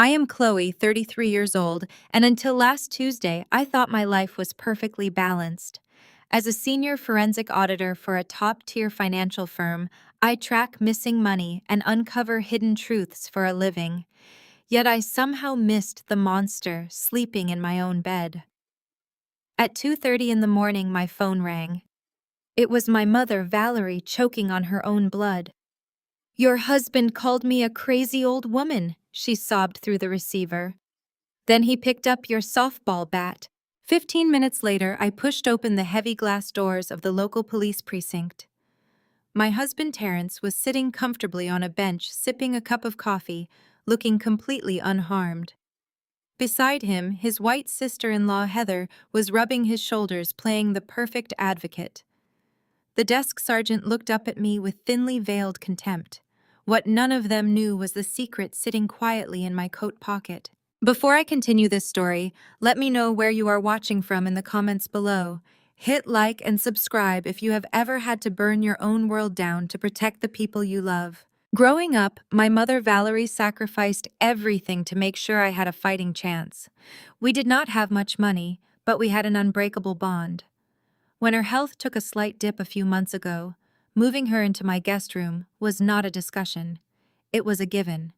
I am Chloe, 33 years old, and until last Tuesday, I thought my life was perfectly balanced. As a senior forensic auditor for a top-tier financial firm, I track missing money and uncover hidden truths for a living. Yet I somehow missed the monster sleeping in my own bed. At 2:30 in the morning, my phone rang. It was my mother, Valerie, choking on her own blood. "Your husband called me a crazy old woman," she sobbed through the receiver. "Then he picked up your softball bat." 15 minutes later, I pushed open the heavy glass doors of the local police precinct. My husband Terrence was sitting comfortably on a bench sipping a cup of coffee, looking completely unharmed. Beside him, his white sister-in-law Heather was rubbing his shoulders, playing the perfect advocate. The desk sergeant looked up at me with thinly veiled contempt. What none of them knew was the secret sitting quietly in my coat pocket. Before I continue this story, let me know where you are watching from in the comments below. Hit like and subscribe if you have ever had to burn your own world down to protect the people you love. Growing up, my mother Valerie sacrificed everything to make sure I had a fighting chance. We did not have much money, but we had an unbreakable bond. When her health took a slight dip a few months ago, moving her into my guest room was not a discussion. It was a given.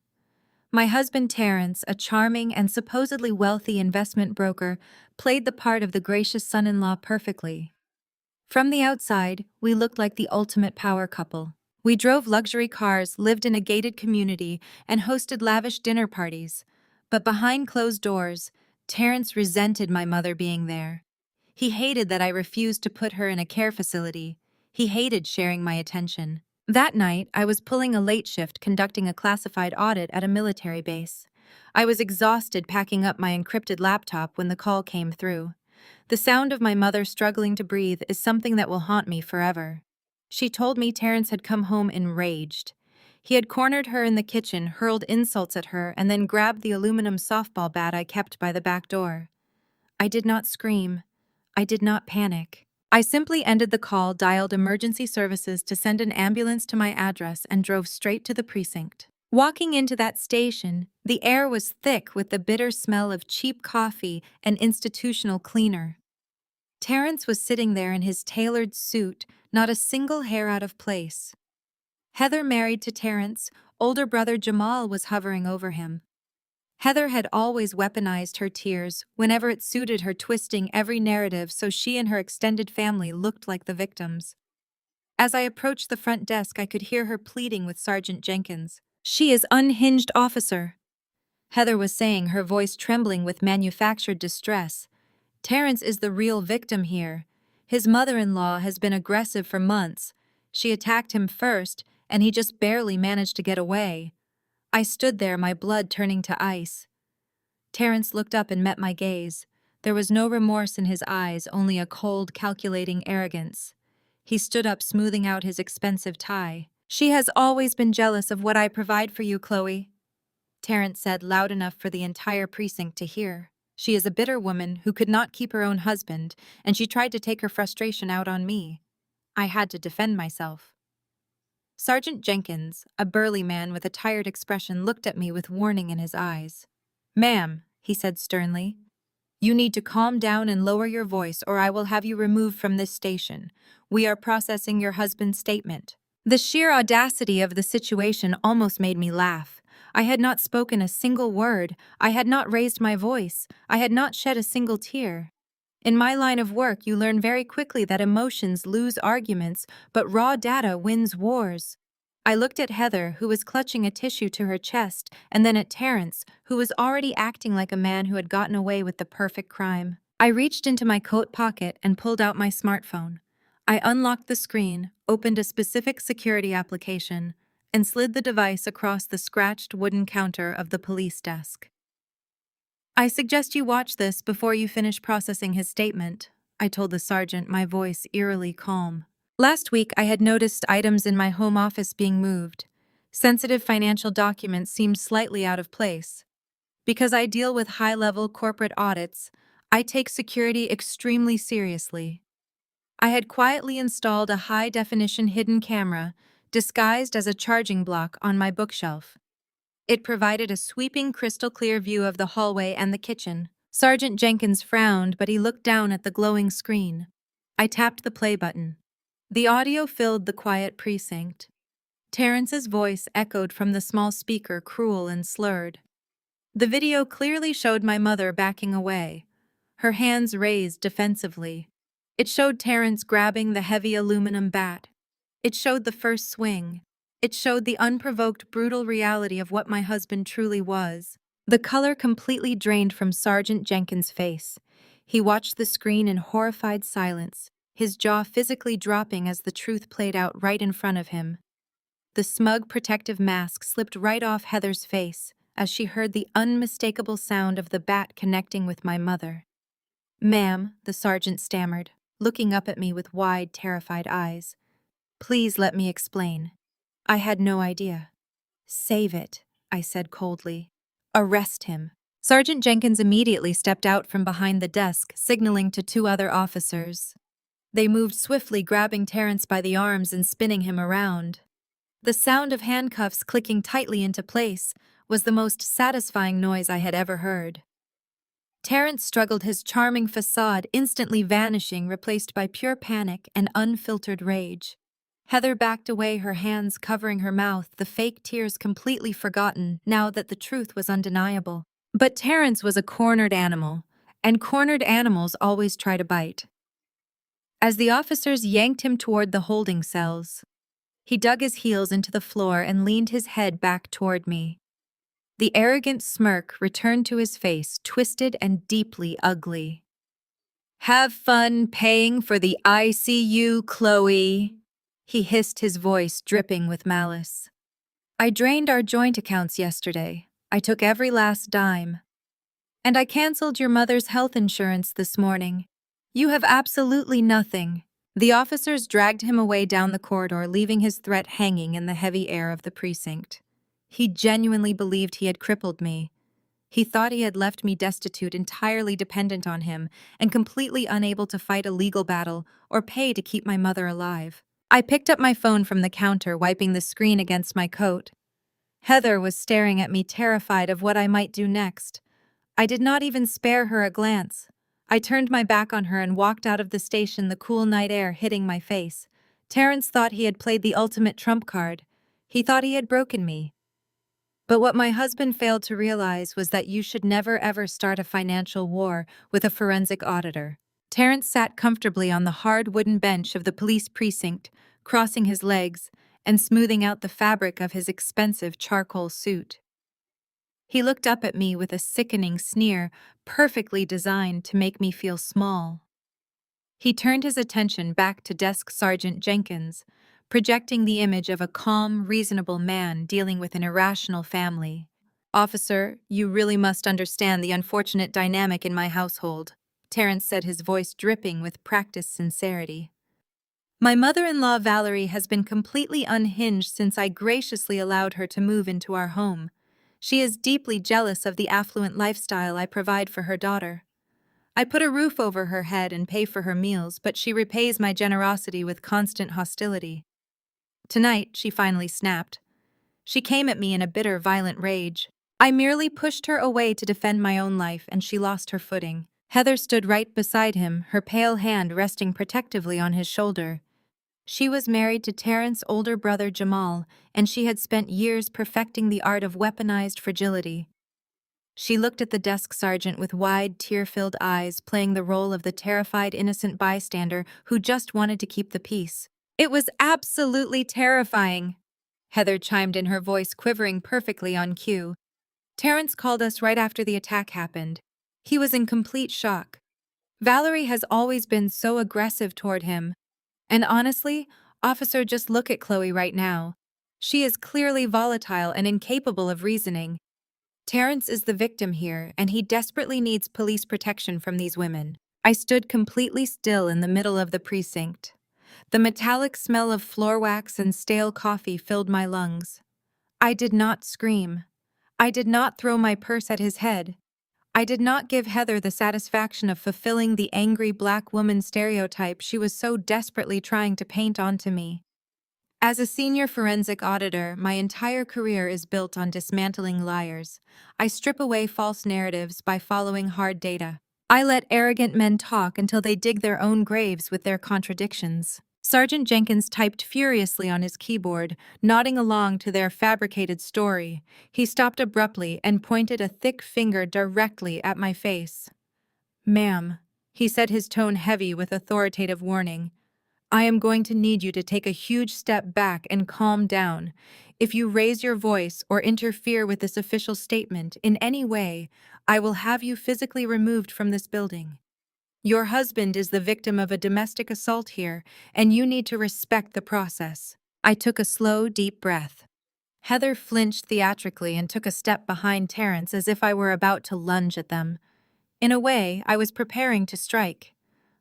My husband Terrence, a charming and supposedly wealthy investment broker, played the part of the gracious son-in-law perfectly. From the outside, we looked like the ultimate power couple. We drove luxury cars, lived in a gated community, and hosted lavish dinner parties. But behind closed doors, Terrence resented my mother being there. He hated that I refused to put her in a care facility. He hated sharing my attention. That night, I was pulling a late shift conducting a classified audit at a military base. I was exhausted packing up my encrypted laptop when the call came through. The sound of my mother struggling to breathe is something that will haunt me forever. She told me Terrence had come home enraged. He had cornered her in the kitchen, hurled insults at her, and then grabbed the aluminum softball bat I kept by the back door. I did not scream. I did not panic. I simply ended the call, dialed emergency services to send an ambulance to my address, and drove straight to the precinct. Walking into that station, the air was thick with the bitter smell of cheap coffee and institutional cleaner. Terrence was sitting there in his tailored suit, not a single hair out of place. Heather, married to Terrence, older brother Jamal, was hovering over him. Heather had always weaponized her tears whenever it suited her, twisting every narrative so she and her extended family looked like the victims. As I approached the front desk, I could hear her pleading with Sergeant Jenkins. "She is unhinged, officer," Heather was saying, her voice trembling with manufactured distress. "Terrence is the real victim here. His mother-in-law has been aggressive for months. She attacked him first, and he just barely managed to get away." I stood there, my blood turning to ice. Terrence looked up and met my gaze. There was no remorse in his eyes, only a cold, calculating arrogance. He stood up, smoothing out his expensive tie. "She has always been jealous of what I provide for you, Chloe," Terrence said, loud enough for the entire precinct to hear. "She is a bitter woman who could not keep her own husband, and she tried to take her frustration out on me. I had to defend myself." Sergeant Jenkins, a burly man with a tired expression, looked at me with warning in his eyes. "Ma'am," he said sternly, "you need to calm down and lower your voice, or I will have you removed from this station. We are processing your husband's statement." The sheer audacity of the situation almost made me laugh. I had not spoken a single word. I had not raised my voice. I had not shed a single tear. In my line of work, you learn very quickly that emotions lose arguments, but raw data wins wars. I looked at Heather, who was clutching a tissue to her chest, and then at Terrence, who was already acting like a man who had gotten away with the perfect crime. I reached into my coat pocket and pulled out my smartphone. I unlocked the screen, opened a specific security application, and slid the device across the scratched wooden counter of the police desk. "I suggest you watch this before you finish processing his statement," I told the sergeant, my voice eerily calm. Last week, I had noticed items in my home office being moved. Sensitive financial documents seemed slightly out of place. Because I deal with high-level corporate audits, I take security extremely seriously. I had quietly installed a high-definition hidden camera, disguised as a charging block, on my bookshelf. It provided a sweeping crystal-clear view of the hallway and the kitchen. Sergeant Jenkins frowned, but he looked down at the glowing screen. I tapped the play button. The audio filled the quiet precinct. Terrence's voice echoed from the small speaker, cruel and slurred. The video clearly showed my mother backing away, her hands raised defensively. It showed Terrence grabbing the heavy aluminum bat. It showed the first swing. It showed the unprovoked, brutal reality of what my husband truly was. The color completely drained from Sergeant Jenkins' face. He watched the screen in horrified silence, his jaw physically dropping as the truth played out right in front of him. The smug, protective mask slipped right off Heather's face as she heard the unmistakable sound of the bat connecting with my mother. "Ma'am," the sergeant stammered, looking up at me with wide, terrified eyes. "Please let me explain. I had no idea." "Save it," I said coldly. "Arrest him." Sergeant Jenkins immediately stepped out from behind the desk, signaling to two other officers. They moved swiftly, grabbing Terrence by the arms and spinning him around. The sound of handcuffs clicking tightly into place was the most satisfying noise I had ever heard. Terrence struggled, his charming facade instantly vanishing, replaced by pure panic and unfiltered rage. Heather backed away, her hands covering her mouth, the fake tears completely forgotten now that the truth was undeniable. But Terrence was a cornered animal, and cornered animals always try to bite. As the officers yanked him toward the holding cells, he dug his heels into the floor and leaned his head back toward me. The arrogant smirk returned to his face, twisted and deeply ugly. "Have fun paying for the ICU, Chloe," he hissed, his voice dripping with malice. "I drained our joint accounts yesterday. I took every last dime. And I canceled your mother's health insurance this morning. You have absolutely nothing." The officers dragged him away down the corridor, leaving his threat hanging in the heavy air of the precinct. He genuinely believed he had crippled me. He thought he had left me destitute, entirely dependent on him, and completely unable to fight a legal battle or pay to keep my mother alive. I picked up my phone from the counter, wiping the screen against my coat. Heather was staring at me, terrified of what I might do next. I did not even spare her a glance. I turned my back on her and walked out of the station, the cool night air hitting my face. Terrence thought he had played the ultimate trump card. He thought he had broken me. But what my husband failed to realize was that you should never ever start a financial war with a forensic auditor. Terrence sat comfortably on the hard wooden bench of the police precinct, crossing his legs and smoothing out the fabric of his expensive charcoal suit. He looked up at me with a sickening sneer, perfectly designed to make me feel small. He turned his attention back to Desk Sergeant Jenkins, projecting the image of a calm, reasonable man dealing with an irrational family. "Officer, you really must understand the unfortunate dynamic in my household," Terrence said, his voice dripping with practiced sincerity. "My mother-in-law Valerie has been completely unhinged since I graciously allowed her to move into our home. She is deeply jealous of the affluent lifestyle I provide for her daughter. I put a roof over her head and pay for her meals, but she repays my generosity with constant hostility. Tonight, she finally snapped. She came at me in a bitter, violent rage. I merely pushed her away to defend my own life, and she lost her footing." Heather stood right beside him, her pale hand resting protectively on his shoulder. She was married to Terrence's older brother Jamal, and she had spent years perfecting the art of weaponized fragility. She looked at the desk sergeant with wide, tear-filled eyes, playing the role of the terrified, innocent bystander who just wanted to keep the peace. "It was absolutely terrifying," Heather chimed in, her voice quivering perfectly on cue. "Terrence called us right after the attack happened. He was in complete shock. Valerie has always been so aggressive toward him. And honestly, officer, just look at Chloe right now. She is clearly volatile and incapable of reasoning. Terrence is the victim here, and he desperately needs police protection from these women." I stood completely still in the middle of the precinct. The metallic smell of floor wax and stale coffee filled my lungs. I did not scream. I did not throw my purse at his head. I did not give Heather the satisfaction of fulfilling the angry black woman stereotype she was so desperately trying to paint onto me. As a senior forensic auditor, my entire career is built on dismantling liars. I strip away false narratives by following hard data. I let arrogant men talk until they dig their own graves with their contradictions. Sergeant Jenkins typed furiously on his keyboard, nodding along to their fabricated story. He stopped abruptly and pointed a thick finger directly at my face. "Ma'am," he said, his tone heavy with authoritative warning, "I am going to need you to take a huge step back and calm down. If you raise your voice or interfere with this official statement in any way, I will have you physically removed from this building. Your husband is the victim of a domestic assault here, and you need to respect the process." I took a slow, deep breath. Heather flinched theatrically and took a step behind Terrence as if I were about to lunge at them. In a way, I was preparing to strike.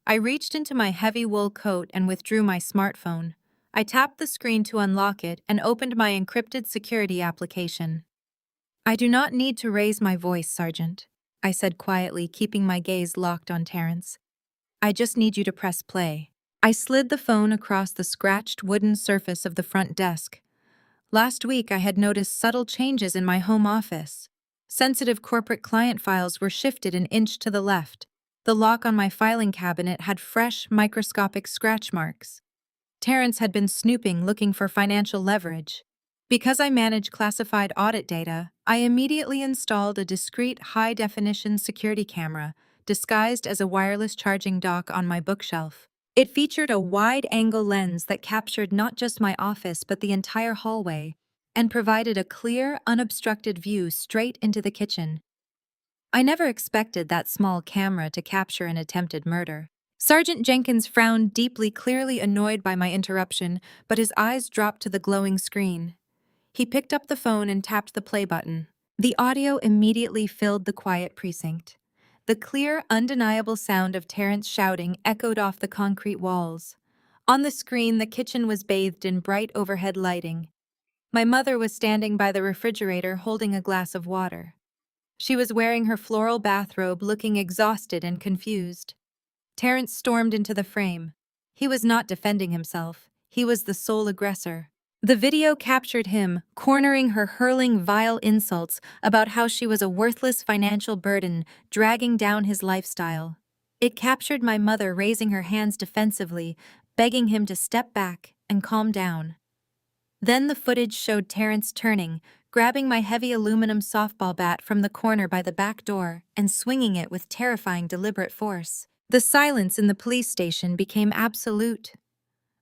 I reached into my heavy wool coat and withdrew my smartphone. I tapped the screen to unlock it and opened my encrypted security application. "I do not need to raise my voice, Sergeant," I said quietly, keeping my gaze locked on Terrence. "I just need you to press play." I slid the phone across the scratched wooden surface of the front desk. Last week, I had noticed subtle changes in my home office. Sensitive corporate client files were shifted an inch to the left. The lock on my filing cabinet had fresh, microscopic scratch marks. Terrence had been snooping, looking for financial leverage. Because I manage classified audit data, I immediately installed a discreet high-definition security camera, disguised as a wireless charging dock on my bookshelf. It featured a wide-angle lens that captured not just my office but the entire hallway, and provided a clear, unobstructed view straight into the kitchen. I never expected that small camera to capture an attempted murder. Sergeant Jenkins frowned deeply, clearly annoyed by my interruption, but his eyes dropped to the glowing screen. He picked up the phone and tapped the play button. The audio immediately filled the quiet precinct. The clear, undeniable sound of Terrence shouting echoed off the concrete walls. On the screen, the kitchen was bathed in bright overhead lighting. My mother was standing by the refrigerator holding a glass of water. She was wearing her floral bathrobe, looking exhausted and confused. Terrence stormed into the frame. He was not defending himself. He was the sole aggressor. The video captured him, cornering her, hurling vile insults about how she was a worthless financial burden, dragging down his lifestyle. It captured my mother raising her hands defensively, begging him to step back and calm down. Then the footage showed Terrence turning, grabbing my heavy aluminum softball bat from the corner by the back door and swinging it with terrifying deliberate force. The silence in the police station became absolute.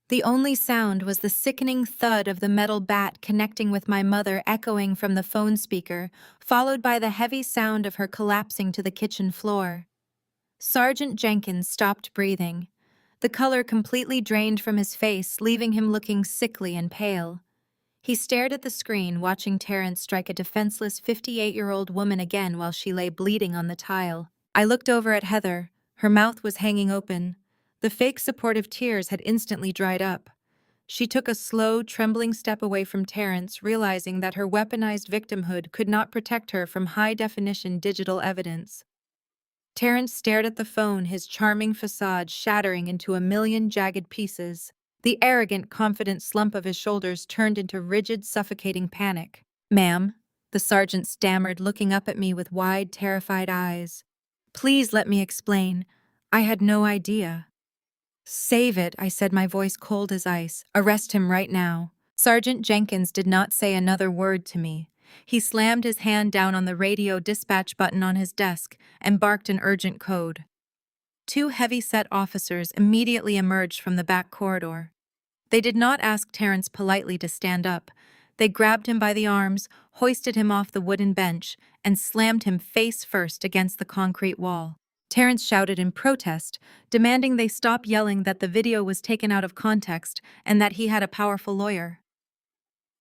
The only sound was the sickening thud of the metal bat connecting with my mother, echoing from the phone speaker, followed by the heavy sound of her collapsing to the kitchen floor. Sergeant Jenkins stopped breathing. The color completely drained from his face, leaving him looking sickly and pale. He stared at the screen, watching Terrence strike a defenseless 58-year-old woman again while she lay bleeding on the tile. I looked over at Heather. Her mouth was hanging open. The fake supportive tears had instantly dried up. She took a slow, trembling step away from Terrence, realizing that her weaponized victimhood could not protect her from high-definition digital evidence. Terrence stared at the phone, his charming facade shattering into a million jagged pieces. The arrogant, confident slump of his shoulders turned into rigid, suffocating panic. "Ma'am," the sergeant stammered, looking up at me with wide, terrified eyes. "Please let me explain. I had no idea." "Save it," I said, my voice cold as ice. "Arrest him right now." Sergeant Jenkins did not say another word to me. He slammed his hand down on the radio dispatch button on his desk and barked an urgent code. Two heavy-set officers immediately emerged from the back corridor. They did not ask Terrence politely to stand up. They grabbed him by the arms, hoisted him off the wooden bench, and slammed him face first against the concrete wall. Terrence shouted in protest, demanding they stop yelling that the video was taken out of context and that he had a powerful lawyer.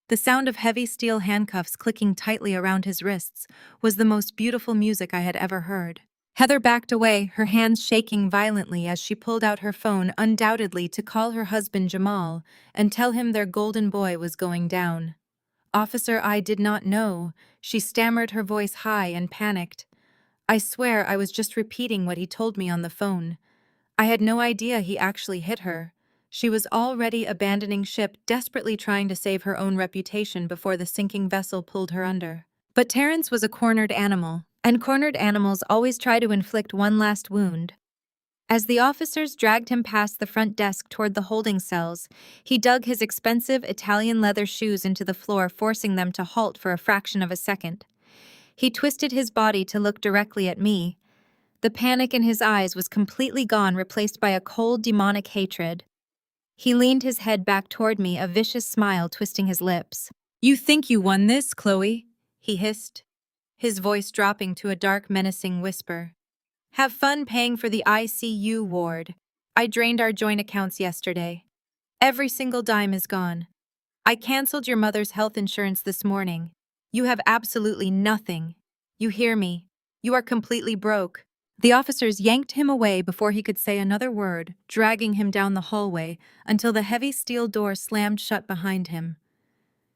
The sound of heavy steel handcuffs clicking tightly around his wrists was the most beautiful music I had ever heard. Heather backed away, her hands shaking violently as she pulled out her phone, undoubtedly to call her husband Jamal and tell him their golden boy was going down. "Officer, I did not know," she stammered, her voice high and panicked. "I swear I was just repeating what he told me on the phone. I had no idea he actually hit her. She was already abandoning ship, desperately trying to save her own reputation before the sinking vessel pulled her under. But Terrence was a cornered animal, and cornered animals always try to inflict one last wound. As the officers dragged him past the front desk toward the holding cells, he dug his expensive Italian leather shoes into the floor, forcing them to halt for a fraction of a second. He twisted his body to look directly at me. The panic in his eyes was completely gone, replaced by a cold, demonic hatred. He leaned his head back toward me, a vicious smile twisting his lips. "You think you won this, Chloe?" he hissed, his voice dropping to a dark, menacing whisper. "Have fun paying for the ICU ward. I drained our joint accounts yesterday. Every single dime is gone. I canceled your mother's health insurance this morning. You have absolutely nothing. You hear me? You are completely broke." The officers yanked him away before he could say another word, dragging him down the hallway until the heavy steel door slammed shut behind him.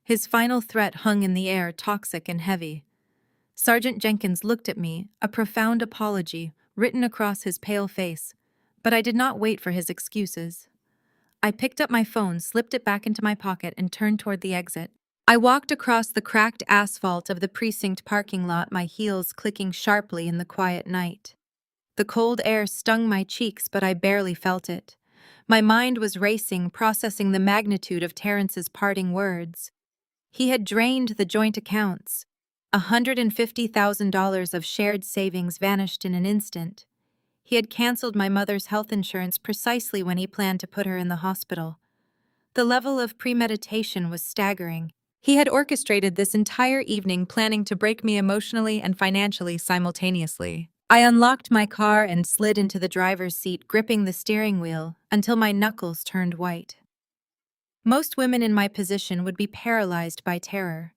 His final threat hung in the air, toxic and heavy. Sergeant Jenkins looked at me, a profound apology written across his pale face, but I did not wait for his excuses. I picked up my phone, slipped it back into my pocket, and turned toward the exit. I walked across the cracked asphalt of the precinct parking lot, my heels clicking sharply in the quiet night. The cold air stung my cheeks, but I barely felt it. My mind was racing, processing the magnitude of Terrence's parting words. He had drained the joint accounts. $150,000 of shared savings vanished in an instant. He had canceled my mother's health insurance precisely when he planned to put her in the hospital. The level of premeditation was staggering. He had orchestrated this entire evening, planning to break me emotionally and financially simultaneously. I unlocked my car and slid into the driver's seat, gripping the steering wheel until my knuckles turned white. Most women in my position would be paralyzed by terror.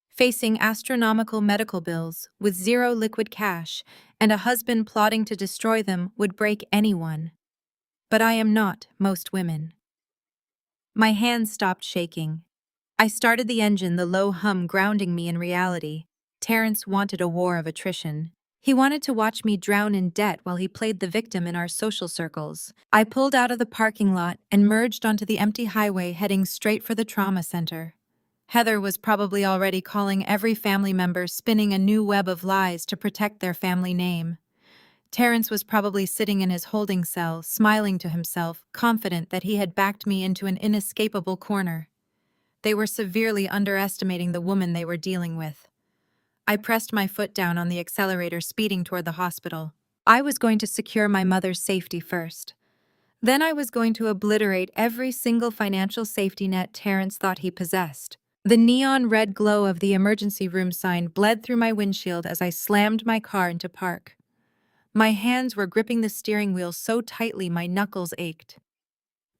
Facing astronomical medical bills with zero liquid cash and a husband plotting to destroy them would break anyone. But I am not most women. My hands stopped shaking. I started the engine, the low hum grounding me in reality. Terrence wanted a war of attrition. He wanted to watch me drown in debt while he played the victim in our social circles. I pulled out of the parking lot and merged onto the empty highway, heading straight for the trauma center. Heather was probably already calling every family member, spinning a new web of lies to protect their family name. Terrence was probably sitting in his holding cell, smiling to himself, confident that he had backed me into an inescapable corner. They were severely underestimating the woman they were dealing with. I pressed my foot down on the accelerator, speeding toward the hospital. I was going to secure my mother's safety first. Then I was going to obliterate every single financial safety net Terrence thought he possessed. The neon red glow of the emergency room sign bled through my windshield as I slammed my car into park. My hands were gripping the steering wheel so tightly my knuckles ached.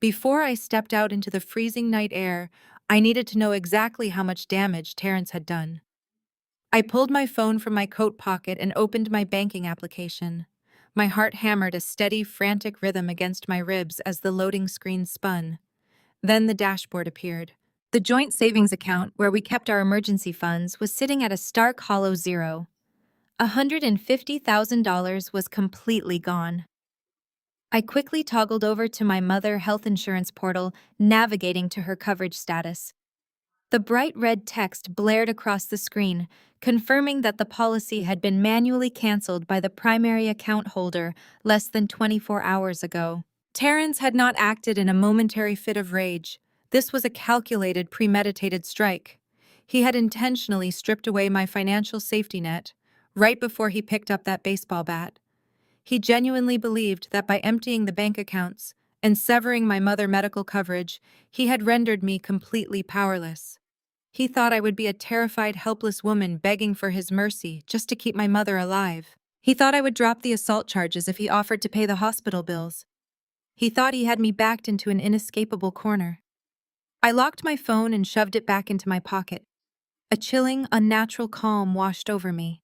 Before I stepped out into the freezing night air, I needed to know exactly how much damage Terrence had done. I pulled my phone from my coat pocket and opened my banking application. My heart hammered a steady, frantic rhythm against my ribs as the loading screen spun. Then the dashboard appeared. The joint savings account, where we kept our emergency funds, was sitting at a stark hollow zero. $150,000 was completely gone. I quickly toggled over to my mother health insurance portal, navigating to her coverage status. The bright red text blared across the screen, confirming that the policy had been manually canceled by the primary account holder less than 24 hours ago. Terrence had not acted in a momentary fit of rage. This was a calculated, premeditated strike. He had intentionally stripped away my financial safety net right before he picked up that baseball bat. He genuinely believed that by emptying the bank accounts and severing my mother medical coverage, he had rendered me completely powerless. He thought I would be a terrified, helpless woman begging for his mercy just to keep my mother alive. He thought I would drop the assault charges if he offered to pay the hospital bills. He thought he had me backed into an inescapable corner. I locked my phone and shoved it back into my pocket. A chilling, unnatural calm washed over me.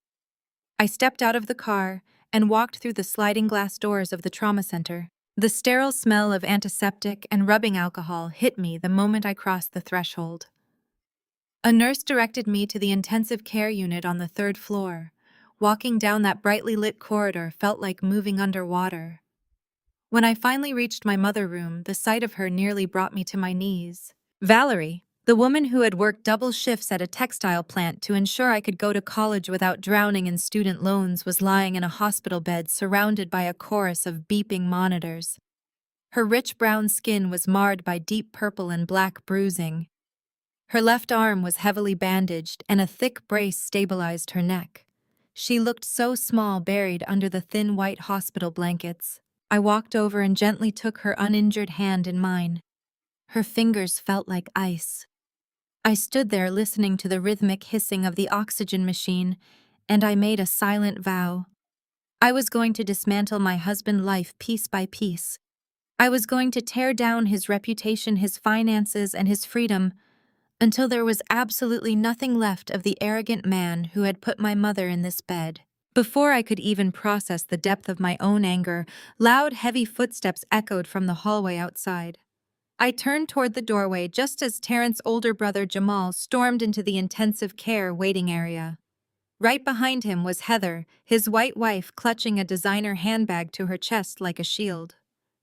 I stepped out of the car and walked through the sliding glass doors of the trauma center. The sterile smell of antiseptic and rubbing alcohol hit me the moment I crossed the threshold. A nurse directed me to the intensive care unit on the third floor. Walking down that brightly lit corridor felt like moving underwater. When I finally reached my mother room, the sight of her nearly brought me to my knees. Valerie, the woman who had worked double shifts at a textile plant to ensure I could go to college without drowning in student loans, was lying in a hospital bed surrounded by a chorus of beeping monitors. Her rich brown skin was marred by deep purple and black bruising. Her left arm was heavily bandaged, and a thick brace stabilized her neck. She looked so small buried under the thin white hospital blankets. I walked over and gently took her uninjured hand in mine. Her fingers felt like ice. I stood there listening to the rhythmic hissing of the oxygen machine, and I made a silent vow. I was going to dismantle my husband's life piece by piece. I was going to tear down his reputation, his finances, and his freedom, until there was absolutely nothing left of the arrogant man who had put my mother in this bed. Before I could even process the depth of my own anger, loud, heavy footsteps echoed from the hallway outside. I turned toward the doorway just as Terrence's older brother Jamal stormed into the intensive care waiting area. Right behind him was Heather, his white wife clutching a designer handbag to her chest like a shield.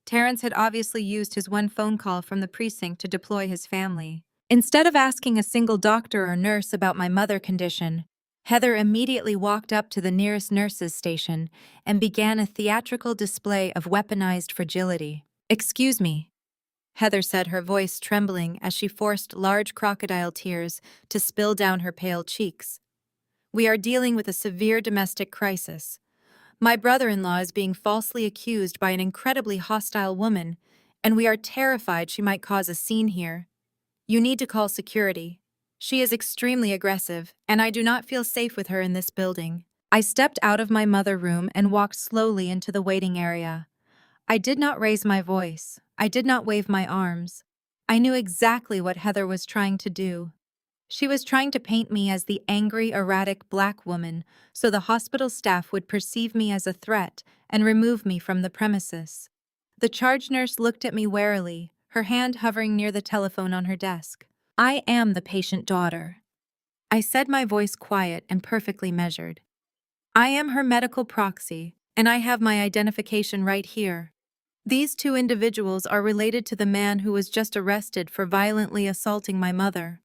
Terrence had obviously used his one phone call from the precinct to deploy his family. Instead of asking a single doctor or nurse about my mother's condition, Heather immediately walked up to the nearest nurse's station and began a theatrical display of weaponized fragility. "Excuse me," Heather said, her voice trembling as she forced large crocodile tears to spill down her pale cheeks. "We are dealing with a severe domestic crisis. My brother-in-law is being falsely accused by an incredibly hostile woman, and we are terrified she might cause a scene here. You need to call security. She is extremely aggressive, and I do not feel safe with her in this building." I stepped out of my mother room and walked slowly into the waiting area. I did not raise my voice. I did not wave my arms. I knew exactly what Heather was trying to do. She was trying to paint me as the angry, erratic black woman, so the hospital staff would perceive me as a threat and remove me from the premises. The charge nurse looked at me warily, her hand hovering near the telephone on her desk. "I am the patient daughter," I said, my voice quiet and perfectly measured. "I am her medical proxy, and I have my identification right here. These two individuals are related to the man who was just arrested for violently assaulting my mother.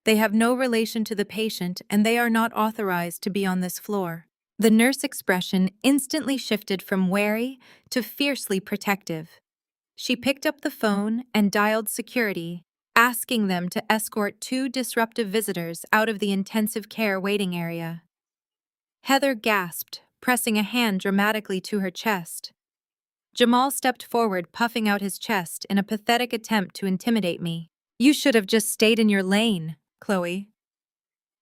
They have no relation to the patient, and they are not authorized to be on this floor." The nurse's expression instantly shifted from wary to fiercely protective. She picked up the phone and dialed security, asking them to escort two disruptive visitors out of the intensive care waiting area. Heather gasped, pressing a hand dramatically to her chest. Jamal stepped forward, puffing out his chest in a pathetic attempt to intimidate me. "You should have just stayed in your lane, Chloe."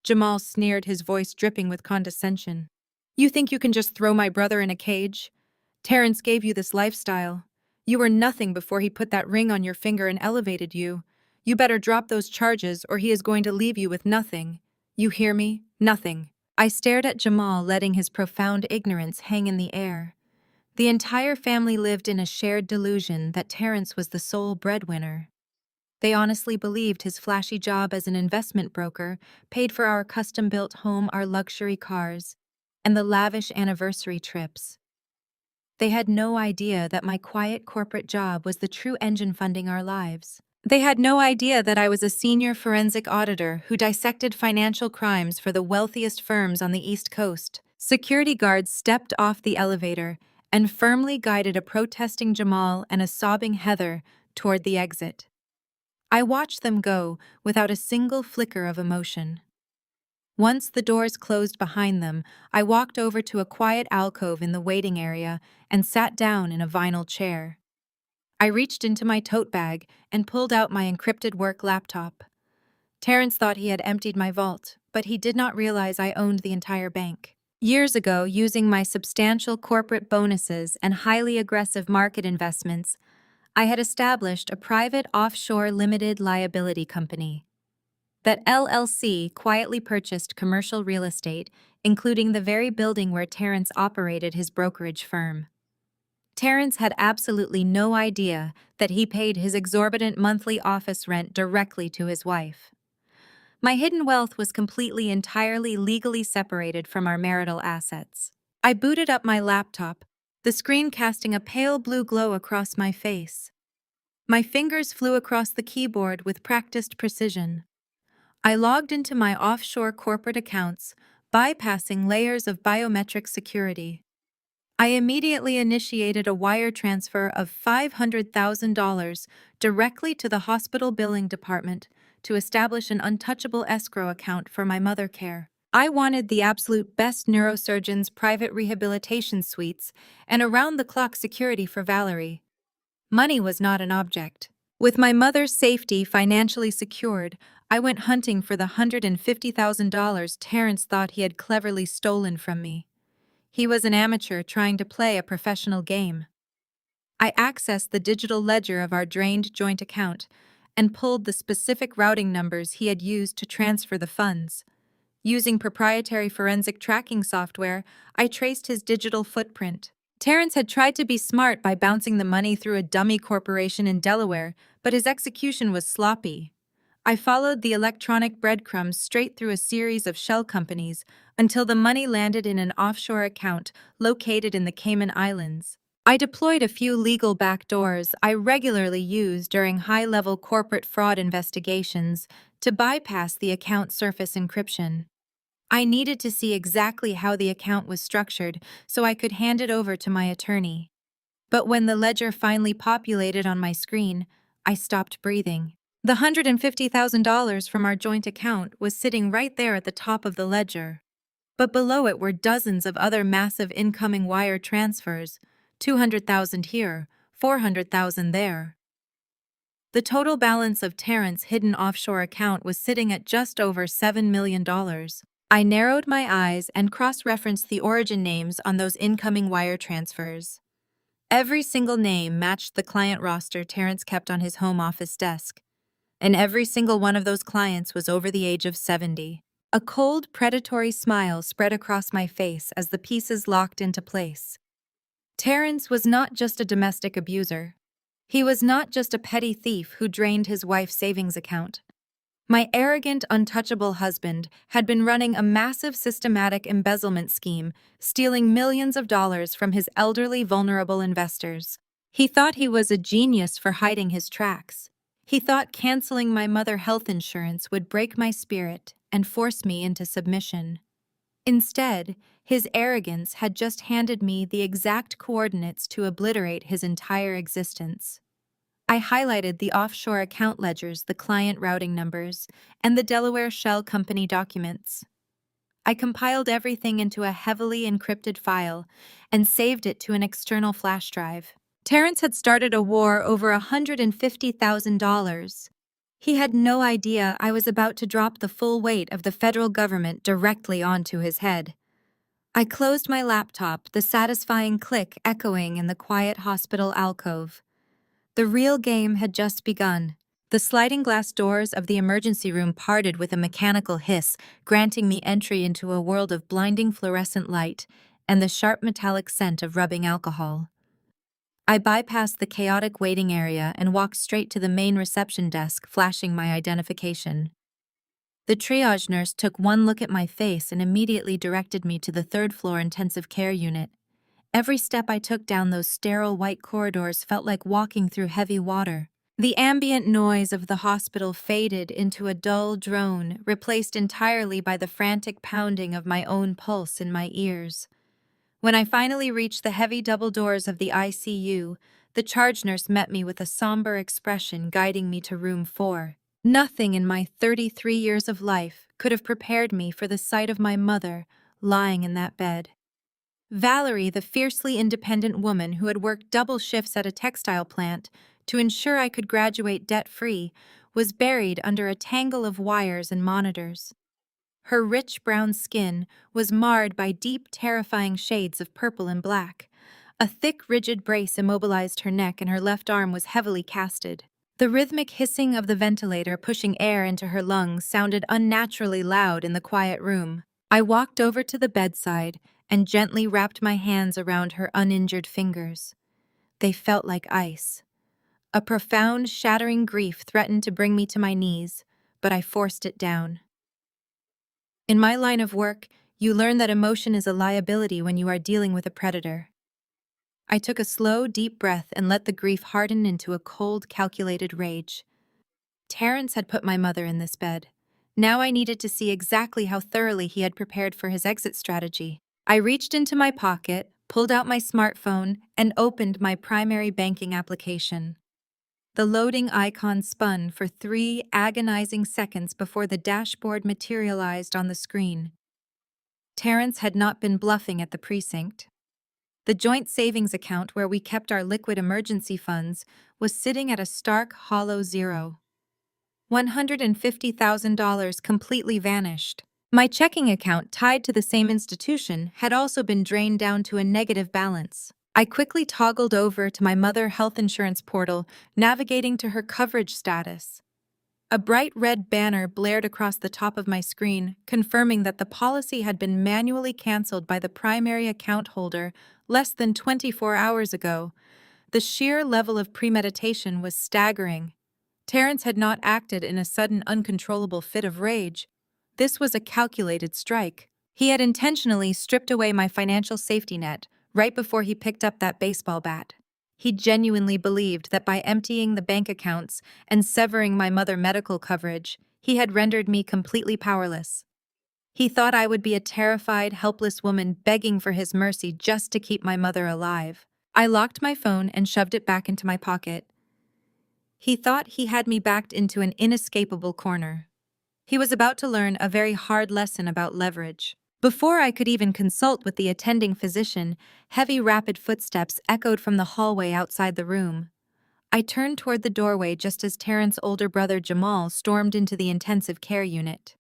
Jamal sneered, his voice dripping with condescension. "You think you can just throw my brother in a cage? Terrence gave you this lifestyle. You were nothing before he put that ring on your finger and elevated you. You better drop those charges or he is going to leave you with nothing. You hear me? Nothing." I stared at Jamal, letting his profound ignorance hang in the air. The entire family lived in a shared delusion that Terrence was the sole breadwinner. They honestly believed his flashy job as an investment broker paid for our custom-built home, our luxury cars, and the lavish anniversary trips. They had no idea that my quiet corporate job was the true engine funding our lives. They had no idea that I was a senior forensic auditor who dissected financial crimes for the wealthiest firms on the East Coast. Security guards stepped off the elevator and firmly guided a protesting Jamal and a sobbing Heather toward the exit. I watched them go without a single flicker of emotion. Once the doors closed behind them, I walked over to a quiet alcove in the waiting area and sat down in a vinyl chair. I reached into my tote bag and pulled out my encrypted work laptop. Terrence thought he had emptied my vault, but he did not realize I owned the entire bank. Years ago, using my substantial corporate bonuses and highly aggressive market investments, I had established a private offshore limited liability company. That LLC quietly purchased commercial real estate, including the very building where Terrence operated his brokerage firm. Terrence had absolutely no idea that he paid his exorbitant monthly office rent directly to his wife. My hidden wealth was entirely legally separated from our marital assets. I booted up my laptop, the screen casting a pale blue glow across my face. My fingers flew across the keyboard with practiced precision. I logged into my offshore corporate accounts, bypassing layers of biometric security. I immediately initiated a wire transfer of $500,000 directly to the hospital billing department to establish an untouchable escrow account for my mother care. I wanted the absolute best neurosurgeon's private rehabilitation suites and around-the-clock security for Valerie. Money was not an object. With my mother's safety financially secured, I went hunting for the $150,000 Terrence thought he had cleverly stolen from me. He was an amateur trying to play a professional game. I accessed the digital ledger of our drained joint account and pulled the specific routing numbers he had used to transfer the funds. Using proprietary forensic tracking software, I traced his digital footprint. Terrence had tried to be smart by bouncing the money through a dummy corporation in Delaware, but his execution was sloppy. I followed the electronic breadcrumbs straight through a series of shell companies until the money landed in an offshore account located in the Cayman Islands. I deployed a few legal backdoors I regularly use during high-level corporate fraud investigations to bypass the account surface encryption. I needed to see exactly how the account was structured so I could hand it over to my attorney. But when the ledger finally populated on my screen, I stopped breathing. The $150,000 from our joint account was sitting right there at the top of the ledger. But below it were dozens of other massive incoming wire transfers, 200,000 here, 400,000 there. The total balance of Terrence's hidden offshore account was sitting at just over $7 million. I narrowed my eyes and cross-referenced the origin names on those incoming wire transfers. Every single name matched the client roster Terrence kept on his home office desk, and every single one of those clients was over the age of 70. A cold, predatory smile spread across my face as the pieces locked into place. Terrence was not just a domestic abuser. He was not just a petty thief who drained his wife's savings account. My arrogant, untouchable husband had been running a massive systematic embezzlement scheme, stealing millions of dollars from his elderly, vulnerable investors. He thought he was a genius for hiding his tracks. He thought canceling my mother health insurance would break my spirit and force me into submission. Instead, his arrogance had just handed me the exact coordinates to obliterate his entire existence. I highlighted the offshore account ledgers, the client routing numbers, and the Delaware Shell Company documents. I compiled everything into a heavily encrypted file and saved it to an external flash drive. Terrence had started a war over $150,000. He had no idea I was about to drop the full weight of the federal government directly onto his head. I closed my laptop, the satisfying click echoing in the quiet hospital alcove. The real game had just begun. The sliding glass doors of the emergency room parted with a mechanical hiss, granting me entry into a world of blinding fluorescent light and the sharp metallic scent of rubbing alcohol. I bypassed the chaotic waiting area and walked straight to the main reception desk, flashing my identification. The triage nurse took one look at my face and immediately directed me to the third-floor intensive care unit. Every step I took down those sterile white corridors felt like walking through heavy water. The ambient noise of the hospital faded into a dull drone, replaced entirely by the frantic pounding of my own pulse in my ears. When I finally reached the heavy double doors of the ICU, the charge nurse met me with a somber expression, guiding me to room 4. Nothing in my 33 years of life could have prepared me for the sight of my mother lying in that bed. Valerie, the fiercely independent woman who had worked double shifts at a textile plant to ensure I could graduate debt-free, was buried under a tangle of wires and monitors. Her rich brown skin was marred by deep, terrifying shades of purple and black. A thick, rigid brace immobilized her neck and her left arm was heavily casted. The rhythmic hissing of the ventilator pushing air into her lungs sounded unnaturally loud in the quiet room. I walked over to the bedside and gently wrapped my hands around her uninjured fingers. They felt like ice. A profound, shattering grief threatened to bring me to my knees, but I forced it down. In my line of work, you learn that emotion is a liability when you are dealing with a predator. I took a slow, deep breath and let the grief harden into a cold, calculated rage. Terrence had put my mother in this bed. Now I needed to see exactly how thoroughly he had prepared for his exit strategy. I reached into my pocket, pulled out my smartphone, and opened my primary banking application. The loading icon spun for 3 agonizing seconds before the dashboard materialized on the screen. Terrence had not been bluffing at the precinct. The joint savings account where we kept our liquid emergency funds was sitting at a stark, hollow zero. $150,000 completely vanished. My checking account tied to the same institution had also been drained down to a negative balance. I quickly toggled over to my mother health insurance portal, navigating to her coverage status. A bright red banner blared across the top of my screen, confirming that the policy had been manually canceled by the primary account holder less than 24 hours ago. The sheer level of premeditation was staggering. Terrence had not acted in a sudden, uncontrollable fit of rage. This was a calculated strike. He had intentionally stripped away my financial safety net right before he picked up that baseball bat. He genuinely believed that by emptying the bank accounts and severing my mother medical coverage, he had rendered me completely powerless. He thought I would be a terrified, helpless woman begging for his mercy just to keep my mother alive. I locked my phone and shoved it back into my pocket. He thought he had me backed into an inescapable corner. He was about to learn a very hard lesson about leverage. Before I could even consult with the attending physician, heavy, rapid footsteps echoed from the hallway outside the room. I turned toward the doorway just as Terrence's older brother Jamal stormed into the intensive care unit.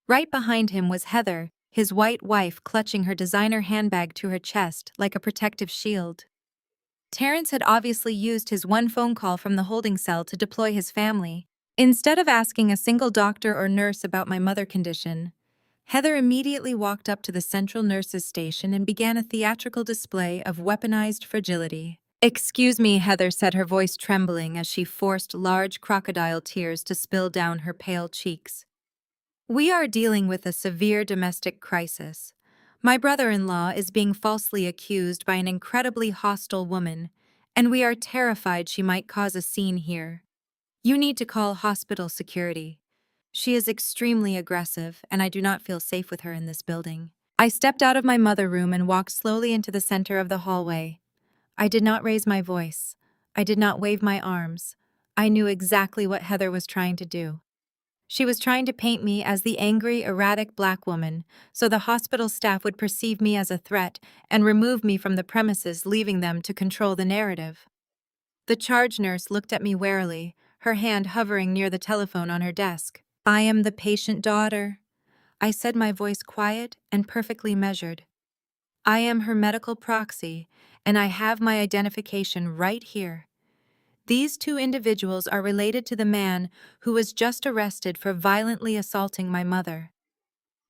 Right behind him was Heather, his white wife clutching her designer handbag to her chest like a protective shield. Terrence had obviously used his one phone call from the holding cell to deploy his family. Instead of asking a single doctor or nurse about my mother's condition, Heather immediately walked up to the central nurse's station and began a theatrical display of weaponized fragility. "Excuse me," Heather said, her voice trembling as she forced large crocodile tears to spill down her pale cheeks. "We are dealing with a severe domestic crisis. My brother-in-law is being falsely accused by an incredibly hostile woman, and we are terrified she might cause a scene here. You need to call hospital security. She is extremely aggressive, and I do not feel safe with her in this building." I stepped out of my mother room and walked slowly into the center of the hallway. I did not raise my voice. I did not wave my arms. I knew exactly what Heather was trying to do. She was trying to paint me as the angry, erratic black woman, so the hospital staff would perceive me as a threat and remove me from the premises, leaving them to control the narrative. The charge nurse looked at me warily, her hand hovering near the telephone on her desk. "I am the patient daughter," I said, my voice quiet and perfectly measured. "I am her medical proxy, and I have my identification right here. These 2 individuals are related to the man who was just arrested for violently assaulting my mother.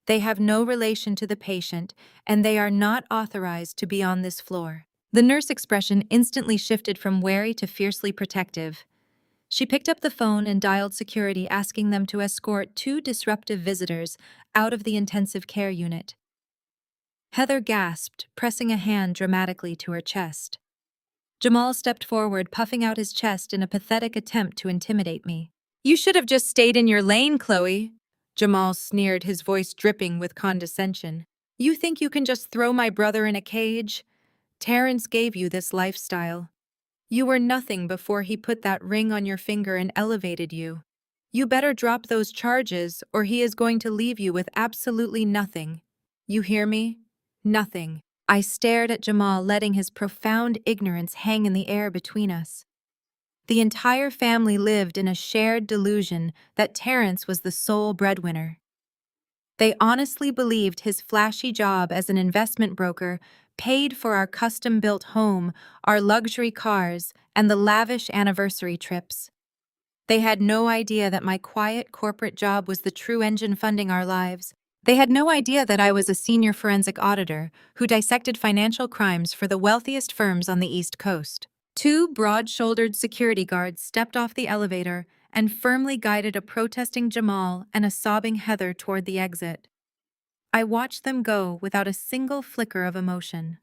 They have no relation to the patient, and they are not authorized to be on this floor." The nurse expression instantly shifted from wary to fiercely protective. She picked up the phone and dialed security, asking them to escort 2 disruptive visitors out of the intensive care unit. Heather gasped, pressing a hand dramatically to her chest. Jamal stepped forward, puffing out his chest in a pathetic attempt to intimidate me. "You should have just stayed in your lane, Chloe," Jamal sneered, his voice dripping with condescension. "You think you can just throw my brother in a cage? Terrence gave you this lifestyle. You were nothing before he put that ring on your finger and elevated you. You better drop those charges, or he is going to leave you with absolutely nothing. You hear me? Nothing." I stared at Jamal, letting his profound ignorance hang in the air between us. The entire family lived in a shared delusion that Terrence was the sole breadwinner. They honestly believed his flashy job as an investment broker paid for our custom-built home, our luxury cars, and the lavish anniversary trips. They had no idea that my quiet corporate job was the true engine funding our lives. They had no idea that I was a senior forensic auditor who dissected financial crimes for the wealthiest firms on the East Coast. 2 broad-shouldered security guards stepped off the elevator and firmly guided a protesting Jamal and a sobbing Heather toward the exit. I watched them go without a single flicker of emotion.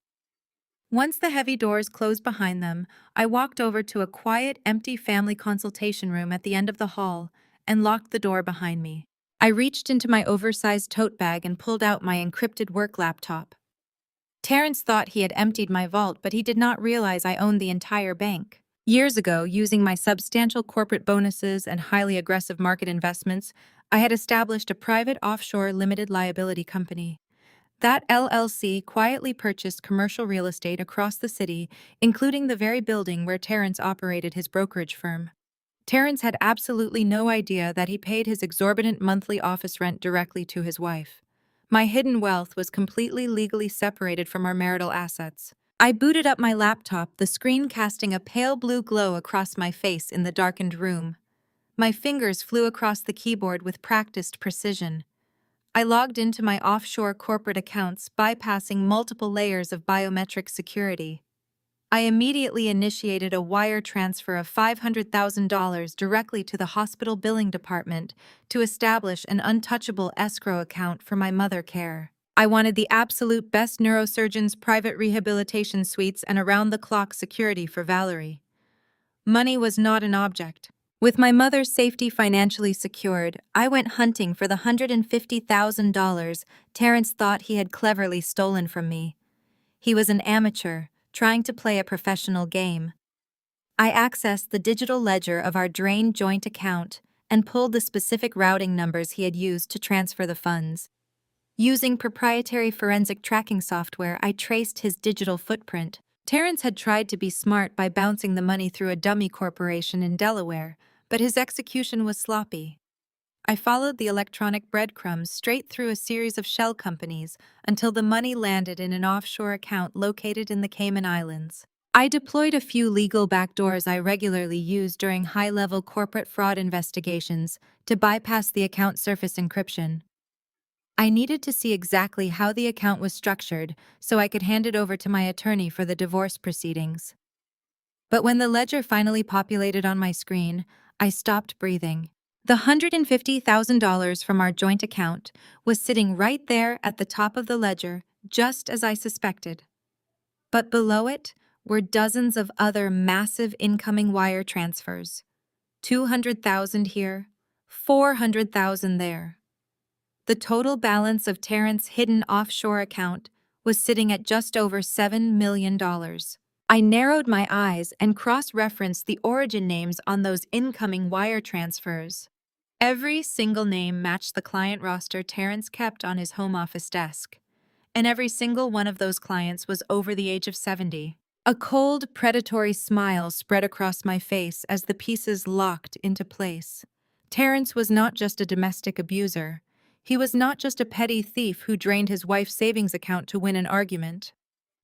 Once the heavy doors closed behind them, I walked over to a quiet, empty family consultation room at the end of the hall and locked the door behind me. I reached into my oversized tote bag and pulled out my encrypted work laptop. Terrence thought he had emptied my vault, but he did not realize I owned the entire bank. Years ago, using my substantial corporate bonuses and highly aggressive market investments, I had established a private offshore limited liability company. That LLC quietly purchased commercial real estate across the city, including the very building where Terrence operated his brokerage firm. Terrence had absolutely no idea that he paid his exorbitant monthly office rent directly to his wife. My hidden wealth was completely legally separated from our marital assets. I booted up my laptop, the screen casting a pale blue glow across my face in the darkened room. My fingers flew across the keyboard with practiced precision. I logged into my offshore corporate accounts, bypassing multiple layers of biometric security. I immediately initiated a wire transfer of $500,000 directly to the hospital billing department to establish an untouchable escrow account for my mother care. I wanted the absolute best neurosurgeon's private rehabilitation suites and around-the-clock security for Valerie. Money was not an object. With my mother's safety financially secured, I went hunting for the $150,000 Terrence thought he had cleverly stolen from me. He was an amateur, trying to play a professional game. I accessed the digital ledger of our drained joint account and pulled the specific routing numbers he had used to transfer the funds. Using proprietary forensic tracking software, I traced his digital footprint. Terrence had tried to be smart by bouncing the money through a dummy corporation in Delaware, but his execution was sloppy. I followed the electronic breadcrumbs straight through a series of shell companies until the money landed in an offshore account located in the Cayman Islands. I deployed a few legal backdoors I regularly use during high-level corporate fraud investigations to bypass the account surface encryption. I needed to see exactly how the account was structured so I could hand it over to my attorney for the divorce proceedings. But when the ledger finally populated on my screen, I stopped breathing. The $150,000 from our joint account was sitting right there at the top of the ledger, just as I suspected. But below it were dozens of other massive incoming wire transfers. 200,000 here, 400,000 there. The total balance of Terrence's hidden offshore account was sitting at just over $7 million. I narrowed my eyes and cross-referenced the origin names on those incoming wire transfers. Every single name matched the client roster Terrence kept on his home office desk, and every single one of those clients was over the age of 70. A cold, predatory smile spread across my face as the pieces locked into place. Terrence was not just a domestic abuser. He was not just a petty thief who drained his wife's savings account to win an argument.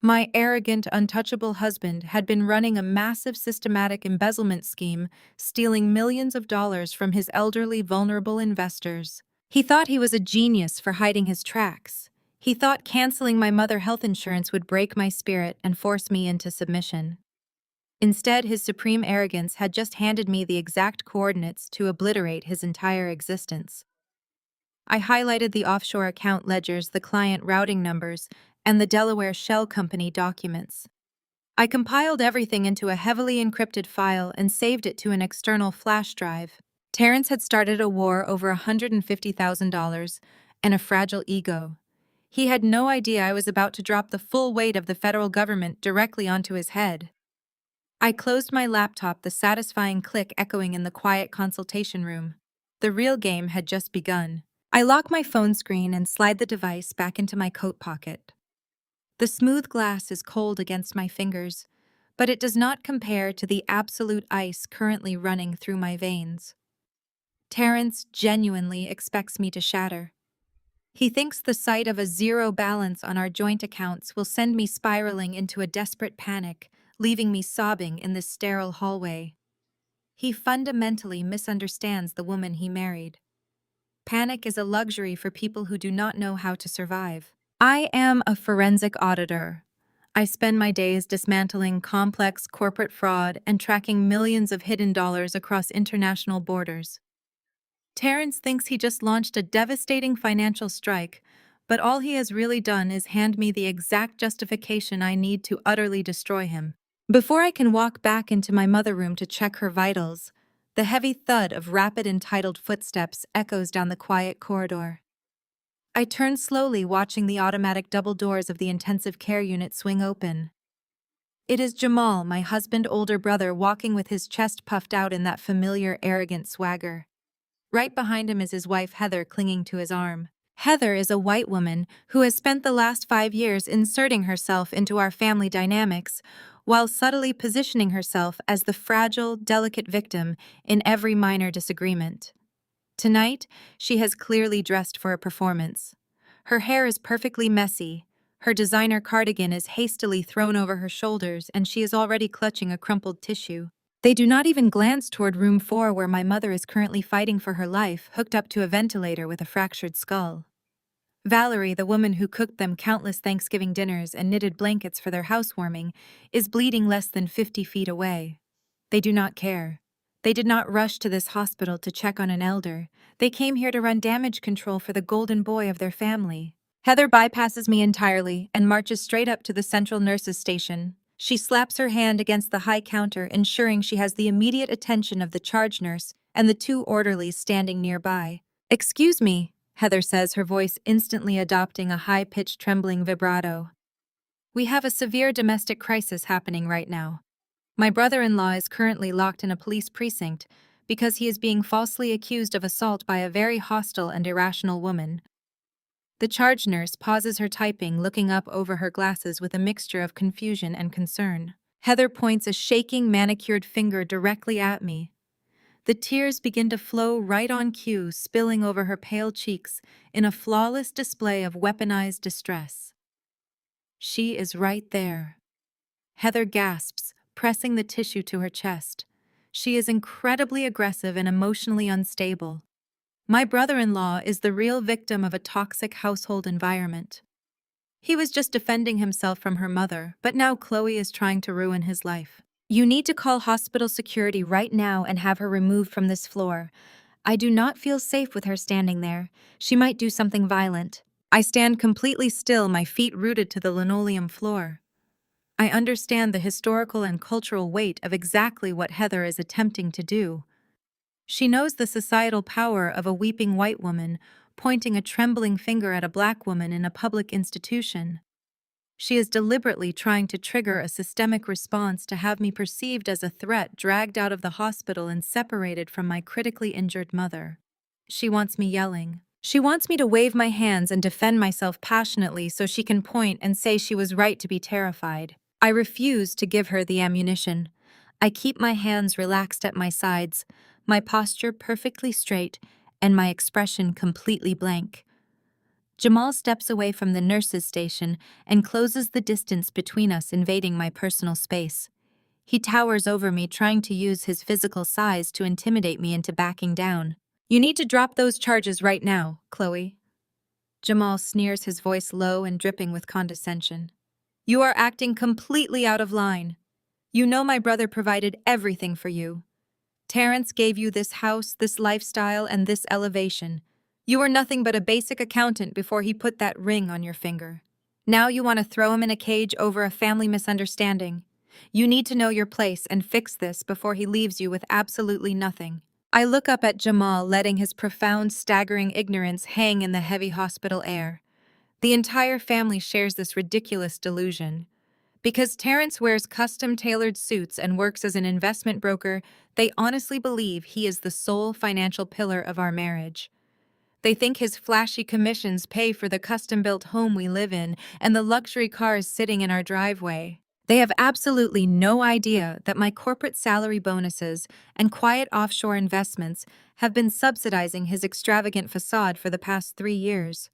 My arrogant, untouchable husband had been running a massive systematic embezzlement scheme, stealing millions of dollars from his elderly, vulnerable investors. He thought he was a genius for hiding his tracks. He thought canceling my mother health insurance would break my spirit and force me into submission. Instead, his supreme arrogance had just handed me the exact coordinates to obliterate his entire existence. I highlighted the offshore account ledgers, the client routing numbers, and the Delaware Shell Company documents. I compiled everything into a heavily encrypted file and saved it to an external flash drive. Terrence had started a war over $150,000 and a fragile ego. He had no idea I was about to drop the full weight of the federal government directly onto his head. I closed my laptop, the satisfying click echoing in the quiet consultation room. The real game had just begun. I lock my phone screen and slide the device back into my coat pocket. The smooth glass is cold against my fingers, but it does not compare to the absolute ice currently running through my veins. Terrence genuinely expects me to shatter. He thinks the sight of a zero balance on our joint accounts will send me spiraling into a desperate panic, leaving me sobbing in this sterile hallway. He fundamentally misunderstands the woman he married. Panic is a luxury for people who do not know how to survive. I am a forensic auditor. I spend my days dismantling complex corporate fraud and tracking millions of hidden dollars across international borders. Terrence thinks he just launched a devastating financial strike, but all he has really done is hand me the exact justification I need to utterly destroy him. Before I can walk back into my mother room to check her vitals, the heavy thud of rapid, entitled footsteps echoes down the quiet corridor. I turn slowly, watching the automatic double doors of the intensive care unit swing open. It is Jamal, my husband's older brother, walking with his chest puffed out in that familiar, arrogant swagger. Right behind him is his wife Heather, clinging to his arm. Heather is a white woman who has spent the last 5 years inserting herself into our family dynamics, while subtly positioning herself as the fragile, delicate victim in every minor disagreement. Tonight, she has clearly dressed for a performance. Her hair is perfectly messy, her designer cardigan is hastily thrown over her shoulders, and she is already clutching a crumpled tissue. They do not even glance toward room 4, where my mother is currently fighting for her life, hooked up to a ventilator with a fractured skull. Valerie, the woman who cooked them countless Thanksgiving dinners and knitted blankets for their housewarming, is bleeding less than 50 feet away. They do not care. They did not rush to this hospital to check on an elder. They came here to run damage control for the golden boy of their family. Heather bypasses me entirely and marches straight up to the central nurses' station. She slaps her hand against the high counter, ensuring she has the immediate attention of the charge nurse and the 2 orderlies standing nearby. "Excuse me," Heather says, her voice instantly adopting a high-pitched trembling vibrato. "We have a severe domestic crisis happening right now. My brother-in-law is currently locked in a police precinct because he is being falsely accused of assault by a very hostile and irrational woman." The charge nurse pauses her typing, looking up over her glasses with a mixture of confusion and concern. Heather points a shaking, manicured finger directly at me. The tears begin to flow right on cue, spilling over her pale cheeks in a flawless display of weaponized distress. "She is right there." Heather gasps, pressing the tissue to her chest. She is incredibly aggressive and emotionally unstable. My brother-in-law is the real victim of a toxic household environment. He was just defending himself from her mother, but now Chloe is trying to ruin his life. "You need to call hospital security right now and have her removed from this floor. I do not feel safe with her standing there. She might do something violent." I stand completely still, my feet rooted to the linoleum floor. I understand the historical and cultural weight of exactly what Heather is attempting to do. She knows the societal power of a weeping white woman pointing a trembling finger at a black woman in a public institution. She is deliberately trying to trigger a systemic response to have me perceived as a threat, dragged out of the hospital and separated from my critically injured mother. She wants me yelling. She wants me to wave my hands and defend myself passionately so she can point and say she was right to be terrified. I refuse to give her the ammunition. I keep my hands relaxed at my sides, my posture perfectly straight, and my expression completely blank. Jamal steps away from the nurse's station and closes the distance between us, invading my personal space. He towers over me, trying to use his physical size to intimidate me into backing down. "You need to drop those charges right now, Chloe." Jamal sneers, his voice low and dripping with condescension. "You are acting completely out of line. You know my brother provided everything for you. Terrence gave you this house, this lifestyle, and this elevation. You were nothing but a basic accountant before he put that ring on your finger. Now you want to throw him in a cage over a family misunderstanding. You need to know your place and fix this before he leaves you with absolutely nothing." I look up at Jamal, letting his profound, staggering ignorance hang in the heavy hospital air. The entire family shares this ridiculous delusion. Because Terrence wears custom-tailored suits and works as an investment broker, they honestly believe he is the sole financial pillar of our marriage. They think his flashy commissions pay for the custom-built home we live in and the luxury cars sitting in our driveway. They have absolutely no idea that my corporate salary bonuses and quiet offshore investments have been subsidizing his extravagant facade for the past 3 years.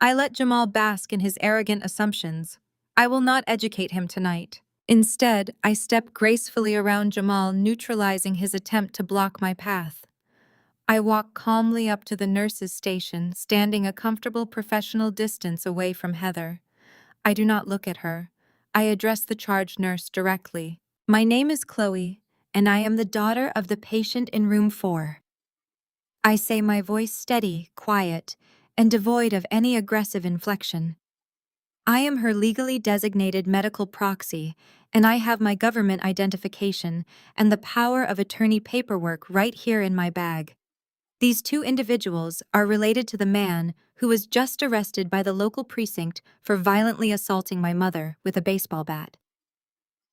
I let Jamal bask in his arrogant assumptions. I will not educate him tonight. Instead, I step gracefully around Jamal, neutralizing his attempt to block my path. I walk calmly up to the nurse's station, standing a comfortable professional distance away from Heather. I do not look at her. I address the charge nurse directly. "My name is Chloe, and I am the daughter of the patient in room 4. I say, my voice steady, quiet, and devoid of any aggressive inflection. I am her legally designated medical proxy, and I have my government identification and the power of attorney paperwork right here in my bag. These two individuals are related to the man who was just arrested by the local precinct for violently assaulting my mother with a baseball bat.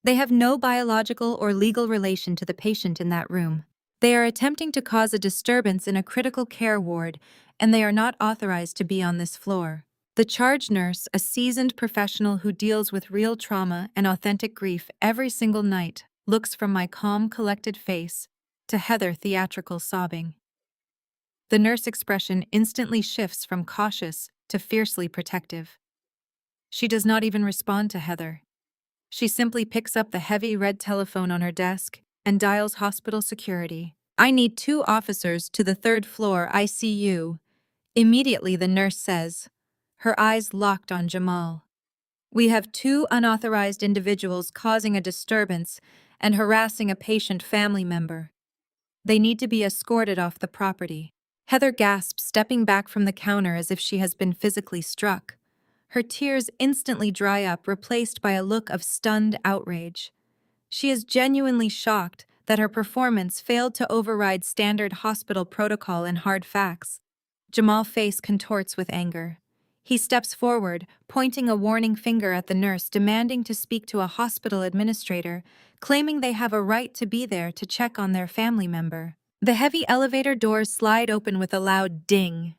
They have no biological or legal relation to the patient in that room. They are attempting to cause a disturbance in a critical care ward, and they are not authorized to be on this floor. The charge nurse, a seasoned professional who deals with real trauma and authentic grief every single night, looks from my calm, collected face to Heather theatrical sobbing. The nurse expression instantly shifts from cautious to fiercely protective. She does not even respond to Heather. She simply picks up the heavy red telephone on her desk and dials hospital security. "I need 2 officers to the 3rd floor ICU. Immediately, the nurse says, her eyes locked on Jamal. "We have 2 unauthorized individuals causing a disturbance and harassing a patient family member. They need to be escorted off the property." Heather gasps, stepping back from the counter as if she has been physically struck. Her tears instantly dry up, replaced by a look of stunned outrage. She is genuinely shocked that her performance failed to override standard hospital protocol and hard facts. Jamal's face contorts with anger. He steps forward, pointing a warning finger at the nurse, demanding to speak to a hospital administrator, claiming they have a right to be there to check on their family member. The heavy elevator doors slide open with a loud ding.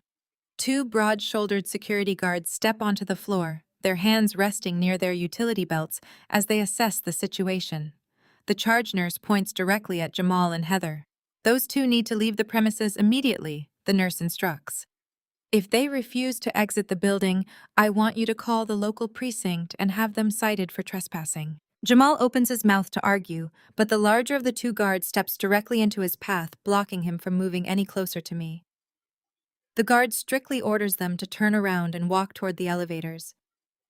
2 broad-shouldered security guards step onto the floor, their hands resting near their utility belts as they assess the situation. The charge nurse points directly at Jamal and Heather. "Those 2 need to leave the premises immediately," the nurse instructs. "If they refuse to exit the building, I want you to call the local precinct and have them cited for trespassing." Jamal opens his mouth to argue, but the larger of the 2 guards steps directly into his path, blocking him from moving any closer to me. The guard strictly orders them to turn around and walk toward the elevators.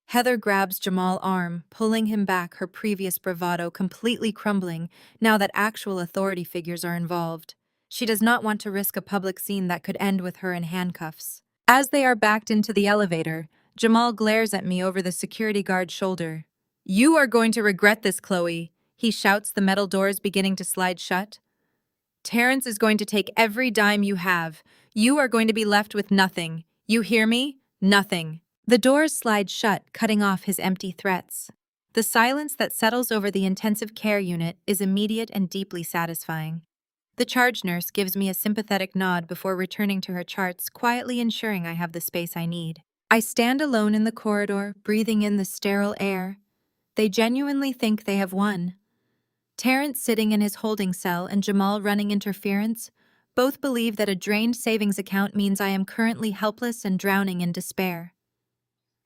Heather grabs Jamal's arm, pulling him back, her previous bravado completely crumbling now that actual authority figures are involved. She does not want to risk a public scene that could end with her in handcuffs. As they are backed into the elevator, Jamal glares at me over the security guard's shoulder. "You are going to regret this, Chloe," he shouts, the metal doors beginning to slide shut. "Terrence is going to take every dime you have. You are going to be left with nothing. You hear me? Nothing." The doors slide shut, cutting off his empty threats. The silence that settles over the intensive care unit is immediate and deeply satisfying. The charge nurse gives me a sympathetic nod before returning to her charts, quietly ensuring I have the space I need. I stand alone in the corridor, breathing in the sterile air. They genuinely think they have won. Terrence sitting in his holding cell and Jamal running interference, both believe that a drained savings account means I am currently helpless and drowning in despair.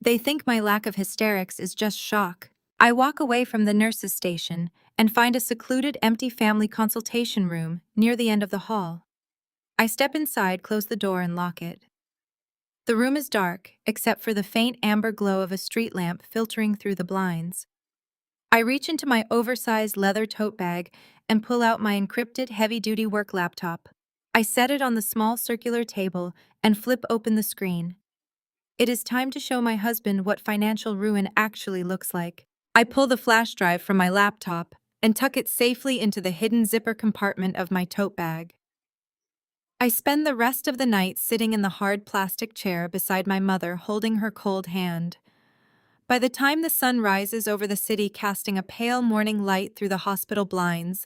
They think my lack of hysterics is just shock. I walk away from the nurse's station and find a secluded, empty family consultation room near the end of the hall. I step inside, close the door, and lock it. The room is dark, except for the faint amber glow of a street lamp filtering through the blinds. I reach into my oversized leather tote bag and pull out my encrypted, heavy-duty work laptop. I set it on the small circular table and flip open the screen. It is time to show my husband what financial ruin actually looks like. I pull the flash drive from my laptop and tuck it safely into the hidden zipper compartment of my tote bag. I spend the rest of the night sitting in the hard plastic chair beside my mother, holding her cold hand. By the time the sun rises over the city, casting a pale morning light through the hospital blinds,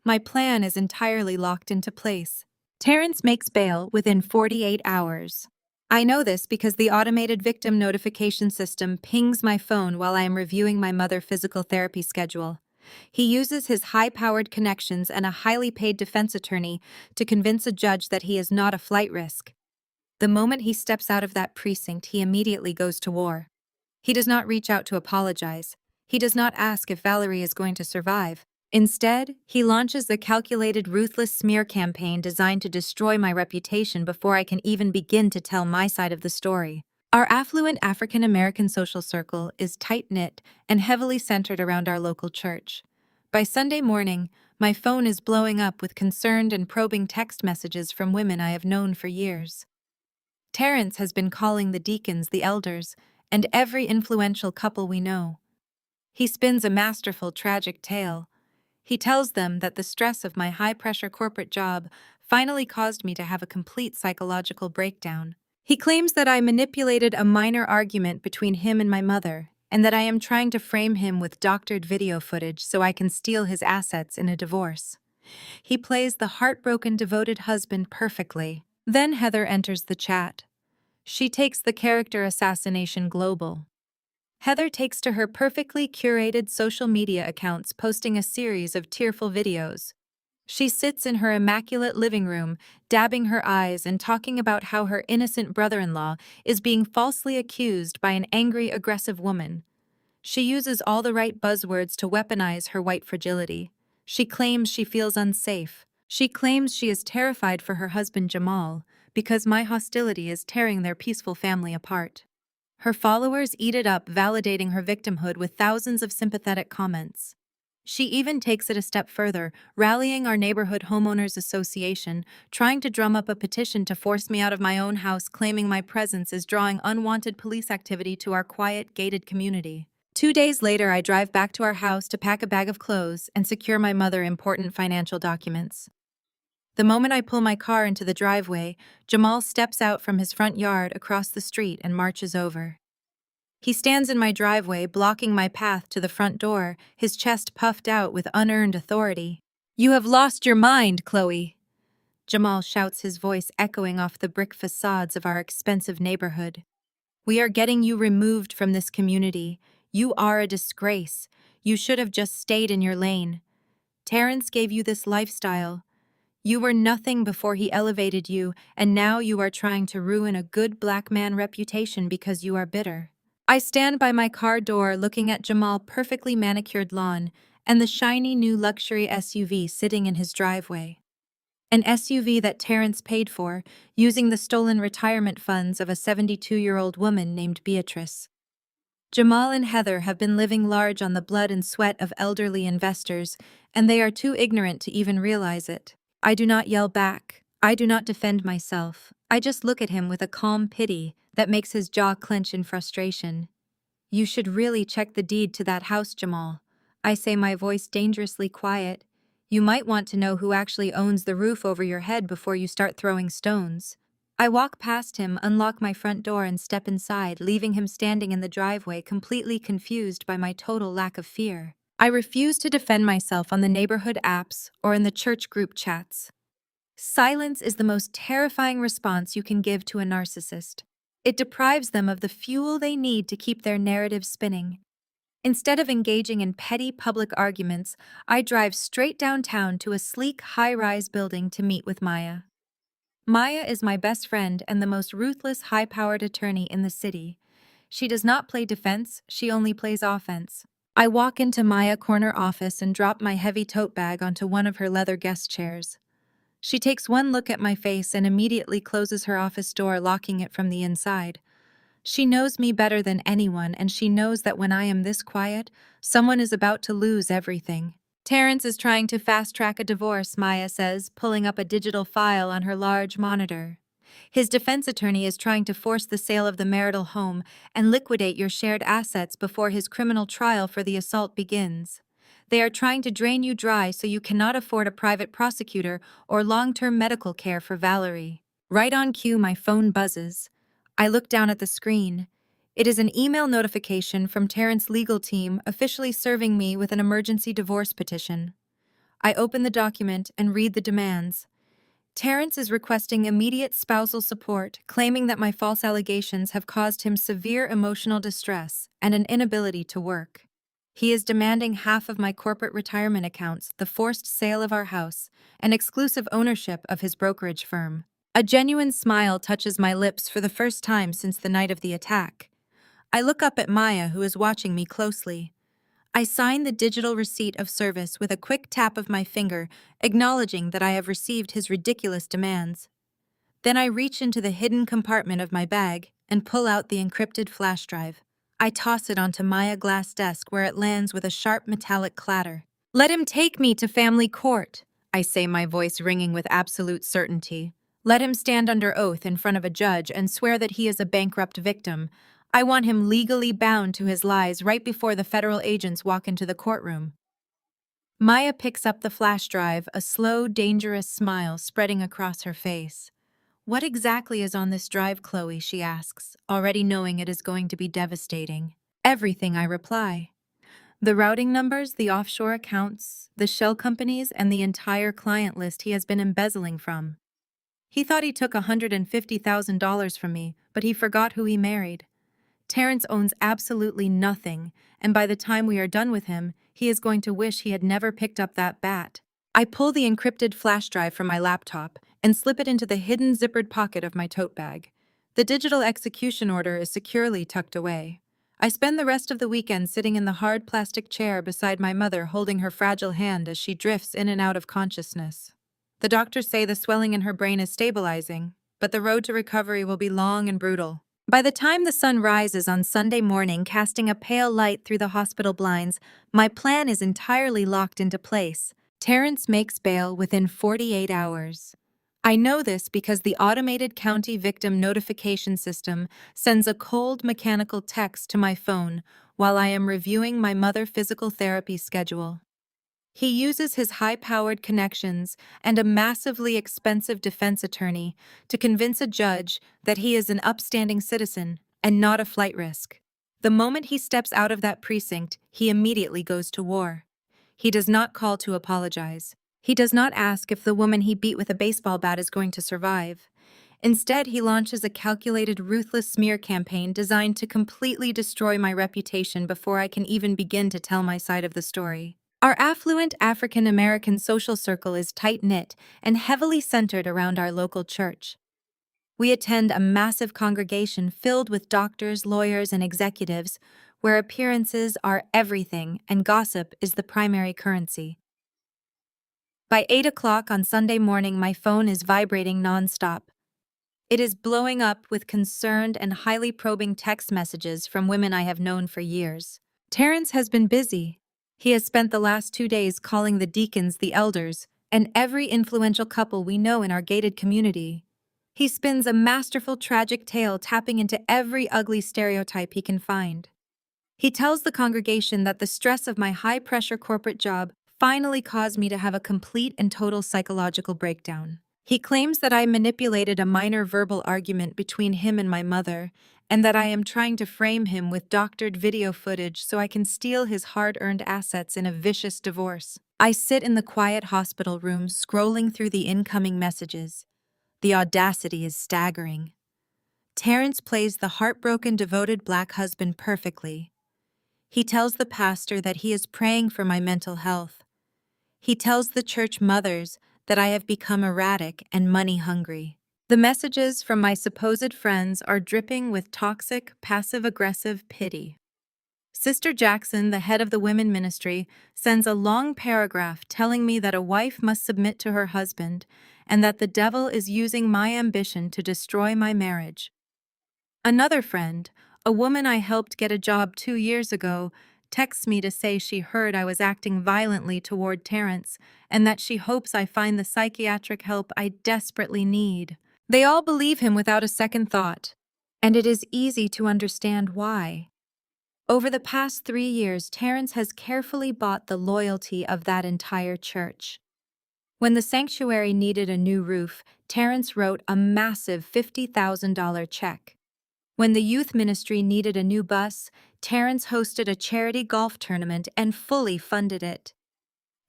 my plan is entirely locked into place. Terrence makes bail within 48 hours. I know this because the automated victim notification system pings my phone while I am reviewing my mother's physical therapy schedule. He uses his high-powered connections and a highly paid defense attorney to convince a judge that he is not a flight risk. The moment he steps out of that precinct, he immediately goes to war. He does not reach out to apologize. He does not ask if Valerie is going to survive. Instead, he launches a calculated, ruthless smear campaign designed to destroy my reputation before I can even begin to tell my side of the story. Our affluent African-American social circle is tight-knit and heavily centered around our local church. By Sunday morning, my phone is blowing up with concerned and probing text messages from women I have known for years. Terrence has been calling the deacons the elders, and every influential couple we know. He spins a masterful, tragic tale. He tells them that the stress of my high-pressure corporate job finally caused me to have a complete psychological breakdown. He claims that I manipulated a minor argument between him and my mother, and that I am trying to frame him with doctored video footage so I can steal his assets in a divorce. He plays the heartbroken, devoted husband perfectly. Then Heather enters the chat. She takes the character assassination global. Heather takes to her perfectly curated social media accounts, posting a series of tearful videos. She sits in her immaculate living room, dabbing her eyes and talking about how her innocent brother-in-law is being falsely accused by an angry, aggressive woman. She uses all the right buzzwords to weaponize her white fragility. She claims she feels unsafe. She claims she is terrified for her husband Jamal, because my hostility is tearing their peaceful family apart. Her followers eat it up, validating her victimhood with thousands of sympathetic comments. She even takes it a step further, rallying our neighborhood homeowners association, trying to drum up a petition to force me out of my own house, claiming my presence is drawing unwanted police activity to our quiet, gated community. 2 days later, I drive back to our house to pack a bag of clothes and secure my mother important financial documents. The moment I pull my car into the driveway, Jamal steps out from his front yard across the street and marches over. He stands in my driveway, blocking my path to the front door, his chest puffed out with unearned authority. "You have lost your mind, Chloe," Jamal shouts, his voice echoing off the brick facades of our expensive neighborhood. "We are getting you removed from this community. You are a disgrace. You should have just stayed in your lane. Terrence gave you this lifestyle. You were nothing before he elevated you, and now you are trying to ruin a good black man reputation because you are bitter." I stand by my car door looking at Jamal's perfectly manicured lawn and the shiny new luxury SUV sitting in his driveway. An SUV that Terrence paid for, using the stolen retirement funds of a 72-year-old woman named Beatrice. Jamal and Heather have been living large on the blood and sweat of elderly investors, and they are too ignorant to even realize it. I do not yell back. I do not defend myself. I just look at him with a calm pity that makes his jaw clench in frustration. "You should really check the deed to that house, Jamal," I say, my voice dangerously quiet. "You might want to know who actually owns the roof over your head before you start throwing stones." I walk past him, unlock my front door, and step inside, leaving him standing in the driveway, completely confused by my total lack of fear. I refuse to defend myself on the neighborhood apps or in the church group chats. Silence is the most terrifying response you can give to a narcissist. It deprives them of the fuel they need to keep their narrative spinning. Instead of engaging in petty public arguments, I drive straight downtown to a sleek, high-rise building to meet with Maya. Maya is my best friend and the most ruthless, high-powered attorney in the city. She does not play defense, she only plays offense. I walk into Maya's corner office and drop my heavy tote bag onto one of her leather guest chairs. She takes one look at my face and immediately closes her office door, locking it from the inside. She knows me better than anyone, and she knows that when I am this quiet, someone is about to lose everything. "Terrence is trying to fast-track a divorce," Maya says, pulling up a digital file on her large monitor. "His defense attorney is trying to force the sale of the marital home and liquidate your shared assets before his criminal trial for the assault begins. They are trying to drain you dry so you cannot afford a private prosecutor or long-term medical care for Valerie." Right on cue, my phone buzzes. I look down at the screen. It is an email notification from Terrence's legal team officially serving me with an emergency divorce petition. I open the document and read the demands. Terrence is requesting immediate spousal support, claiming that my false allegations have caused him severe emotional distress and an inability to work. He is demanding half of my corporate retirement accounts, the forced sale of our house, and exclusive ownership of his brokerage firm. A genuine smile touches my lips for the first time since the night of the attack. I look up at Maya, who is watching me closely. I sign the digital receipt of service with a quick tap of my finger, acknowledging that I have received his ridiculous demands. Then I reach into the hidden compartment of my bag and pull out the encrypted flash drive. I toss it onto Maya's glass desk, where it lands with a sharp metallic clatter. "Let him take me to family court," I say, my voice ringing with absolute certainty. Let him stand under oath in front of a judge and swear that he is a bankrupt victim. I want him legally bound to his lies right before the federal agents walk into the courtroom. Maya picks up the flash drive, a slow, dangerous smile spreading across her face. What exactly is on this drive, Chloe? She asks, already knowing it is going to be devastating. Everything, I reply. The routing numbers, the offshore accounts, the shell companies, and the entire client list he has been embezzling from. He thought he took $150,000 from me, but he forgot who he married. Terrence owns absolutely nothing, and by the time we are done with him, he is going to wish he had never picked up that bat. I pull the encrypted flash drive from my laptop and slip it into the hidden zippered pocket of my tote bag. The digital execution order is securely tucked away. I spend the rest of the weekend sitting in the hard plastic chair beside my mother, holding her fragile hand as she drifts in and out of consciousness. The doctors say the swelling in her brain is stabilizing, but the road to recovery will be long and brutal. By the time the sun rises on Sunday morning, casting a pale light through the hospital blinds, my plan is entirely locked into place. Terrence makes bail within 48 hours. I know this because the automated county victim notification system sends a cold mechanical text to my phone while I am reviewing my mother physical therapy schedule. He uses his high-powered connections and a massively expensive defense attorney to convince a judge that he is an upstanding citizen and not a flight risk. The moment he steps out of that precinct, he immediately goes to war. He does not call to apologize. He does not ask if the woman he beat with a baseball bat is going to survive. Instead, he launches a calculated, ruthless smear campaign designed to completely destroy my reputation before I can even begin to tell my side of the story. Our affluent African-American social circle is tight-knit and heavily centered around our local church. We attend a massive congregation filled with doctors, lawyers, and executives, where appearances are everything and gossip is the primary currency. By 8 o'clock on Sunday morning, my phone is vibrating nonstop. It is blowing up with concerned and highly probing text messages from women I have known for years. Terrence has been busy. He has spent the last 2 days calling the deacons, the elders, and every influential couple we know in our gated community. He spins a masterful tragic tale, tapping into every ugly stereotype he can find. He tells the congregation that the stress of my high-pressure corporate job finally caused me to have a complete and total psychological breakdown. He claims that I manipulated a minor verbal argument between him and my mother, and that I am trying to frame him with doctored video footage so I can steal his hard-earned assets in a vicious divorce. I sit in the quiet hospital room, scrolling through the incoming messages. The audacity is staggering. Terrence plays the heartbroken, devoted black husband perfectly. He tells the pastor that he is praying for my mental health. He tells the church mothers that I have become erratic and money-hungry. The messages from my supposed friends are dripping with toxic, passive-aggressive pity. Sister Jackson, the head of the women ministry, sends a long paragraph telling me that a wife must submit to her husband and that the devil is using my ambition to destroy my marriage. Another friend, a woman I helped get a job 2 years ago, texts me to say she heard I was acting violently toward Terrence and that she hopes I find the psychiatric help I desperately need. They all believe him without a second thought, and it is easy to understand why. Over the past 3 years, Terrence has carefully bought the loyalty of that entire church. When the sanctuary needed a new roof, Terrence wrote a massive $50,000 check. When the youth ministry needed a new bus, Terrence hosted a charity golf tournament and fully funded it.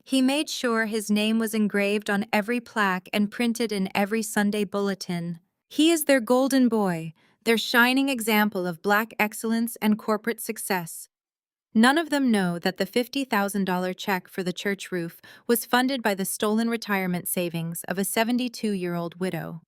He made sure his name was engraved on every plaque and printed in every Sunday bulletin. He is their golden boy, their shining example of Black excellence and corporate success. None of them know that the $50,000 check for the church roof was funded by the stolen retirement savings of a 72-year-old widow.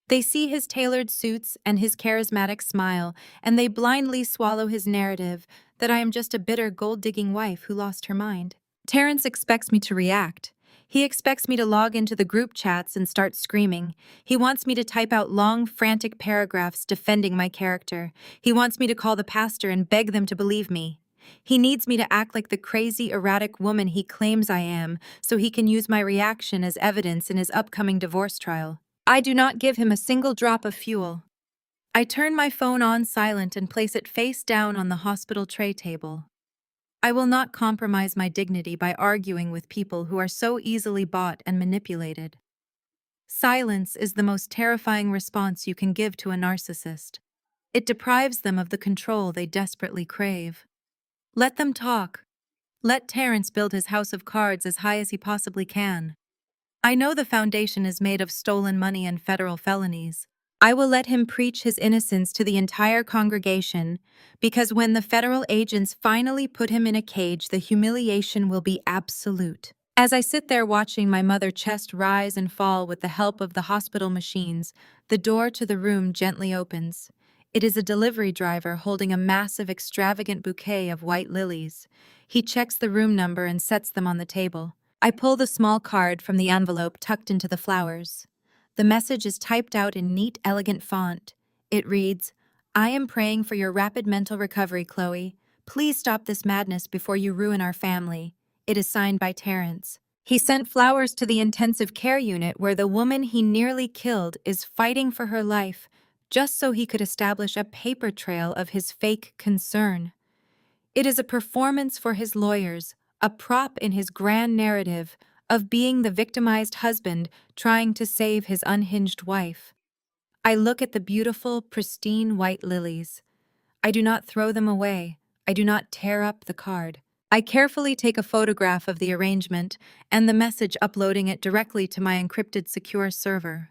They see his tailored suits and his charismatic smile, and they blindly swallow his narrative that I am just a bitter gold-digging wife who lost her mind. Terrence expects me to react. He expects me to log into the group chats and start screaming. He wants me to type out long, frantic paragraphs defending my character. He wants me to call the pastor and beg them to believe me. He needs me to act like the crazy, erratic woman he claims I am, so he can use my reaction as evidence in his upcoming divorce trial. I do not give him a single drop of fuel. I turn my phone on silent and place it face down on the hospital tray table. I will not compromise my dignity by arguing with people who are so easily bought and manipulated. Silence is the most terrifying response you can give to a narcissist. It deprives them of the control they desperately crave. Let them talk. Let Terrence build his house of cards as high as he possibly can. I know the foundation is made of stolen money and federal felonies. I will let him preach his innocence to the entire congregation, because when the federal agents finally put him in a cage, the humiliation will be absolute. As I sit there watching my mother's chest rise and fall with the help of the hospital machines, the door to the room gently opens. It is a delivery driver holding a massive, extravagant bouquet of white lilies. He checks the room number and sets them on the table. I pull the small card from the envelope tucked into the flowers. The message is typed out in neat, elegant font. It reads, "I am praying for your rapid mental recovery, Chloe. Please stop this madness before you ruin our family." It is signed by Terrence. He sent flowers to the intensive care unit where the woman he nearly killed is fighting for her life, just so he could establish a paper trail of his fake concern. It is a performance for his lawyers, a prop in his grand narrative of being the victimized husband trying to save his unhinged wife. I look at the beautiful, pristine white lilies. I do not throw them away. I do not tear up the card. I carefully take a photograph of the arrangement and the message, uploading it directly to my encrypted secure server.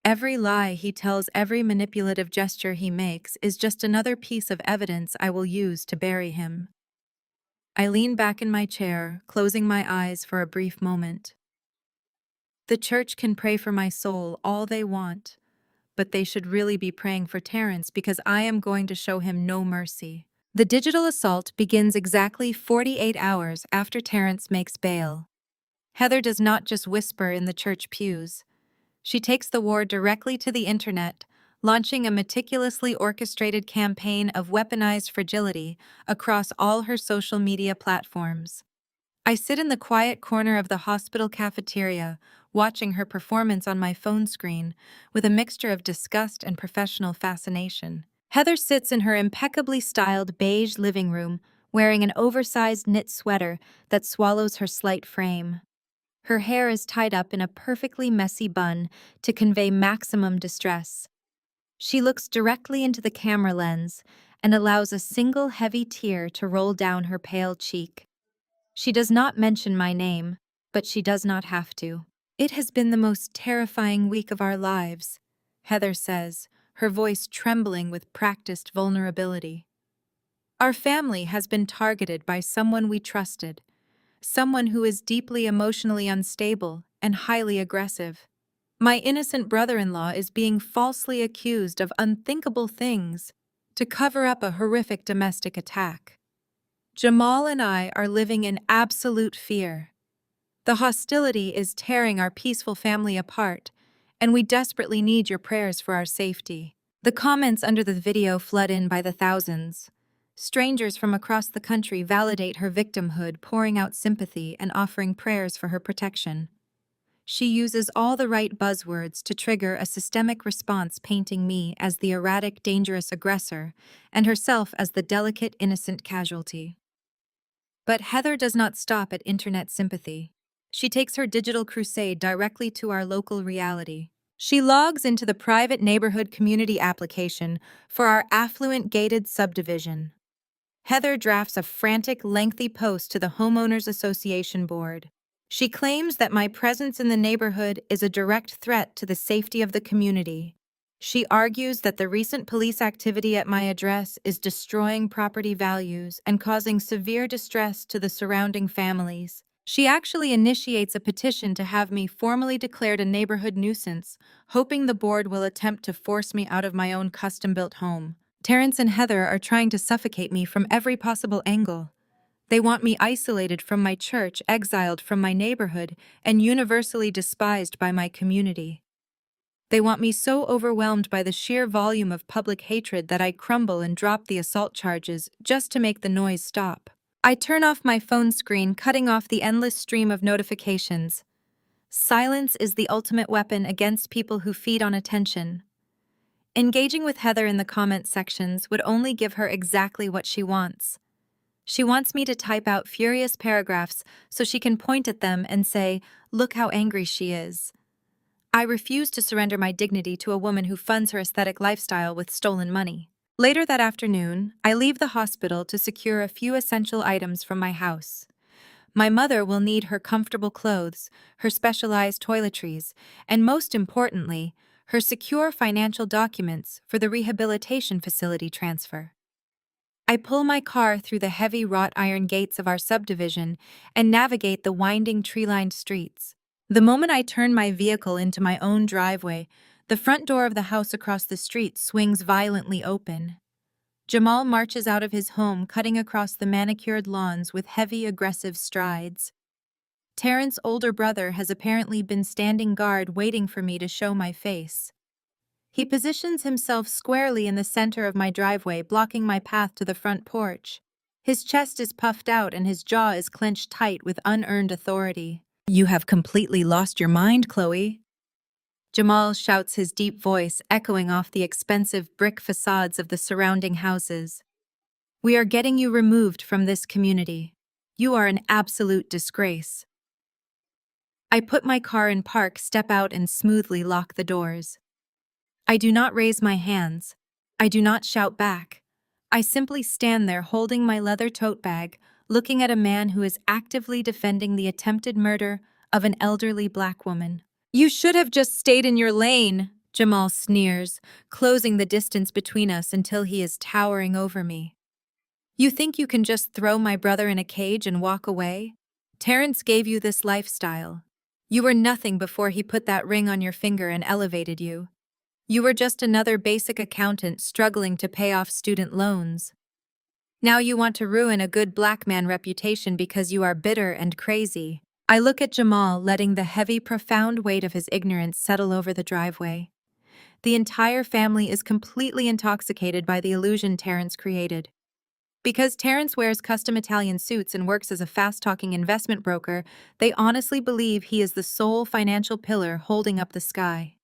Every lie he tells, every manipulative gesture he makes is just another piece of evidence I will use to bury him. I lean back in my chair, closing my eyes for a brief moment. The church can pray for my soul all they want, but they should really be praying for Terrence, because I am going to show him no mercy. The digital assault begins exactly 48 hours after Terrence makes bail. Heather does not just whisper in the church pews. She takes the war directly to the internet, launching a meticulously orchestrated campaign of weaponized fragility across all her social media platforms. I sit in the quiet corner of the hospital cafeteria, watching her performance on my phone screen with a mixture of disgust and professional fascination. Heather sits in her impeccably styled beige living room, wearing an oversized knit sweater that swallows her slight frame. Her hair is tied up in a perfectly messy bun to convey maximum distress. She looks directly into the camera lens and allows a single heavy tear to roll down her pale cheek. She does not mention my name, but she does not have to. "It has been the most terrifying week of our lives," Heather says, her voice trembling with practiced vulnerability. "Our family has been targeted by someone we trusted, someone who is deeply emotionally unstable and highly aggressive. My innocent brother-in-law is being falsely accused of unthinkable things to cover up a horrific domestic attack. Jamal and I are living in absolute fear. The hostility is tearing our peaceful family apart, and we desperately need your prayers for our safety." The comments under the video flood in by the thousands. Strangers from across the country validate her victimhood, pouring out sympathy and offering prayers for her protection. She uses all the right buzzwords to trigger a systemic response, painting me as the erratic, dangerous aggressor and herself as the delicate, innocent casualty. But Heather does not stop at internet sympathy. She takes her digital crusade directly to our local reality. She logs into the private neighborhood community application for our affluent gated subdivision. Heather drafts a frantic, lengthy post to the Homeowners Association board. She claims that my presence in the neighborhood is a direct threat to the safety of the community. She argues that the recent police activity at my address is destroying property values and causing severe distress to the surrounding families. She actually initiates a petition to have me formally declared a neighborhood nuisance, hoping the board will attempt to force me out of my own custom-built home. Terrence and Heather are trying to suffocate me from every possible angle. They want me isolated from my church, exiled from my neighborhood, and universally despised by my community. They want me so overwhelmed by the sheer volume of public hatred that I crumble and drop the assault charges just to make the noise stop. I turn off my phone screen, cutting off the endless stream of notifications. Silence is the ultimate weapon against people who feed on attention. Engaging with Heather in the comment sections would only give her exactly what she wants. She wants me to type out furious paragraphs so she can point at them and say, "Look how angry she is." I refuse to surrender my dignity to a woman who funds her aesthetic lifestyle with stolen money. Later that afternoon, I leave the hospital to secure a few essential items from my house. My mother will need her comfortable clothes, her specialized toiletries, and most importantly, her secure financial documents for the rehabilitation facility transfer. I pull my car through the heavy wrought iron gates of our subdivision and navigate the winding tree-lined streets. The moment I turn my vehicle into my own driveway, the front door of the house across the street swings violently open. Jamal marches out of his home, cutting across the manicured lawns with heavy, aggressive strides. Terrence's older brother has apparently been standing guard waiting for me to show my face. He positions himself squarely in the center of my driveway, blocking my path to the front porch. His chest is puffed out and his jaw is clenched tight with unearned authority. "You have completely lost your mind, Chloe." Jamal shouts, his deep voice echoing off the expensive brick facades of the surrounding houses. "We are getting you removed from this community. You are an absolute disgrace." I put my car in park, step out, and smoothly lock the doors. I do not raise my hands. I do not shout back. I simply stand there holding my leather tote bag, looking at a man who is actively defending the attempted murder of an elderly black woman. "You should have just stayed in your lane," Jamal sneers, closing the distance between us until he is towering over me. "You think you can just throw my brother in a cage and walk away? Terrence gave you this lifestyle. You were nothing before he put that ring on your finger and elevated you. You were just another basic accountant struggling to pay off student loans. Now you want to ruin a good black man reputation because you are bitter and crazy." I look at Jamal, letting the heavy, profound weight of his ignorance settle over the driveway. The entire family is completely intoxicated by the illusion Terrence created. Because Terrence wears custom Italian suits and works as a fast-talking investment broker, they honestly believe he is the sole financial pillar holding up the sky.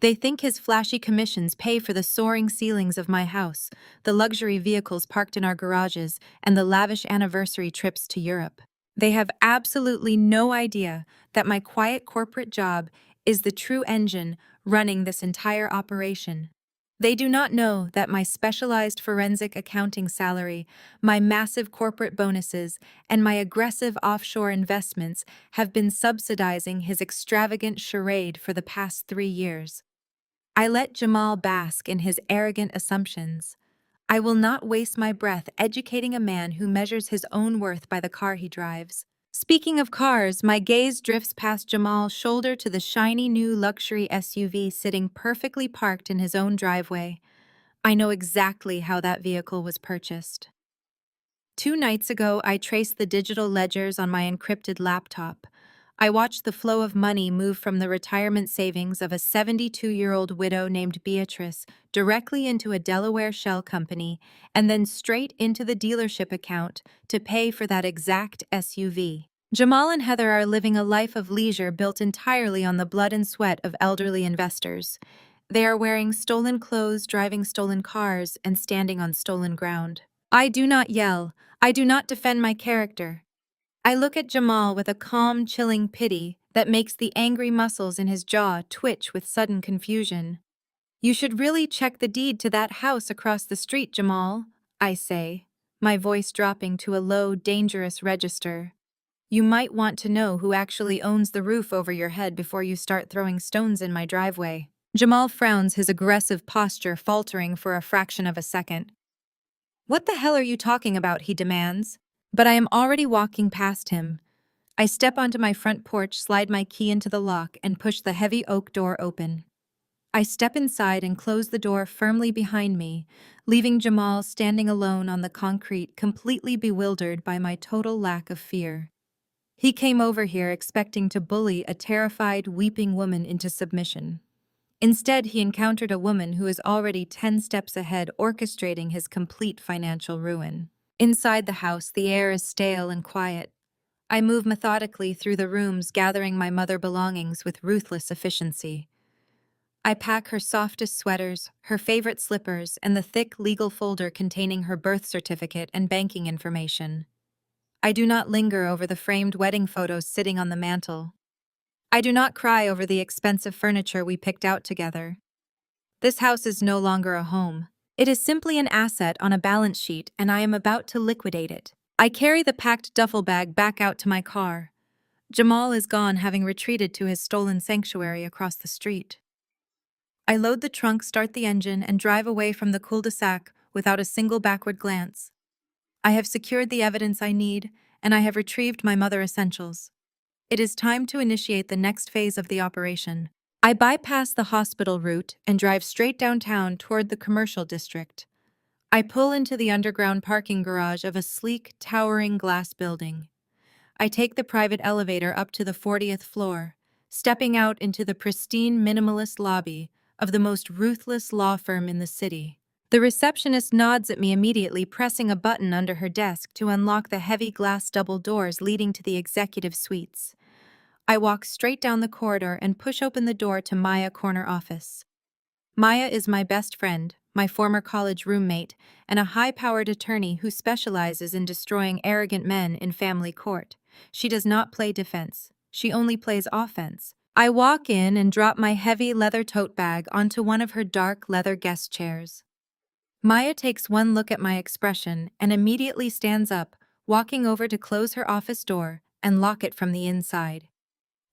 They think his flashy commissions pay for the soaring ceilings of my house, the luxury vehicles parked in our garages, and the lavish anniversary trips to Europe. They have absolutely no idea that my quiet corporate job is the true engine running this entire operation. They do not know that my specialized forensic accounting salary, my massive corporate bonuses, and my aggressive offshore investments have been subsidizing his extravagant charade for the past 3 years. I let Jamal bask in his arrogant assumptions. I will not waste my breath educating a man who measures his own worth by the car he drives. Speaking of cars, my gaze drifts past Jamal's shoulder to the shiny new luxury SUV sitting perfectly parked in his own driveway. I know exactly how that vehicle was purchased. 2 nights ago, I traced the digital ledgers on my encrypted laptop. I watched the flow of money move from the retirement savings of a 72-year-old widow named Beatrice directly into a Delaware shell company and then straight into the dealership account to pay for that exact SUV. Jamal and Heather are living a life of leisure built entirely on the blood and sweat of elderly investors. They are wearing stolen clothes, driving stolen cars, and standing on stolen ground. I do not yell. I do not defend my character. I look at Jamal with a calm, chilling pity that makes the angry muscles in his jaw twitch with sudden confusion. "You should really check the deed to that house across the street, Jamal," I say, my voice dropping to a low, dangerous register. "You might want to know who actually owns the roof over your head before you start throwing stones in my driveway." Jamal frowns, his aggressive posture faltering for a fraction of a second. "What the hell are you talking about?" he demands. But I am already walking past him. I step onto my front porch, slide my key into the lock, and push the heavy oak door open. I step inside and close the door firmly behind me, leaving Jamal standing alone on the concrete, completely bewildered by my total lack of fear. He came over here expecting to bully a terrified, weeping woman into submission. Instead, he encountered a woman who is already 10 steps ahead, orchestrating his complete financial ruin. Inside the house, the air is stale and quiet. I move methodically through the rooms, gathering my mother belongings with ruthless efficiency. I pack her softest sweaters, her favorite slippers, and the thick legal folder containing her birth certificate and banking information. I do not linger over the framed wedding photos sitting on the mantel. I do not cry over the expensive furniture we picked out together. This house is no longer a home. It is simply an asset on a balance sheet, and I am about to liquidate it. I carry the packed duffel bag back out to my car. Jamal is gone, having retreated to his stolen sanctuary across the street. I load the trunk, start the engine, and drive away from the cul-de-sac without a single backward glance. I have secured the evidence I need, and I have retrieved my mother essentials. It is time to initiate the next phase of the operation. I bypass the hospital route and drive straight downtown toward the commercial district. I pull into the underground parking garage of a sleek, towering glass building. I take the private elevator up to the 40th floor, stepping out into the pristine, minimalist lobby of the most ruthless law firm in the city. The receptionist nods at me immediately, pressing a button under her desk to unlock the heavy glass double doors leading to the executive suites. I walk straight down the corridor and push open the door to Maya Corner Office. Maya is my best friend, my former college roommate, and a high-powered attorney who specializes in destroying arrogant men in family court. She does not play defense. She only plays offense. I walk in and drop my heavy leather tote bag onto one of her dark leather guest chairs. Maya takes one look at my expression and immediately stands up, walking over to close her office door and lock it from the inside.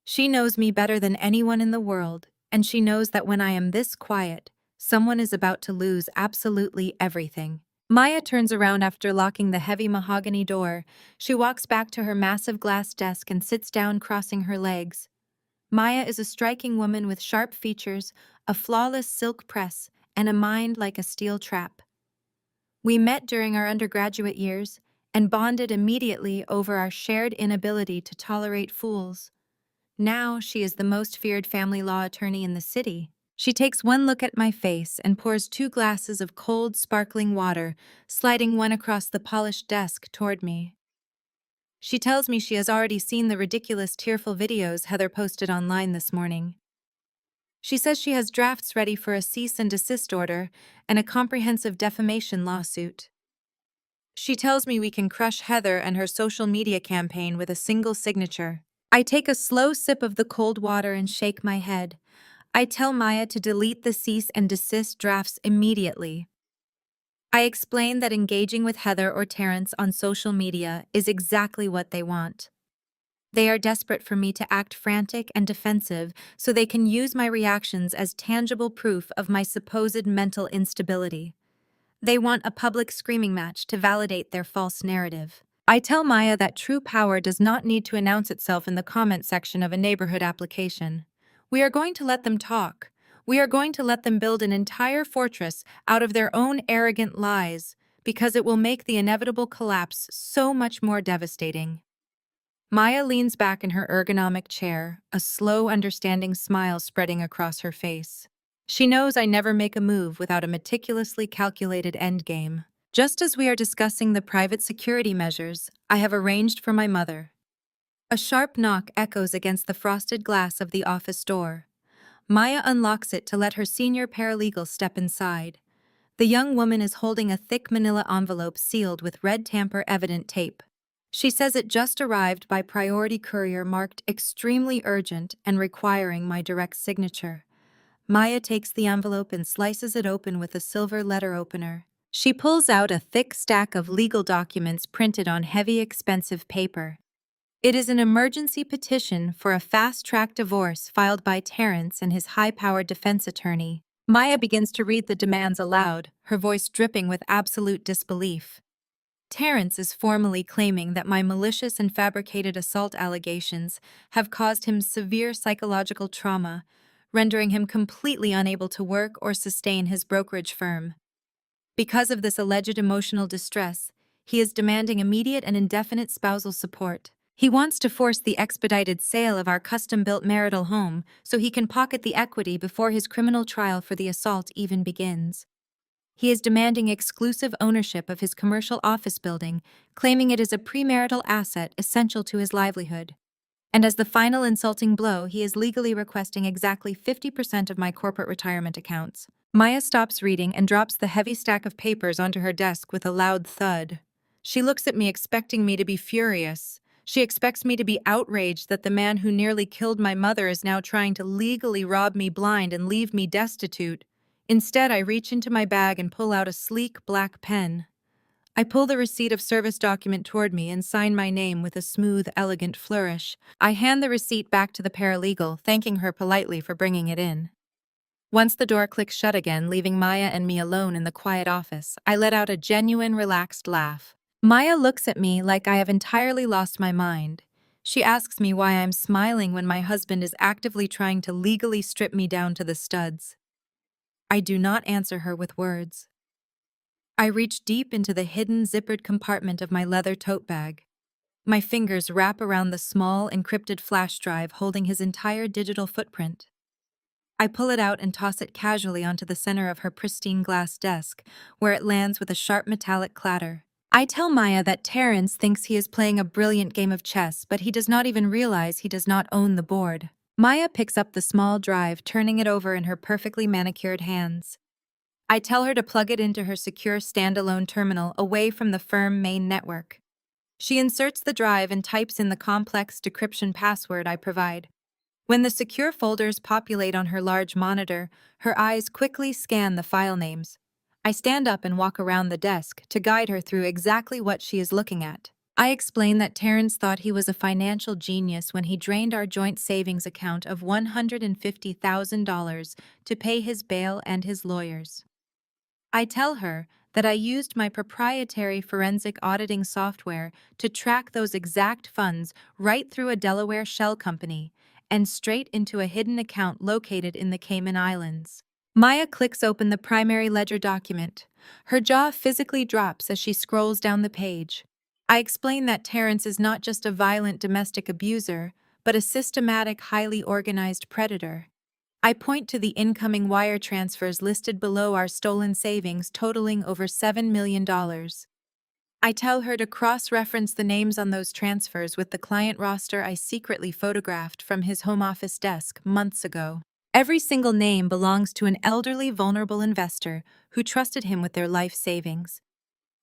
She knows me better than anyone in the world, and she knows that when I am this quiet, someone is about to lose absolutely everything. Maya turns around after locking the heavy mahogany door. She walks back to her massive glass desk and sits down, crossing her legs. Maya is a striking woman with sharp features, a flawless silk press, and a mind like a steel trap. We met during our undergraduate years and bonded immediately over our shared inability to tolerate fools. Now she is the most feared family law attorney in the city. She takes one look at my face and pours 2 glasses of cold, sparkling water, sliding one across the polished desk toward me. She tells me she has already seen the ridiculous, tearful videos Heather posted online this morning. She says she has drafts ready for a cease and desist order and a comprehensive defamation lawsuit. She tells me we can crush Heather and her social media campaign with a single signature. I take a slow sip of the cold water and shake my head. I tell Maya to delete the cease and desist drafts immediately. I explain that engaging with Heather or Terrence on social media is exactly what they want. They are desperate for me to act frantic and defensive so they can use my reactions as tangible proof of my supposed mental instability. They want a public screaming match to validate their false narrative. I tell Maya that true power does not need to announce itself in the comment section of a neighborhood application. We are going to let them talk. We are going to let them build an entire fortress out of their own arrogant lies, because it will make the inevitable collapse so much more devastating. Maya leans back in her ergonomic chair, a slow, understanding smile spreading across her face. She knows I never make a move without a meticulously calculated endgame. Just as we are discussing the private security measures I have arranged for my mother, a sharp knock echoes against the frosted glass of the office door. Maya unlocks it to let her senior paralegal step inside. The young woman is holding a thick manila envelope sealed with red tamper-evident tape. She says it just arrived by priority courier marked extremely urgent and requiring my direct signature. Maya takes the envelope and slices it open with a silver letter opener. She pulls out a thick stack of legal documents printed on heavy, expensive paper. It is an emergency petition for a fast-track divorce filed by Terrence and his high-powered defense attorney. Maya begins to read the demands aloud, her voice dripping with absolute disbelief. Terrence is formally claiming that my malicious and fabricated assault allegations have caused him severe psychological trauma, rendering him completely unable to work or sustain his brokerage firm. Because of this alleged emotional distress, he is demanding immediate and indefinite spousal support. He wants to force the expedited sale of our custom-built marital home so he can pocket the equity before his criminal trial for the assault even begins. He is demanding exclusive ownership of his commercial office building, claiming it is a premarital asset essential to his livelihood. And as the final insulting blow, he is legally requesting exactly 50% of my corporate retirement accounts. Maya stops reading and drops the heavy stack of papers onto her desk with a loud thud. She looks at me expecting me to be furious. She expects me to be outraged that the man who nearly killed my mother is now trying to legally rob me blind and leave me destitute. Instead, I reach into my bag and pull out a sleek black pen. I pull the receipt of service document toward me and sign my name with a smooth, elegant flourish. I hand the receipt back to the paralegal, thanking her politely for bringing it in. Once the door clicks shut again, leaving Maya and me alone in the quiet office, I let out a genuine, relaxed laugh. Maya looks at me like I have entirely lost my mind. She asks me why I'm smiling when my husband is actively trying to legally strip me down to the studs. I do not answer her with words. I reach deep into the hidden, zippered compartment of my leather tote bag. My fingers wrap around the small, encrypted flash drive holding his entire digital footprint. I pull it out and toss it casually onto the center of her pristine glass desk, where it lands with a sharp metallic clatter. I tell Maya that Terrence thinks he is playing a brilliant game of chess, but he does not even realize he does not own the board. Maya picks up the small drive, turning it over in her perfectly manicured hands. I tell her to plug it into her secure standalone terminal away from the firm main network. She inserts the drive and types in the complex decryption password I provide. When the secure folders populate on her large monitor, her eyes quickly scan the file names. I stand up and walk around the desk to guide her through exactly what she is looking at. I explain that Terrence thought he was a financial genius when he drained our joint savings account of $150,000 to pay his bail and his lawyers. I tell her that I used my proprietary forensic auditing software to track those exact funds right through a Delaware shell company and straight into a hidden account located in the Cayman Islands. Maya clicks open the primary ledger document. Her jaw physically drops as she scrolls down the page. I explain that Terrence is not just a violent domestic abuser, but a systematic, highly organized predator. I point to the incoming wire transfers listed below our stolen savings totaling over $7 million. I tell her to cross-reference the names on those transfers with the client roster I secretly photographed from his home office desk months ago. Every single name belongs to an elderly, vulnerable investor who trusted him with their life savings.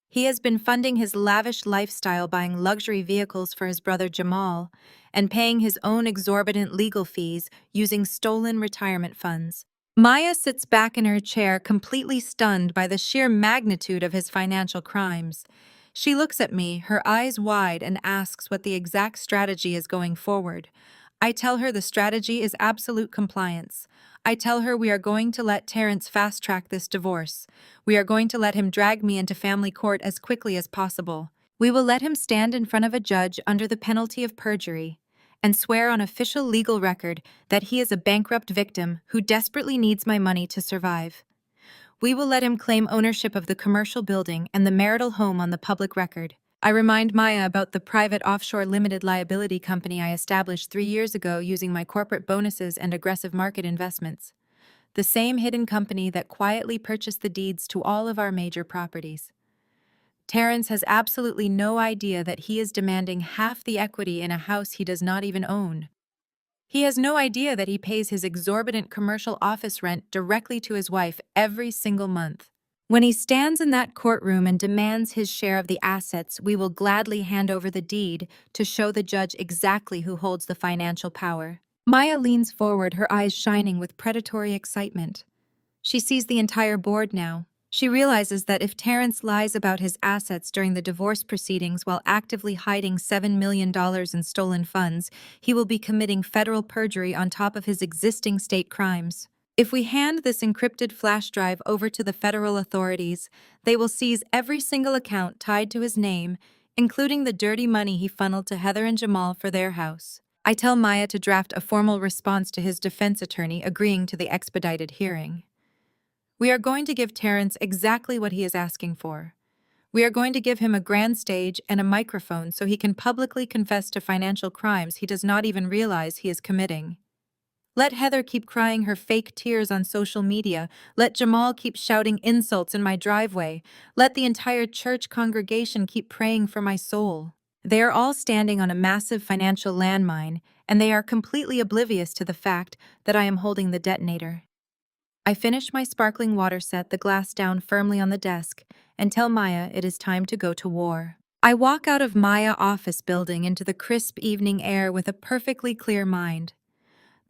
He has been funding his lavish lifestyle, buying luxury vehicles for his brother Jamal, and paying his own exorbitant legal fees using stolen retirement funds. Maya sits back in her chair, completely stunned by the sheer magnitude of his financial crimes. She looks at me, her eyes wide, and asks what the exact strategy is going forward. I tell her the strategy is absolute compliance. I tell her we are going to let Terrence fast-track this divorce. We are going to let him drag me into family court as quickly as possible. We will let him stand in front of a judge under the penalty of perjury and swear on official legal record that he is a bankrupt victim who desperately needs my money to survive. We will let him claim ownership of the commercial building and the marital home on the public record. I remind Maya about the private offshore limited liability company I established 3 years ago using my corporate bonuses and aggressive market investments. The same hidden company that quietly purchased the deeds to all of our major properties. Terrence has absolutely no idea that he is demanding half the equity in a house he does not even own. He has no idea that he pays his exorbitant commercial office rent directly to his wife every single month. When he stands in that courtroom and demands his share of the assets, we will gladly hand over the deed to show the judge exactly who holds the financial power. Maya leans forward, her eyes shining with predatory excitement. She sees the entire board now. She realizes that if Terrence lies about his assets during the divorce proceedings while actively hiding $7 million in stolen funds, he will be committing federal perjury on top of his existing state crimes. If we hand this encrypted flash drive over to the federal authorities, they will seize every single account tied to his name, including the dirty money he funneled to Heather and Jamal for their house. I tell Maya to draft a formal response to his defense attorney agreeing to the expedited hearing. We are going to give Terrence exactly what he is asking for. We are going to give him a grand stage and a microphone so he can publicly confess to financial crimes he does not even realize he is committing. Let Heather keep crying her fake tears on social media. Let Jamal keep shouting insults in my driveway. Let the entire church congregation keep praying for my soul. They are all standing on a massive financial landmine, and they are completely oblivious to the fact that I am holding the detonator. I finish my sparkling water, set the glass down firmly on the desk, and tell Maya it is time to go to war. I walk out of Maya office building into the crisp evening air with a perfectly clear mind.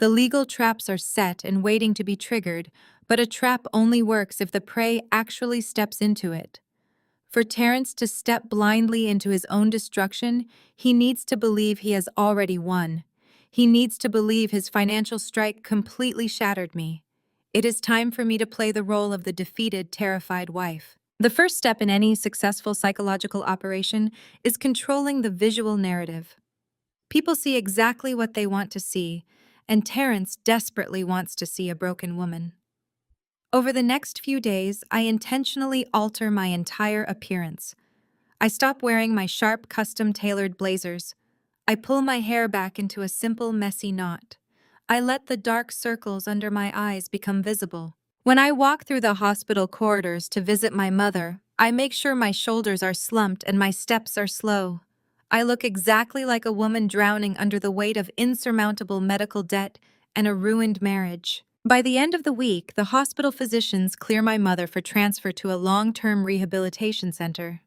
The legal traps are set and waiting to be triggered, but a trap only works if the prey actually steps into it. For Terrence to step blindly into his own destruction, he needs to believe he has already won. He needs to believe his financial strike completely shattered me. It is time for me to play the role of the defeated, terrified wife. The first step in any successful psychological operation is controlling the visual narrative. People see exactly what they want to see, and Terrence desperately wants to see a broken woman. Over the next few days, I intentionally alter my entire appearance. I stop wearing my sharp, custom-tailored blazers. I pull my hair back into a simple, messy knot. I let the dark circles under my eyes become visible. When I walk through the hospital corridors to visit my mother, I make sure my shoulders are slumped and my steps are slow. I look exactly like a woman drowning under the weight of insurmountable medical debt and a ruined marriage. By the end of the week, the hospital physicians clear my mother for transfer to a long-term rehabilitation center.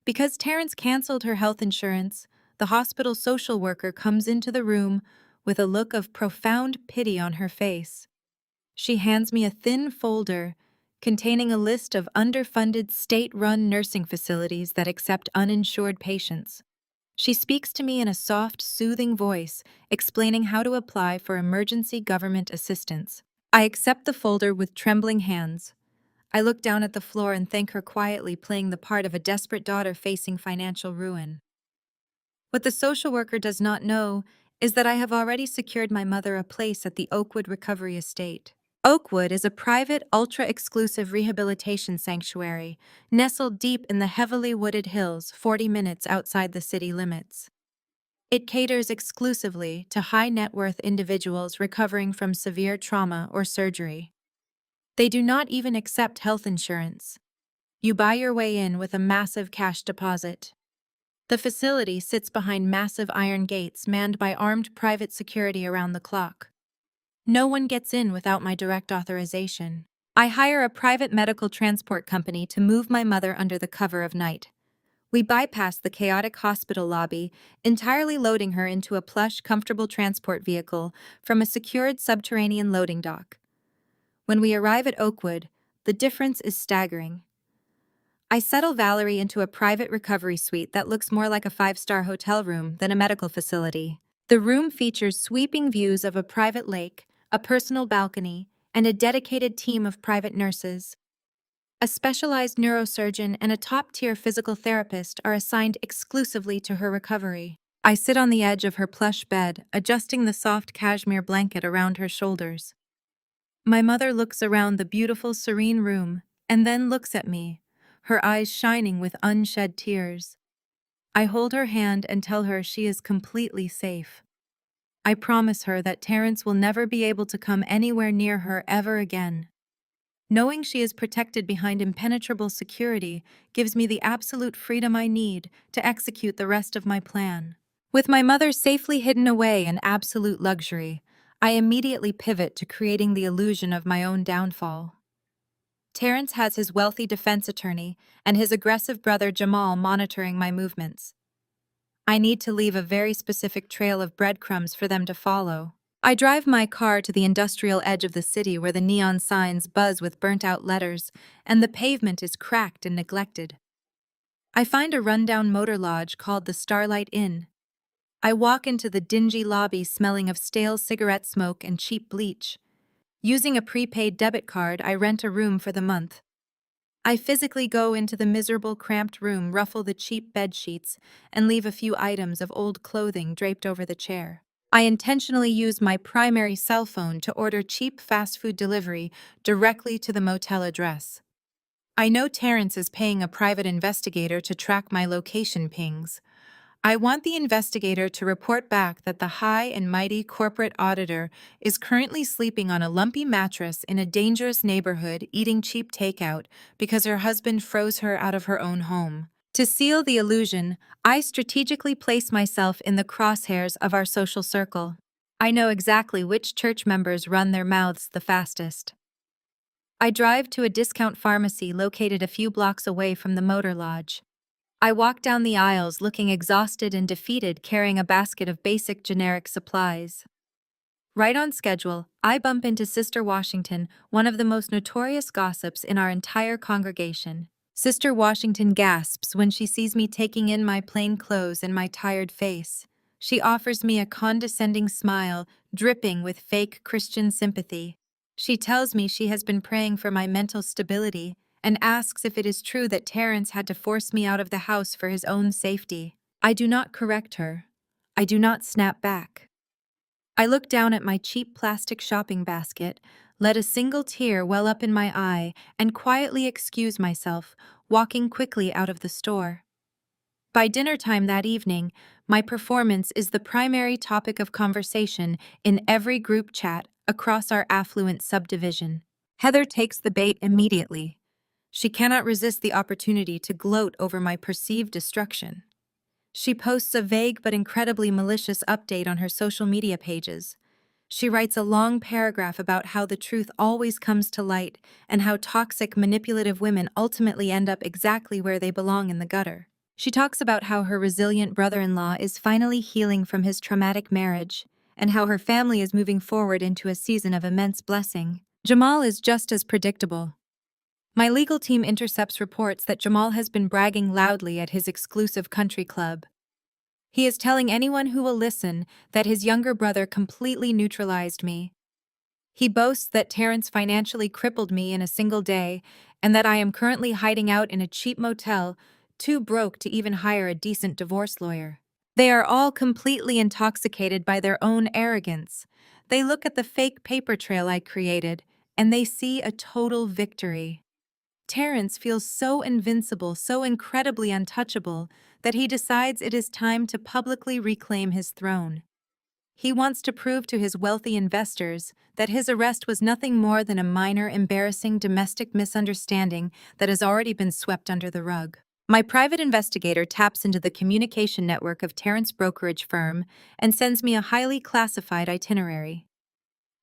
Because Terrence canceled her health insurance, the hospital social worker comes into the room with a look of profound pity on her face. She hands me a thin folder containing a list of underfunded state-run nursing facilities that accept uninsured patients. She speaks to me in a soft, soothing voice, explaining how to apply for emergency government assistance. I accept the folder with trembling hands. I look down at the floor and thank her quietly, playing the part of a desperate daughter facing financial ruin. What the social worker does not know is that I have already secured my mother a place at the Oakwood Recovery Estate. Oakwood is a private, ultra-exclusive rehabilitation sanctuary nestled deep in the heavily wooded hills 40 minutes outside the city limits. It caters exclusively to high-net-worth individuals recovering from severe trauma or surgery. They do not even accept health insurance. You buy your way in with a massive cash deposit. The facility sits behind massive iron gates manned by armed private security around the clock. No one gets in without my direct authorization. I hire a private medical transport company to move my mother under the cover of night. We bypass the chaotic hospital lobby, entirely loading her into a plush, comfortable transport vehicle from a secured subterranean loading dock. When we arrive at Oakwood, the difference is staggering. I settle Valerie into a private recovery suite that looks more like a five-star hotel room than a medical facility. The room features sweeping views of a private lake, a personal balcony, and a dedicated team of private nurses. A specialized neurosurgeon and a top-tier physical therapist are assigned exclusively to her recovery. I sit on the edge of her plush bed, adjusting the soft cashmere blanket around her shoulders. My mother looks around the beautiful, serene room and then looks at me, her eyes shining with unshed tears. I hold her hand and tell her she is completely safe. I promise her that Terrence will never be able to come anywhere near her ever again. Knowing she is protected behind impenetrable security gives me the absolute freedom I need to execute the rest of my plan. With my mother safely hidden away in absolute luxury, I immediately pivot to creating the illusion of my own downfall. Terrence has his wealthy defense attorney and his aggressive brother Jamal monitoring my movements. I need to leave a very specific trail of breadcrumbs for them to follow. I drive my car to the industrial edge of the city where the neon signs buzz with burnt-out letters and the pavement is cracked and neglected. I find a rundown motor lodge called the Starlight Inn. I walk into the dingy lobby smelling of stale cigarette smoke and cheap bleach. Using a prepaid debit card, I rent a room for the month. I physically go into the miserable, cramped room, ruffle the cheap bed sheets, and leave a few items of old clothing draped over the chair. I intentionally use my primary cell phone to order cheap fast food delivery directly to the motel address. I know Terrence is paying a private investigator to track my location pings. I want the investigator to report back that the high and mighty corporate auditor is currently sleeping on a lumpy mattress in a dangerous neighborhood eating cheap takeout because her husband froze her out of her own home. To seal the illusion, I strategically place myself in the crosshairs of our social circle. I know exactly which church members run their mouths the fastest. I drive to a discount pharmacy located a few blocks away from the motor lodge. I walk down the aisles looking exhausted and defeated, carrying a basket of basic generic supplies. Right on schedule, I bump into Sister Washington, one of the most notorious gossips in our entire congregation. Sister Washington gasps when she sees me taking in my plain clothes and my tired face. She offers me a condescending smile, dripping with fake Christian sympathy. She tells me she has been praying for my mental stability and asks if it is true that Terrence had to force me out of the house for his own safety. I do not correct her. I do not snap back. I look down at my cheap plastic shopping basket, let a single tear well up in my eye, and quietly excuse myself, walking quickly out of the store. By dinner time that evening, my performance is the primary topic of conversation in every group chat across our affluent subdivision. Heather takes the bait immediately. She cannot resist the opportunity to gloat over my perceived destruction. She posts a vague but incredibly malicious update on her social media pages. She writes a long paragraph about how the truth always comes to light and how toxic, manipulative women ultimately end up exactly where they belong in the gutter. She talks about how her resilient brother-in-law is finally healing from his traumatic marriage and how her family is moving forward into a season of immense blessing. Jamal is just as predictable. My legal team intercepts reports that Jamal has been bragging loudly at his exclusive country club. He is telling anyone who will listen that his younger brother completely neutralized me. He boasts that Terrence financially crippled me in a single day and that I am currently hiding out in a cheap motel, too broke to even hire a decent divorce lawyer. They are all completely intoxicated by their own arrogance. They look at the fake paper trail I created, and they see a total victory. Terrence feels so invincible, so incredibly untouchable, that he decides it is time to publicly reclaim his throne. He wants to prove to his wealthy investors that his arrest was nothing more than a minor, embarrassing domestic misunderstanding that has already been swept under the rug. My private investigator taps into the communication network of Terrence's brokerage firm and sends me a highly classified itinerary.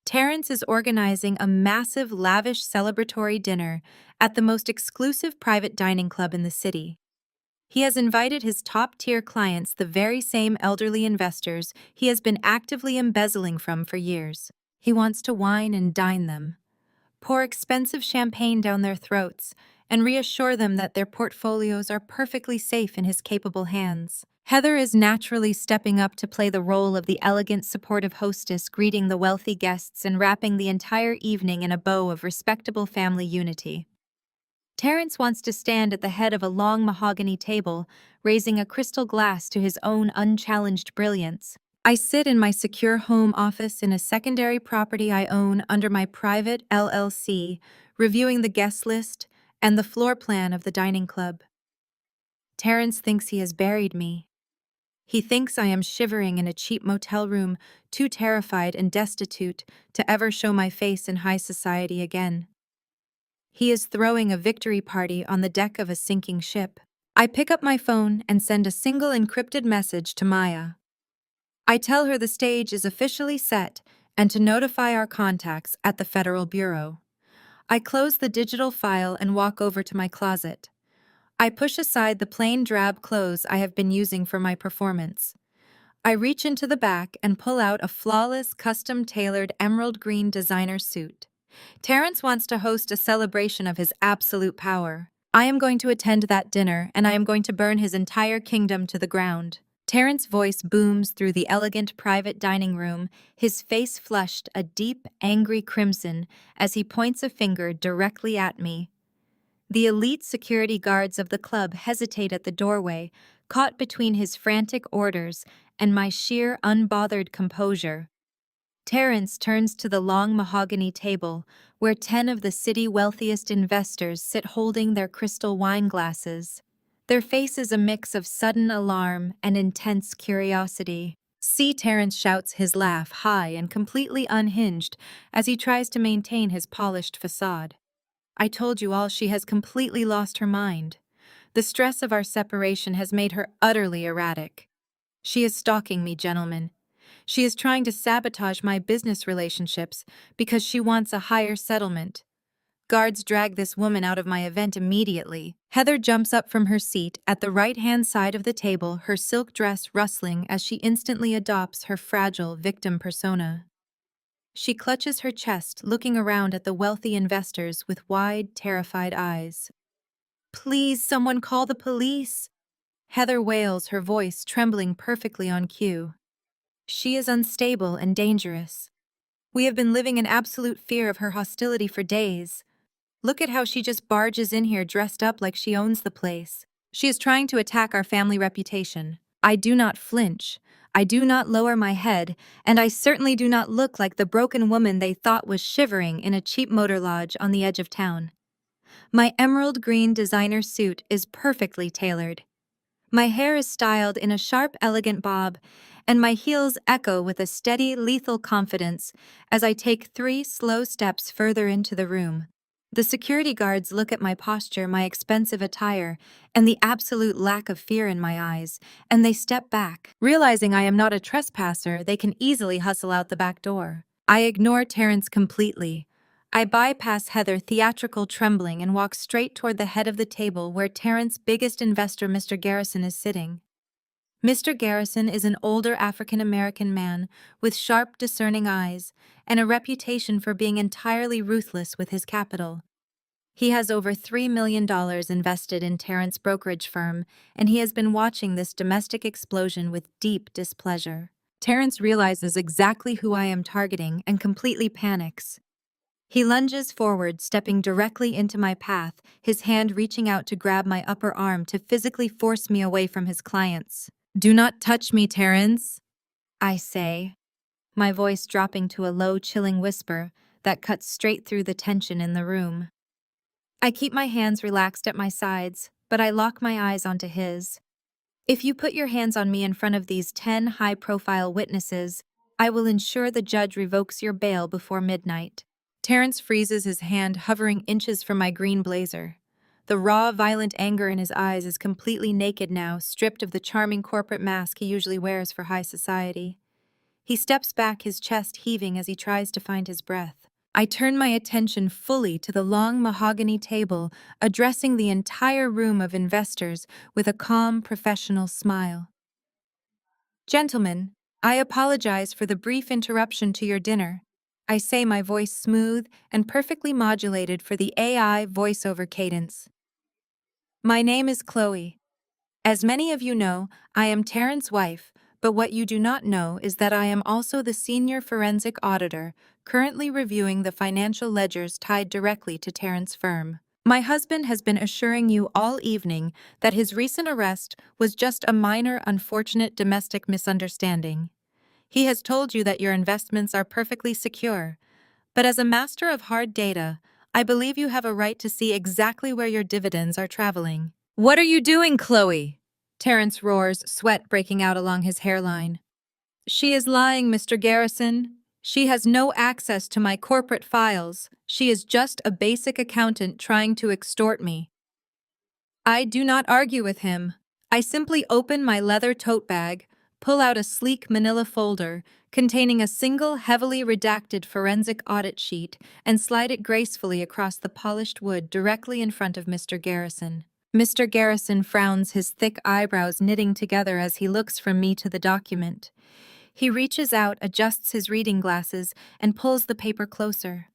Terrence is organizing a massive, lavish celebratory dinner at the most exclusive private dining club in the city. He has invited his top-tier clients, the very same elderly investors he has been actively embezzling from for years. He wants to wine and dine them, pour expensive champagne down their throats, and reassure them that their portfolios are perfectly safe in his capable hands. Heather is naturally stepping up to play the role of the elegant, supportive hostess, greeting the wealthy guests and wrapping the entire evening in a bow of respectable family unity. Terrence wants to stand at the head of a long mahogany table, raising a crystal glass to his own unchallenged brilliance. I sit in my secure home office in a secondary property I own under my private LLC, reviewing the guest list and the floor plan of the dining club. Terrence thinks he has buried me. He thinks I am shivering in a cheap motel room, too terrified and destitute to ever show my face in high society again. He is throwing a victory party on the deck of a sinking ship. I pick up my phone and send a single encrypted message to Maya. I tell her the stage is officially set and to notify our contacts at the Federal Bureau. I close the digital file and walk over to my closet. I push aside the plain drab clothes I have been using for my performance. I reach into the back and pull out a flawless, custom-tailored emerald green designer suit. Terrence wants to host a celebration of his absolute power. I am going to attend that dinner, and I am going to burn his entire kingdom to the ground. Terrence's voice booms through the elegant private dining room, his face flushed a deep, angry crimson as he points a finger directly at me. The elite security guards of the club hesitate at the doorway, caught between his frantic orders and my sheer, unbothered composure. Terrence turns to the long mahogany table, where 10 of the city's wealthiest investors sit holding their crystal wine glasses. Their face is a mix of sudden alarm and intense curiosity. See, Terrence shouts, his laugh high and completely unhinged as he tries to maintain his polished facade. I told you all, she has completely lost her mind. The stress of our separation has made her utterly erratic. She is stalking me, gentlemen. She is trying to sabotage my business relationships because she wants a higher settlement. Guards drag this woman out of my event immediately. Heather jumps up from her seat at the right-hand side of the table, her silk dress rustling as she instantly adopts her fragile victim persona. She clutches her chest, looking around at the wealthy investors with wide, terrified eyes. "Please, someone call the police!" Heather wails, her voice trembling perfectly on cue. She is unstable and dangerous. We have been living in absolute fear of her hostility for days. Look at how she just barges in here dressed up like she owns the place. She is trying to attack our family reputation. I do not flinch. I do not lower my head, and I certainly do not look like the broken woman they thought was shivering in a cheap motor lodge on the edge of town. My emerald green designer suit is perfectly tailored. My hair is styled in a sharp, elegant bob, and my heels echo with a steady, lethal confidence as I take 3 slow steps further into the room. The security guards look at my posture, my expensive attire, and the absolute lack of fear in my eyes, and they step back. Realizing I am not a trespasser, they can easily hustle out the back door. I ignore Terrence completely. I bypass Heather, theatrical trembling, and walk straight toward the head of the table where Terrence's biggest investor, Mr. Garrison, is sitting. Mr. Garrison is an older African-American man with sharp, discerning eyes and a reputation for being entirely ruthless with his capital. He has over $3 million invested in Terrence's brokerage firm, and he has been watching this domestic explosion with deep displeasure. Terrence realizes exactly who I am targeting and completely panics. He lunges forward, stepping directly into my path, his hand reaching out to grab my upper arm to physically force me away from his clients. "Do not touch me, Terrence," I say, my voice dropping to a low, chilling whisper that cuts straight through the tension in the room. I keep my hands relaxed at my sides, but I lock my eyes onto his. "If you put your hands on me in front of these 10 high-profile witnesses, I will ensure the judge revokes your bail before midnight." Terrence freezes, his hand hovering inches from my green blazer. The raw, violent anger in his eyes is completely naked now, stripped of the charming corporate mask he usually wears for high society. He steps back, his chest heaving as he tries to find his breath. I turn my attention fully to the long mahogany table, addressing the entire room of investors with a calm, professional smile. "Gentlemen, I apologize for the brief interruption to your dinner," I say, my voice smooth and perfectly modulated for the AI voiceover cadence. "My name is Chloe. As many of you know, I am Terrence's wife, but what you do not know is that I am also the Senior Forensic Auditor, currently reviewing the financial ledgers tied directly to Terrence's firm. My husband has been assuring you all evening that his recent arrest was just a minor, unfortunate domestic misunderstanding. He has told you that your investments are perfectly secure, but as a master of hard data, I believe you have a right to see exactly where your dividends are traveling." "What are you doing, Chloe?" Terrence roars, sweat breaking out along his hairline. "She is lying, Mr. Garrison. She has no access to my corporate files. She is just a basic accountant trying to extort me." I do not argue with him. I simply open my leather tote bag, pull out a sleek manila folder containing a single heavily redacted forensic audit sheet, and slide it gracefully across the polished wood directly in front of Mr. Garrison. Mr. Garrison frowns, his thick eyebrows knitting together as he looks from me to the document. He reaches out, adjusts his reading glasses, and pulls the paper closer.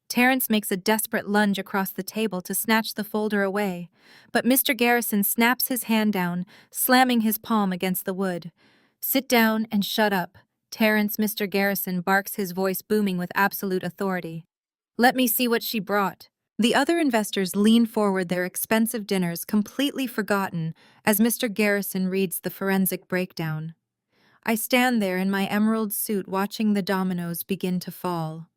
Terrence makes a desperate lunge across the table to snatch the folder away, but Mr. Garrison snaps his hand down, slamming his palm against the wood. "Sit down and shut up." Terrence, Mr. Garrison barks, his voice booming with absolute authority. "Let me see what she brought." The other investors lean forward, their expensive dinners completely forgotten, as Mr. Garrison reads the forensic breakdown. I stand there in my emerald suit watching the dominoes begin to fall.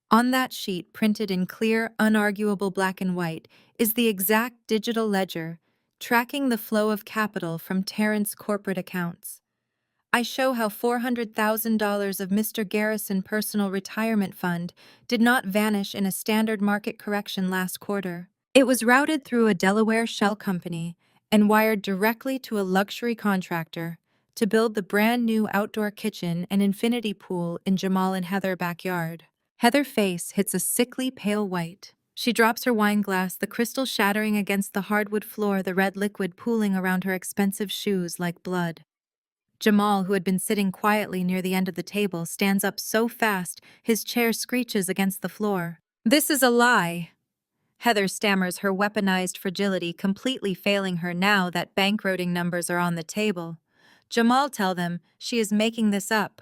On that sheet, printed in clear, unarguable black and white, is the exact digital ledger, tracking the flow of capital from Terrence corporate accounts. I show how $400,000 of Mr. Garrison personal retirement fund did not vanish in a standard market correction last quarter. It was routed through a Delaware shell company and wired directly to a luxury contractor to build the brand new outdoor kitchen and infinity pool in Jamal and Heather's backyard. Heather's face hits a sickly pale white. She drops her wine glass, the crystal shattering against the hardwood floor, the red liquid pooling around her expensive shoes like blood. Jamal, who had been sitting quietly near the end of the table, stands up so fast his chair screeches against the floor. "This is a lie." Heather stammers, her weaponized fragility completely failing her now that bankroting numbers are on the table. Jamal tell them she is making this up.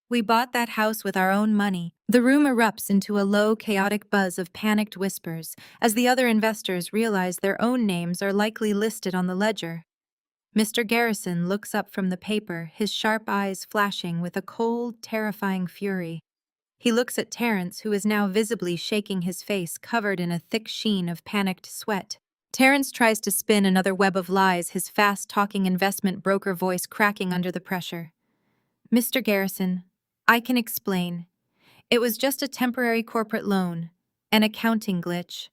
"We bought that house with our own money." The room erupts into a low, chaotic buzz of panicked whispers as the other investors realize their own names are likely listed on the ledger. Mr. Garrison looks up from the paper, his sharp eyes flashing with a cold, terrifying fury. He looks at Terrence, who is now visibly shaking, his face covered in a thick sheen of panicked sweat. Terrence tries to spin another web of lies, his fast-talking investment broker voice cracking under the pressure. "Mr. Garrison, I can explain. It was just a temporary corporate loan, an accounting glitch.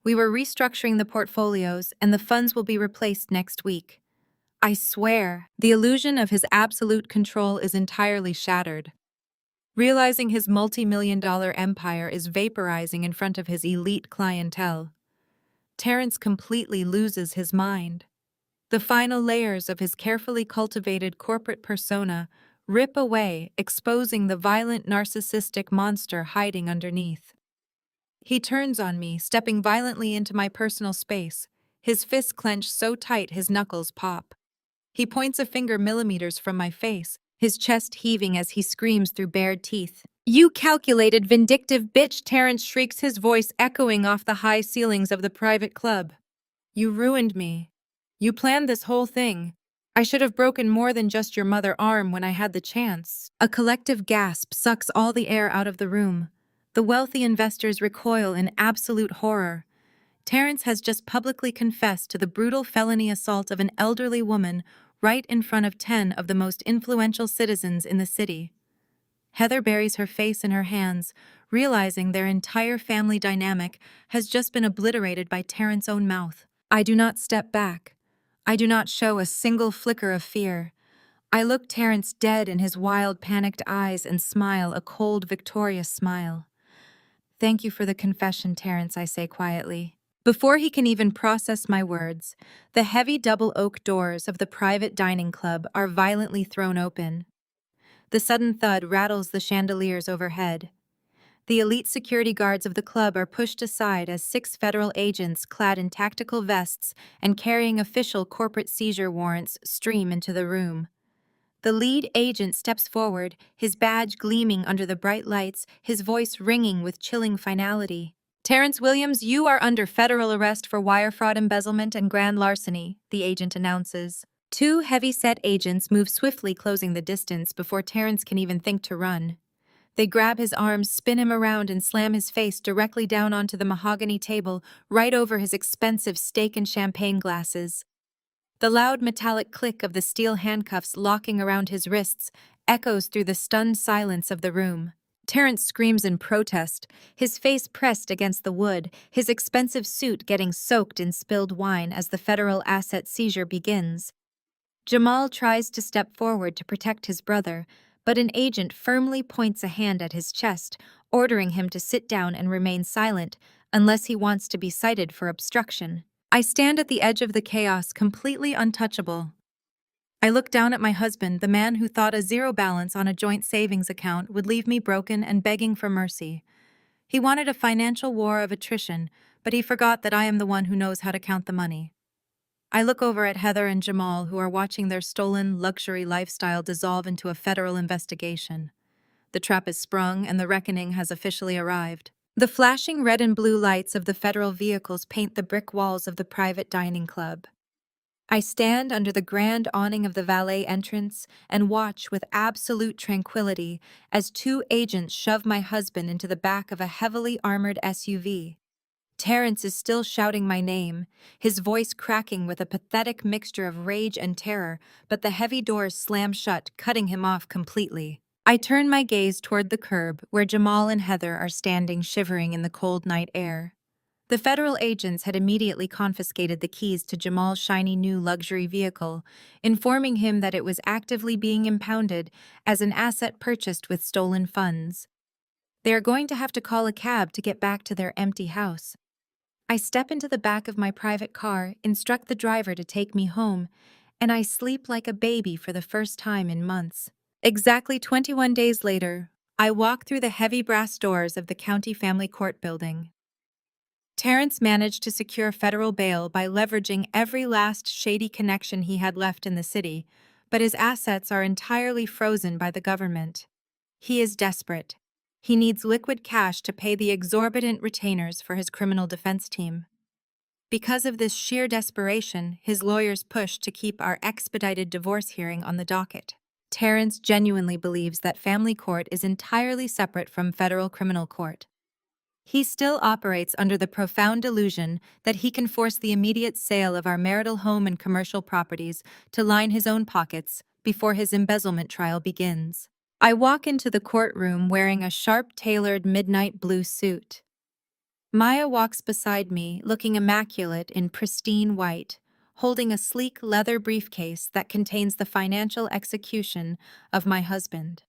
We were restructuring the portfolios, and the funds will be replaced next week. I swear." The illusion of his absolute control is entirely shattered. Realizing his multi-million-dollar empire is vaporizing in front of his elite clientele, Terrence completely loses his mind. The final layers of his carefully cultivated corporate persona rip away, exposing the violent narcissistic monster hiding underneath. He turns on me, stepping violently into my personal space, his fists clenched so tight his knuckles pop. He points a finger millimeters from my face, his chest heaving as he screams through bared teeth. "You calculated, vindictive bitch!" Terrence shrieks, his voice echoing off the high ceilings of the private club. "You ruined me. You planned this whole thing. I should have broken more than just your mother arm when I had the chance." A collective gasp sucks all the air out of the room. The wealthy investors recoil in absolute horror. Terrence has just publicly confessed to the brutal felony assault of an elderly woman right in front of 10 of the most influential citizens in the city. Heather buries her face in her hands, realizing their entire family dynamic has just been obliterated by Terrence's own mouth. I do not step back. I do not show a single flicker of fear. I look Terrence dead in his wild, panicked eyes and smile a cold, victorious smile. "Thank you for the confession, Terrence," I say quietly. Before he can even process my words, the heavy double oak doors of the private dining club are violently thrown open. The sudden thud rattles the chandeliers overhead. The elite security guards of the club are pushed aside as 6 federal agents clad in tactical vests and carrying official corporate seizure warrants stream into the room. The lead agent steps forward, his badge gleaming under the bright lights, his voice ringing with chilling finality. "Terrence Williams, you are under federal arrest for wire fraud, embezzlement, and grand larceny," the agent announces. 2 heavy-set agents move swiftly, closing the distance before Terrence can even think to run. They grab his arms, spin him around, and slam his face directly down onto the mahogany table, right over his expensive steak and champagne glasses. The loud metallic click of the steel handcuffs locking around his wrists echoes through the stunned silence of the room. Terrence screams in protest, his face pressed against the wood, his expensive suit getting soaked in spilled wine as the federal asset seizure begins. Jamal tries to step forward to protect his brother, but an agent firmly points a hand at his chest, ordering him to sit down and remain silent unless he wants to be cited for obstruction. I stand at the edge of the chaos, completely untouchable. I look down at my husband, the man who thought a zero balance on a joint savings account would leave me broken and begging for mercy. He wanted a financial war of attrition, but he forgot that I am the one who knows how to count the money. I look over at Heather and Jamal, who are watching their stolen luxury lifestyle dissolve into a federal investigation. The trap is sprung and the reckoning has officially arrived. The flashing red and blue lights of the federal vehicles paint the brick walls of the private dining club. I stand under the grand awning of the valet entrance and watch with absolute tranquility as 2 agents shove my husband into the back of a heavily armored SUV. Terrence is still shouting my name, his voice cracking with a pathetic mixture of rage and terror, but the heavy doors slam shut, cutting him off completely. I turn my gaze toward the curb, where Jamal and Heather are standing shivering in the cold night air. The federal agents had immediately confiscated the keys to Jamal's shiny new luxury vehicle, informing him that it was actively being impounded as an asset purchased with stolen funds. They are going to have to call a cab to get back to their empty house. I step into the back of my private car, instruct the driver to take me home, and I sleep like a baby for the first time in months. Exactly 21 days later, I walk through the heavy brass doors of the county family court building. Terrence managed to secure federal bail by leveraging every last shady connection he had left in the city, but his assets are entirely frozen by the government. He is desperate. He needs liquid cash to pay the exorbitant retainers for his criminal defense team. Because of this sheer desperation, his lawyers pushed to keep our expedited divorce hearing on the docket. Terrence genuinely believes that family court is entirely separate from federal criminal court. He still operates under the profound delusion that he can force the immediate sale of our marital home and commercial properties to line his own pockets before his embezzlement trial begins. I walk into the courtroom wearing a sharp-tailored midnight blue suit. Maya walks beside me, looking immaculate in pristine white, holding a sleek leather briefcase that contains the financial execution of my husband.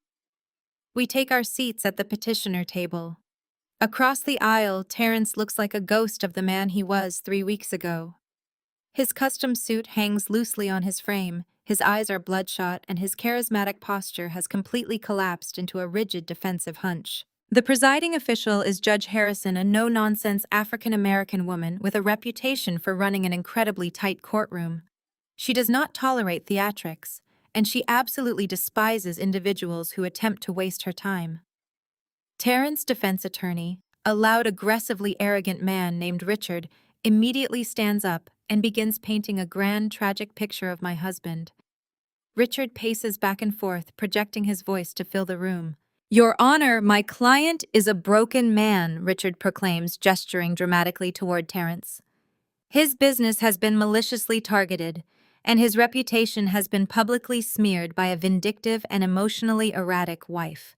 We take our seats at the petitioner table. Across the aisle, Terrence looks like a ghost of the man he was 3 weeks ago. His custom suit hangs loosely on his frame, his eyes are bloodshot, and his charismatic posture has completely collapsed into a rigid defensive hunch. The presiding official is Judge Harrison, a no-nonsense African-American woman with a reputation for running an incredibly tight courtroom. She does not tolerate theatrics, and she absolutely despises individuals who attempt to waste her time. Terrence's defense attorney, a loud, aggressively arrogant man named Richard, immediately stands up and begins painting a grand, tragic picture of my husband. Richard paces back and forth, projecting his voice to fill the room. "Your Honor, my client is a broken man," Richard proclaims, gesturing dramatically toward Terrence. "His business has been maliciously targeted, and his reputation has been publicly smeared by a vindictive and emotionally erratic wife.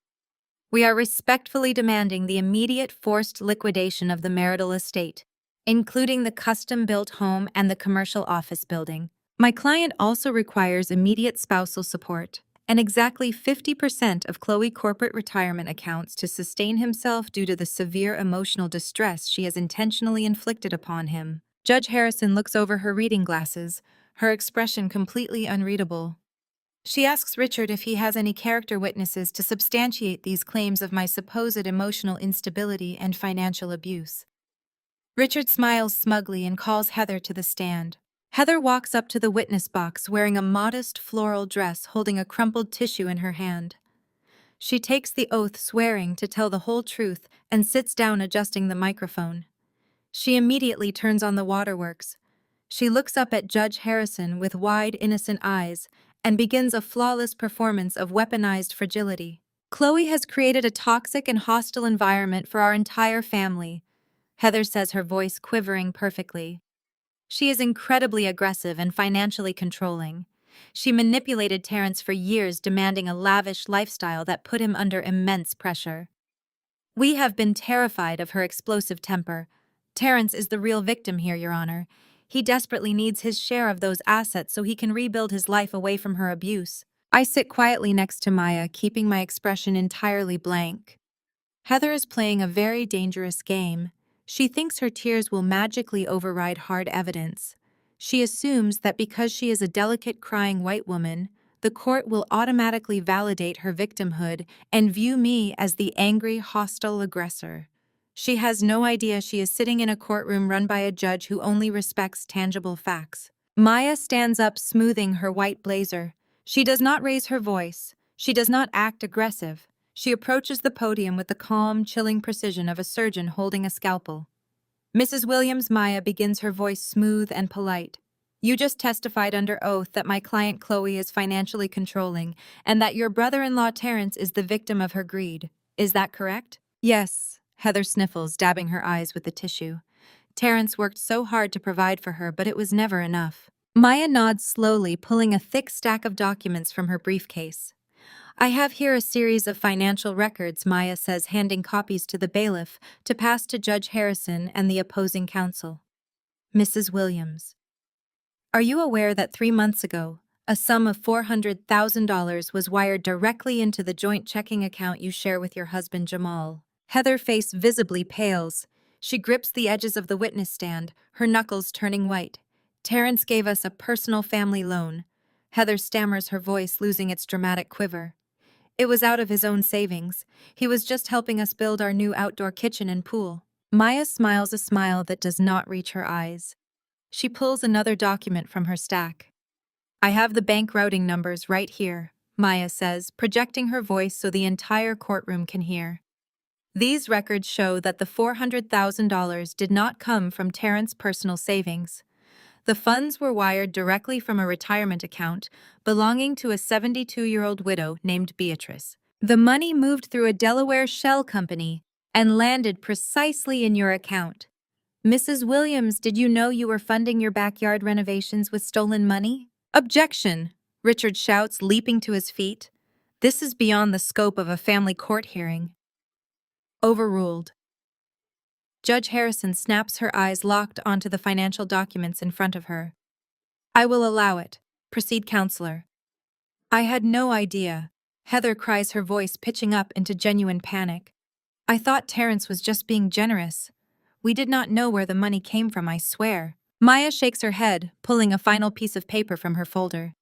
We are respectfully demanding the immediate forced liquidation of the marital estate, including the custom-built home and the commercial office building. My client also requires immediate spousal support and exactly 50% of Chloe corporate retirement accounts to sustain himself due to the severe emotional distress she has intentionally inflicted upon him." Judge Harrison looks over her reading glasses, her expression completely unreadable. She asks Richard if he has any character witnesses to substantiate these claims of my supposed emotional instability and financial abuse. Richard smiles smugly and calls Heather to the stand. Heather walks up to the witness box wearing a modest floral dress, holding a crumpled tissue in her hand. She takes the oath, swearing to tell the whole truth, and sits down, adjusting the microphone. She immediately turns on the waterworks. She looks up at Judge Harrison with wide, innocent eyes and begins a flawless performance of weaponized fragility. "Chloe has created a toxic and hostile environment for our entire family," Heather says, her voice quivering perfectly. "She is incredibly aggressive and financially controlling. She manipulated Terrence for years, demanding a lavish lifestyle that put him under immense pressure. We have been terrified of her explosive temper. Terrence is the real victim here, Your Honor. He desperately needs his share of those assets so he can rebuild his life away from her abuse." I sit quietly next to Maya, keeping my expression entirely blank. Heather is playing a very dangerous game. She thinks her tears will magically override hard evidence. She assumes that because she is a delicate, crying white woman, the court will automatically validate her victimhood and view me as the angry, hostile aggressor. She has no idea she is sitting in a courtroom run by a judge who only respects tangible facts. Maya stands up, smoothing her white blazer. She does not raise her voice. She does not act aggressive. She approaches the podium with the calm, chilling precision of a surgeon holding a scalpel. "Mrs. Williams," Maya begins, her voice smooth and polite. "You just testified under oath that my client Chloe is financially controlling and that your brother-in-law Terrence is the victim of her greed. Is that correct?" "Yes," Heather sniffles, dabbing her eyes with the tissue. Terrence worked so hard to provide for her, but it was never enough. Maya nods slowly, pulling a thick stack of documents from her briefcase. I have here a series of financial records, Maya says, handing copies to the bailiff to pass to Judge Harrison and the opposing counsel. Mrs. Williams, are you aware that 3 months ago, a sum of $400,000 was wired directly into the joint checking account you share with your husband Jamal? Heather's face visibly pales. She grips the edges of the witness stand, her knuckles turning white. Terrence gave us a personal family loan. Heather stammers, her voice losing its dramatic quiver. It was out of his own savings. He was just helping us build our new outdoor kitchen and pool. Maya smiles a smile that does not reach her eyes. She pulls another document from her stack. I have the bank routing numbers right here, Maya says, projecting her voice so the entire courtroom can hear. These records show that the $400,000 did not come from Terrence's personal savings. The funds were wired directly from a retirement account belonging to a 72-year-old widow named Beatrice. The money moved through a Delaware shell company and landed precisely in your account. Mrs. Williams, did you know you were funding your backyard renovations with stolen money? Objection! Richard shouts, leaping to his feet. This is beyond the scope of a family court hearing. Overruled. Judge Harrison snaps, her eyes locked onto the financial documents in front of her. I will allow it. Proceed, counselor. I had no idea. Heather cries, her voice pitching up into genuine panic. I thought Terrence was just being generous. We did not know where the money came from, I swear. Maya shakes her head, pulling a final piece of paper from her folder.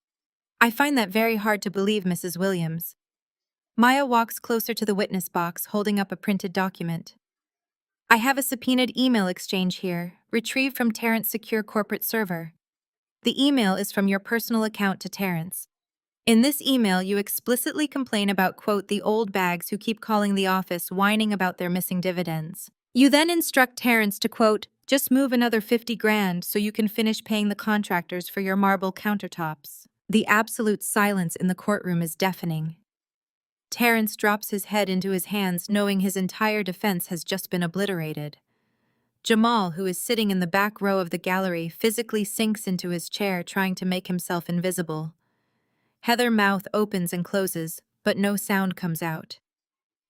I find that very hard to believe, Mrs. Williams. Maya walks closer to the witness box, holding up a printed document. I have a subpoenaed email exchange here, retrieved from Terrence's secure corporate server. The email is from your personal account to Terrence. In this email, you explicitly complain about, quote, the old bags who keep calling the office whining about their missing dividends. You then instruct Terrence to, quote, just move another 50 grand so you can finish paying the contractors for your marble countertops. The absolute silence in the courtroom is deafening. Terrence drops his head into his hands, knowing his entire defense has just been obliterated. Jamal, who is sitting in the back row of the gallery, physically sinks into his chair, trying to make himself invisible. Heather's mouth opens and closes, but no sound comes out.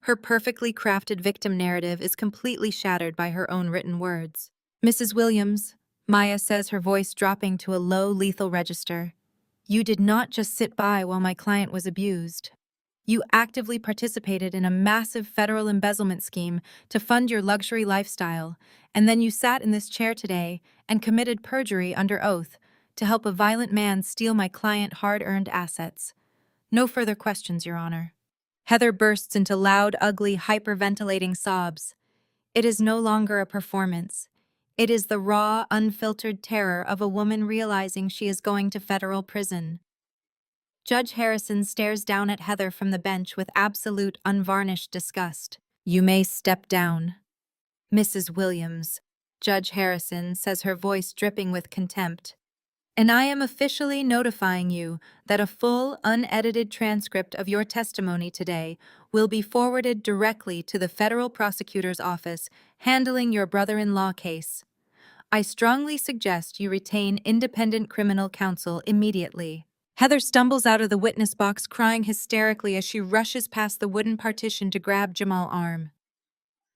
Her perfectly crafted victim narrative is completely shattered by her own written words. Mrs. Williams, Maya says, her voice dropping to a low, lethal register, you did not just sit by while my client was abused. You actively participated in a massive federal embezzlement scheme to fund your luxury lifestyle, and then you sat in this chair today and committed perjury under oath to help a violent man steal my client's hard-earned assets. No further questions, Your Honor. Heather bursts into loud, ugly, hyperventilating sobs. It is no longer a performance. It is the raw, unfiltered terror of a woman realizing she is going to federal prison. Judge Harrison stares down at Heather from the bench with absolute, unvarnished disgust. You may step down. Mrs. Williams, Judge Harrison says, her voice dripping with contempt. And I am officially notifying you that a full, unedited transcript of your testimony today will be forwarded directly to the federal prosecutor's office handling your brother-in-law case. I strongly suggest you retain independent criminal counsel immediately. Heather stumbles out of the witness box, crying hysterically as she rushes past the wooden partition to grab Jamal's arm.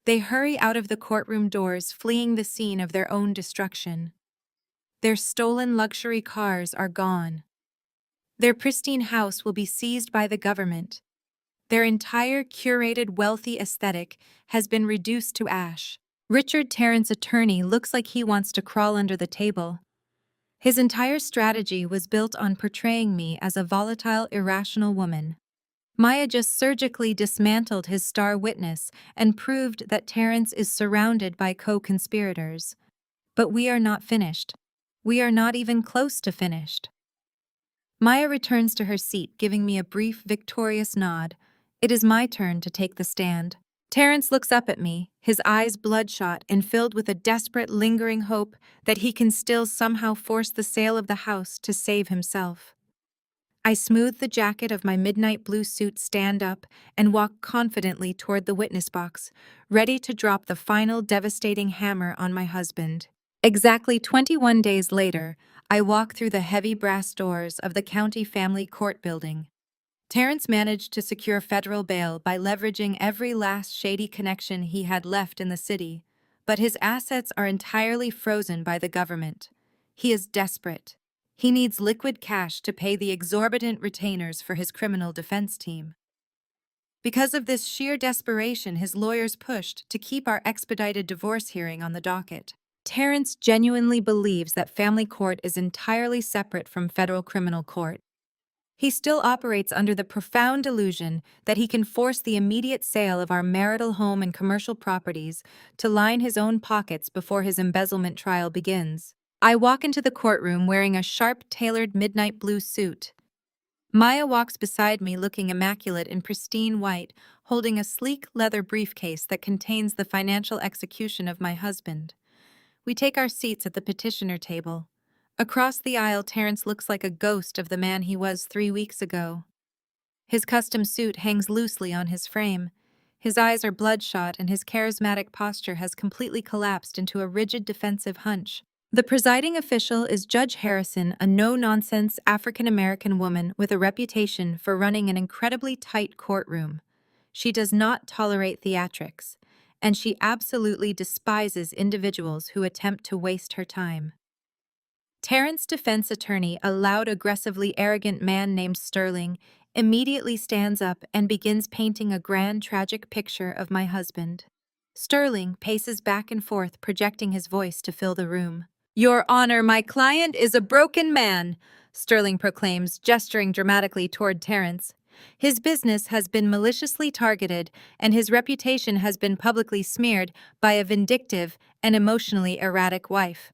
They hurry out of the courtroom doors, fleeing the scene of their own destruction. Their stolen luxury cars are gone. Their pristine house will be seized by the government. Their entire curated, wealthy aesthetic has been reduced to ash. Richard, Terrence's attorney, looks like he wants to crawl under the table. His entire strategy was built on portraying me as a volatile, irrational woman. Maya just surgically dismantled his star witness and proved that Terrence is surrounded by co-conspirators. But we are not finished. We are not even close to finished. Maya returns to her seat, giving me a brief, victorious nod. It is my turn to take the stand. Terrence looks up at me, his eyes bloodshot and filled with a desperate, lingering hope that he can still somehow force the sale of the house to save himself. I smooth the jacket of my midnight blue suit, stand up, and walk confidently toward the witness box, ready to drop the final devastating hammer on my husband. Exactly 21 days later, I walk through the heavy brass doors of the county family court building. Terrence managed to secure federal bail by leveraging every last shady connection he had left in the city, but his assets are entirely frozen by the government. He is desperate. He needs liquid cash to pay the exorbitant retainers for his criminal defense team. Because of this sheer desperation, his lawyers pushed to keep our expedited divorce hearing on the docket. Terrence genuinely believes that family court is entirely separate from federal criminal court. He still operates under the profound delusion that he can force the immediate sale of our marital home and commercial properties to line his own pockets before his embezzlement trial begins. I walk into the courtroom wearing a sharp-tailored midnight blue suit. Maya walks beside me looking immaculate in pristine white, holding a sleek leather briefcase that contains the financial execution of my husband. We take our seats at the petitioner table. Across the aisle, Terrence looks like a ghost of the man he was 3 weeks ago. His custom suit hangs loosely on his frame. His eyes are bloodshot and his charismatic posture has completely collapsed into a rigid defensive hunch. The presiding official is Judge Harrison, a no-nonsense African-American woman with a reputation for running an incredibly tight courtroom. She does not tolerate theatrics, and she absolutely despises individuals who attempt to waste her time. Terrence's defense attorney, a loud, aggressively arrogant man named Sterling, immediately stands up and begins painting a grand, tragic picture of my husband. Sterling paces back and forth, projecting his voice to fill the room. "Your Honor, my client is a broken man," Sterling proclaims, gesturing dramatically toward Terrence. "His business has been maliciously targeted, and his reputation has been publicly smeared by a vindictive and emotionally erratic wife.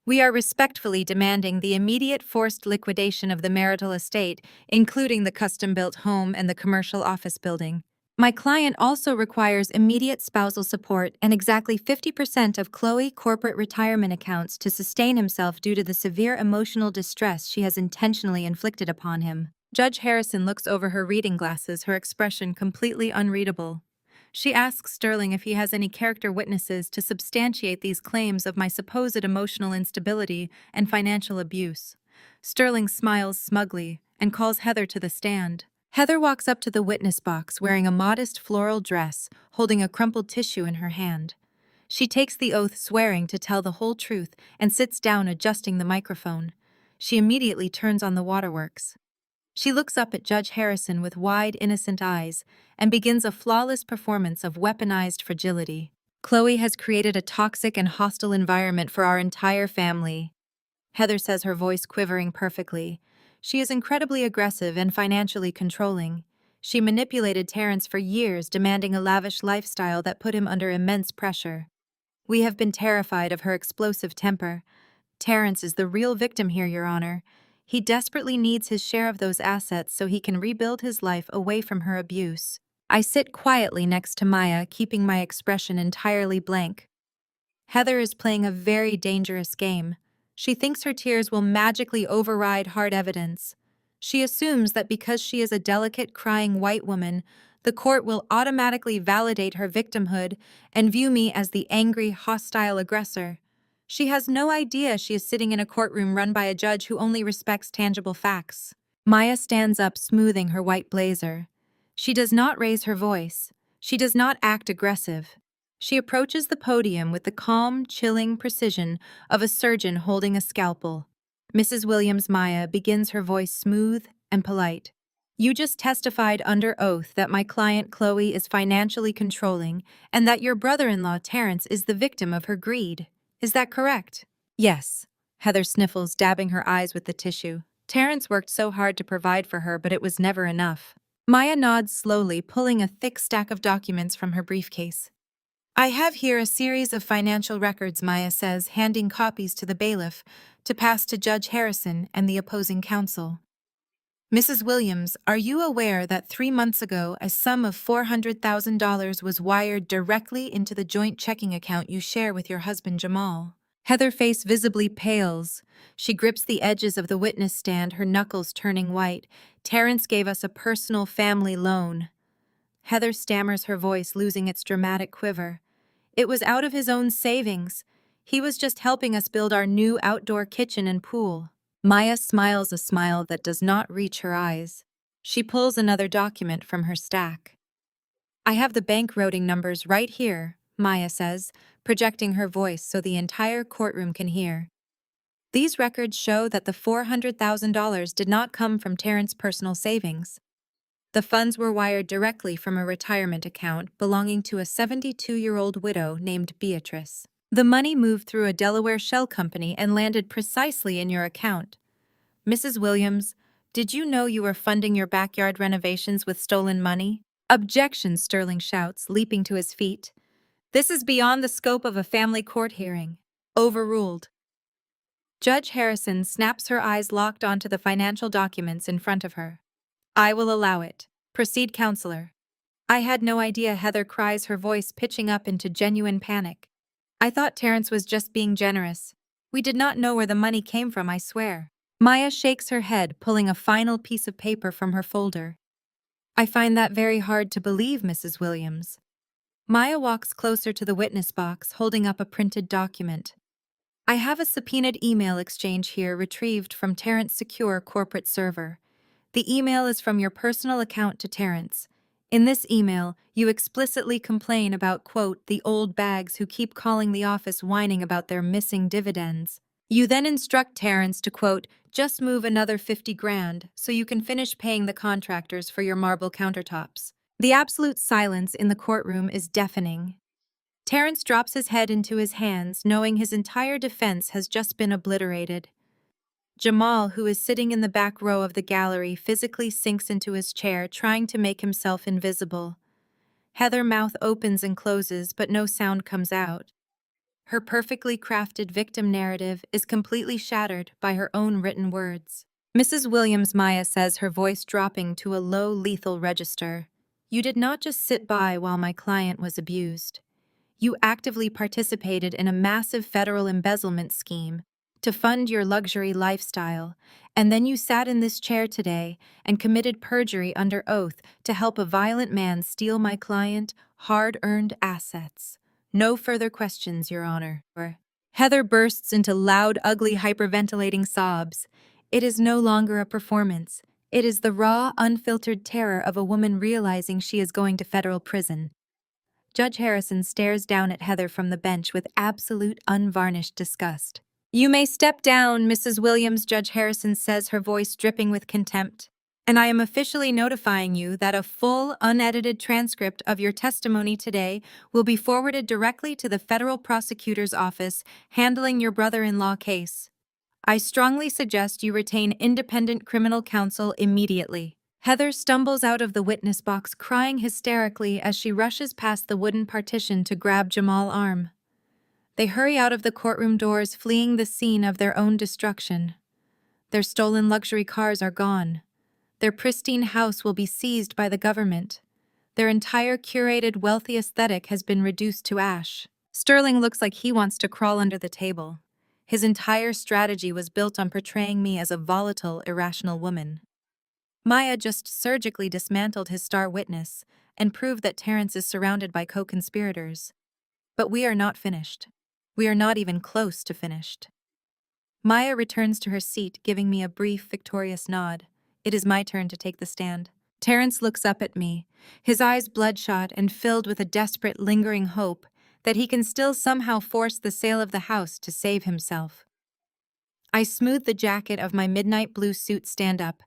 We are respectfully demanding the immediate forced liquidation of the marital estate, including the custom-built home and the commercial office building. My client also requires immediate spousal support and exactly 50% of Chloe corporate retirement accounts to sustain himself due to the severe emotional distress she has intentionally inflicted upon him." Judge Harrison looks over her reading glasses, her expression completely unreadable. She asks Sterling if he has any character witnesses to substantiate these claims of my supposed emotional instability and financial abuse. Sterling smiles smugly and calls Heather to the stand. Heather walks up to the witness box wearing a modest floral dress, holding a crumpled tissue in her hand. She takes the oath, swearing to tell the whole truth, and sits down, adjusting the microphone. She immediately turns on the waterworks. She looks up at Judge Harrison with wide, innocent eyes and begins a flawless performance of weaponized fragility. "Chloe has created a toxic and hostile environment for our entire family," Heather says, her voice quivering perfectly. "She is incredibly aggressive and financially controlling. She manipulated Terrence for years, demanding a lavish lifestyle that put him under immense pressure. We have been terrified of her explosive temper. Terrence is the real victim here, Your Honor. He desperately needs his share of those assets so he can rebuild his life away from her abuse." I sit quietly next to Maya, keeping my expression entirely blank. Heather is playing a very dangerous game. She thinks her tears will magically override hard evidence. She assumes that because she is a delicate, crying white woman, the court will automatically validate her victimhood and view me as the angry, hostile aggressor. She has no idea she is sitting in a courtroom run by a judge who only respects tangible facts. Maya stands up, smoothing her white blazer. She does not raise her voice. She does not act aggressive. She approaches the podium with the calm, chilling precision of a surgeon holding a scalpel. Mrs. Williams, Maya begins, her voice smooth and polite. "You just testified under oath that my client Chloe is financially controlling and that your brother-in-law Terrence is the victim of her greed. Is that correct?" "Yes," Heather sniffles, dabbing her eyes with the tissue. "Terrence worked so hard to provide for her, but it was never enough." Maya nods slowly, pulling a thick stack of documents from her briefcase. "I have here a series of financial records," Maya says, handing copies to the bailiff to pass to Judge Harrison and the opposing counsel. "Mrs. Williams, are you aware that 3 months ago a sum of $400,000 was wired directly into the joint checking account you share with your husband Jamal?" Heather's face visibly pales. She grips the edges of the witness stand, her knuckles turning white. "Terrence gave us a personal family loan." Heather stammers, her voice losing its dramatic quiver. "It was out of his own savings. He was just helping us build our new outdoor kitchen and pool. Maya smiles a smile that does not reach her eyes. She pulls another document from her stack. I have the bank routing numbers right here, Maya says, projecting her voice so the entire courtroom can hear. These records show that the $400,000 did not come from Terrence's personal savings. The funds were wired directly from a retirement account belonging to a 72-year-old widow named Beatrice. The money moved through a Delaware shell company and landed precisely in your account. Mrs. Williams, did you know you were funding your backyard renovations with stolen money? Objection, Sterling shouts, leaping to his feet. This is beyond the scope of a family court hearing. Overruled. Judge Harrison snaps, her eyes locked onto the financial documents in front of her. I will allow it. Proceed, counselor. I had no idea, Heather cries, her voice pitching up into genuine panic. I thought Terrence was just being generous. We did not know where the money came from, I swear. Maya shakes her head, pulling a final piece of paper from her folder. I find that very hard to believe, Mrs. Williams. Maya walks closer to the witness box, holding up a printed document. I have a subpoenaed email exchange here retrieved from Terrence's secure corporate server. The email is from your personal account to Terrence. In this email, you explicitly complain about, quote, the old bags who keep calling the office whining about their missing dividends. You then instruct Terrence to, quote, just move another 50 grand so you can finish paying the contractors for your marble countertops. The absolute silence in the courtroom is deafening. Terrence drops his head into his hands, knowing his entire defense has just been obliterated. Jamal, who is sitting in the back row of the gallery, physically sinks into his chair, trying to make himself invisible. Heather's mouth opens and closes, but no sound comes out. Her perfectly crafted victim narrative is completely shattered by her own written words. Mrs. Williams, Maya says, her voice dropping to a low, lethal register. You did not just sit by while my client was abused. You actively participated in a massive federal embezzlement scheme to fund your luxury lifestyle, and then you sat in this chair today and committed perjury under oath to help a violent man steal my client's hard-earned assets. No further questions, Your Honor. Heather bursts into loud, ugly, hyperventilating sobs. It is no longer a performance. It is the raw, unfiltered terror of a woman realizing she is going to federal prison. Judge Harrison stares down at Heather from the bench with absolute, unvarnished disgust. You may step down, Mrs. Williams, Judge Harrison says, her voice dripping with contempt. And I am officially notifying you that a full, unedited transcript of your testimony today will be forwarded directly to the federal prosecutor's office handling your brother-in-law case. I strongly suggest you retain independent criminal counsel immediately. Heather stumbles out of the witness box, crying hysterically as she rushes past the wooden partition to grab Jamal's arm. They hurry out of the courtroom doors, fleeing the scene of their own destruction. Their stolen luxury cars are gone. Their pristine house will be seized by the government. Their entire curated, wealthy aesthetic has been reduced to ash. Sterling looks like he wants to crawl under the table. His entire strategy was built on portraying me as a volatile, irrational woman. Maya just surgically dismantled his star witness and proved that Terrence is surrounded by co-conspirators. But we are not finished. We are not even close to finished. Maya returns to her seat, giving me a brief, victorious nod. It is my turn to take the stand. Terrence looks up at me, his eyes bloodshot and filled with a desperate, lingering hope that he can still somehow force the sale of the house to save himself. I smooth the jacket of my midnight blue suit, stand up,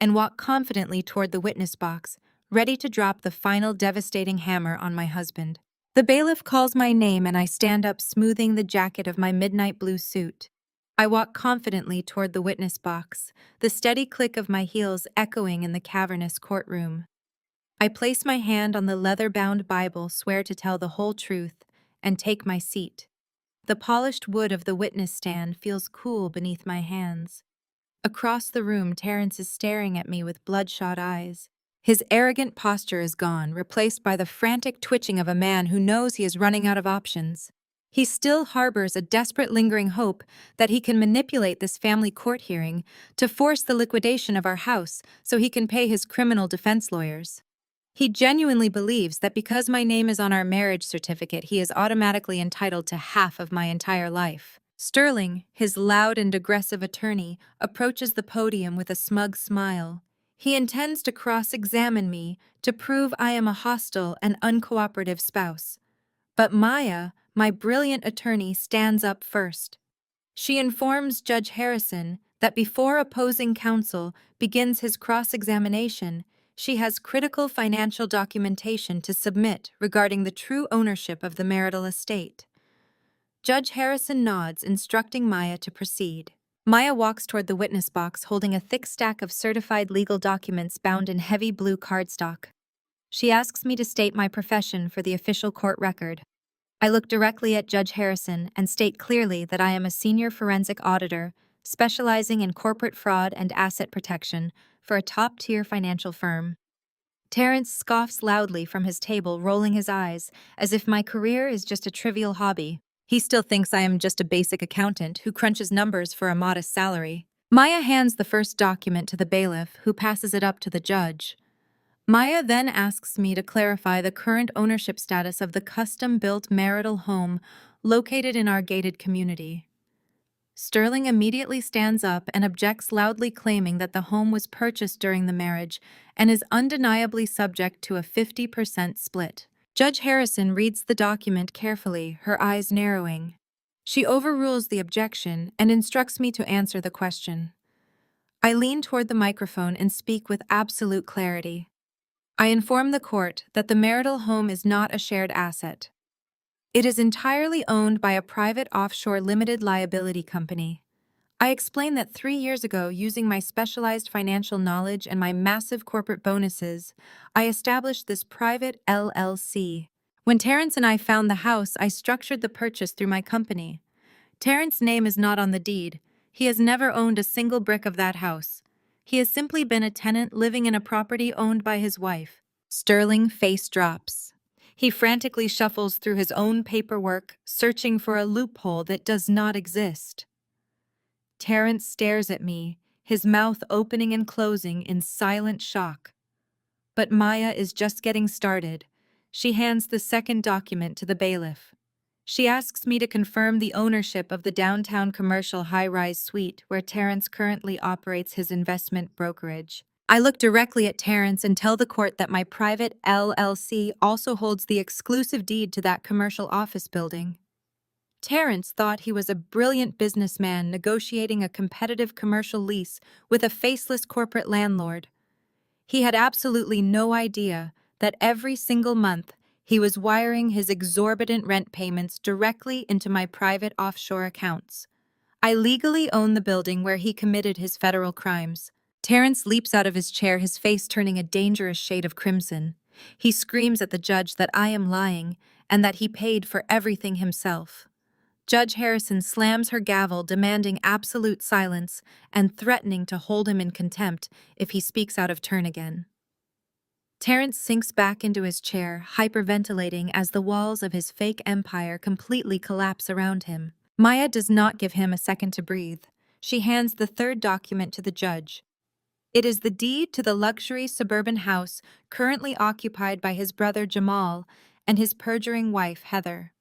and walk confidently toward the witness box, ready to drop the final devastating hammer on my husband. The bailiff calls my name and I stand up, smoothing the jacket of my midnight blue suit. I walk confidently toward the witness box, the steady click of my heels echoing in the cavernous courtroom. I place my hand on the leather-bound Bible, swear to tell the whole truth, and take my seat. The polished wood of the witness stand feels cool beneath my hands. Across the room, Terrence is staring at me with bloodshot eyes. His arrogant posture is gone, replaced by the frantic twitching of a man who knows he is running out of options. He still harbors a desperate, lingering hope that he can manipulate this family court hearing to force the liquidation of our house so he can pay his criminal defense lawyers. He genuinely believes that because my name is on our marriage certificate, he is automatically entitled to half of my entire life. Sterling, his loud and aggressive attorney, approaches the podium with a smug smile. He intends to cross-examine me to prove I am a hostile and uncooperative spouse. But Maya, my brilliant attorney, stands up first. She informs Judge Harrison that before opposing counsel begins his cross-examination, she has critical financial documentation to submit regarding the true ownership of the marital estate. Judge Harrison nods, instructing Maya to proceed. Maya walks toward the witness box holding a thick stack of certified legal documents bound in heavy blue cardstock. She asks me to state my profession for the official court record. I look directly at Judge Harrison and state clearly that I am a senior forensic auditor specializing in corporate fraud and asset protection for a top-tier financial firm. Terrence scoffs loudly from his table, rolling his eyes, as if my career is just a trivial hobby. He still thinks I am just a basic accountant who crunches numbers for a modest salary. Maya hands the first document to the bailiff, who passes it up to the judge. Maya then asks me to clarify the current ownership status of the custom-built marital home located in our gated community. Sterling immediately stands up and objects loudly, claiming that the home was purchased during the marriage and is undeniably subject to a 50% split. Judge Harrison reads the document carefully, her eyes narrowing. She overrules the objection and instructs me to answer the question. I lean toward the microphone and speak with absolute clarity. I inform the court that the marital home is not a shared asset. It is entirely owned by a private offshore limited liability company. I explain that 3 years ago, using my specialized financial knowledge and my massive corporate bonuses, I established this private LLC. When Terrence and I found the house, I structured the purchase through my company. Terrence's name is not on the deed. He has never owned a single brick of that house. He has simply been a tenant living in a property owned by his wife. Sterling face drops. He frantically shuffles through his own paperwork, searching for a loophole that does not exist. Terrence stares at me, his mouth opening and closing in silent shock. But Maya is just getting started. She hands the second document to the bailiff. She asks me to confirm the ownership of the downtown commercial high-rise suite where Terrence currently operates his investment brokerage. I look directly at Terrence and tell the court that my private LLC also holds the exclusive deed to that commercial office building. Terrence thought he was a brilliant businessman negotiating a competitive commercial lease with a faceless corporate landlord. He had absolutely no idea that every single month he was wiring his exorbitant rent payments directly into my private offshore accounts. I legally own the building where he committed his federal crimes. Terrence leaps out of his chair, his face turning a dangerous shade of crimson. He screams at the judge that I am lying and that he paid for everything himself. Judge Harrison slams her gavel, demanding absolute silence and threatening to hold him in contempt if he speaks out of turn again. Terrence sinks back into his chair, hyperventilating as the walls of his fake empire completely collapse around him. Maya does not give him a second to breathe. She hands the third document to the judge. It is the deed to the luxury suburban house currently occupied by his brother Jamal and his perjuring wife Heather.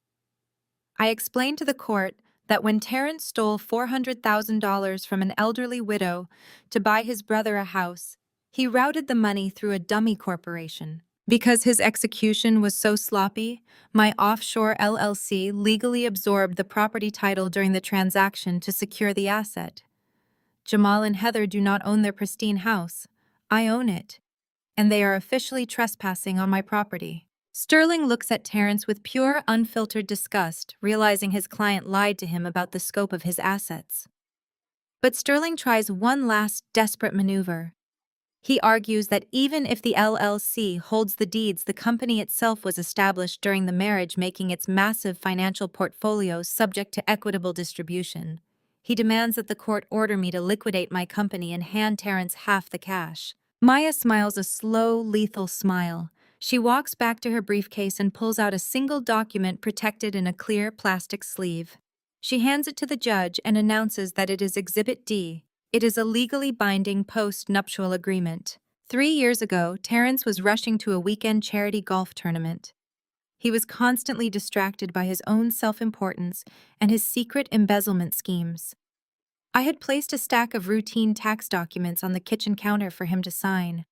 I explain to the court that when Terrence stole $400,000 from an elderly widow to buy his brother a house, he routed the money through a dummy corporation. Because his execution was so sloppy, my offshore LLC legally absorbed the property title during the transaction to secure the asset. Jamal and Heather do not own their pristine house. I own it, and they are officially trespassing on my property. Sterling looks at Terrence with pure, unfiltered disgust, realizing his client lied to him about the scope of his assets. But Sterling tries one last desperate maneuver. He argues that even if the LLC holds the deeds, the company itself was established during the marriage, making its massive financial portfolio subject to equitable distribution. He demands that the court order me to liquidate my company and hand Terrence half the cash. Maya smiles a slow, lethal smile. She walks back to her briefcase and pulls out a single document protected in a clear plastic sleeve. She hands it to the judge and announces that it is Exhibit D. It is a legally binding post-nuptial agreement. 3 years ago, Terrence was rushing to a weekend charity golf tournament. He was constantly distracted by his own self-importance and his secret embezzlement schemes. I had placed a stack of routine tax documents on the kitchen counter for him to sign.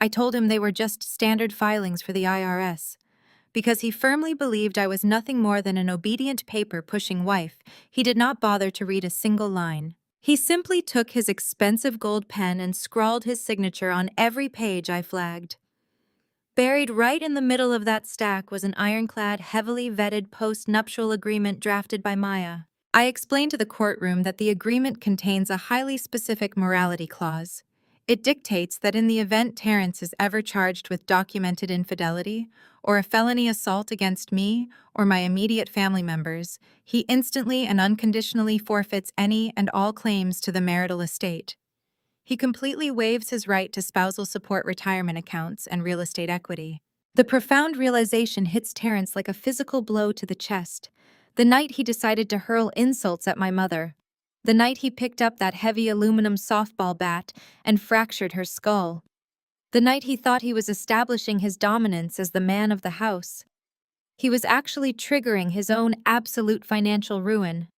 I told him they were just standard filings for the IRS. Because he firmly believed I was nothing more than an obedient paper-pushing wife, he did not bother to read a single line. He simply took his expensive gold pen and scrawled his signature on every page I flagged. Buried right in the middle of that stack was an ironclad, heavily vetted post-nuptial agreement drafted by Maya. I explained to the courtroom that the agreement contains a highly specific morality clause. It dictates that in the event Terrence is ever charged with documented infidelity or a felony assault against me or my immediate family members, he instantly and unconditionally forfeits any and all claims to the marital estate. He completely waives his right to spousal support retirement accounts and real estate equity. The profound realization hits Terrence like a physical blow to the chest. The night he decided to hurl insults at my mother. The night he picked up that heavy aluminum softball bat and fractured her skull. The night he thought he was establishing his dominance as the man of the house. He was actually triggering his own absolute financial ruin.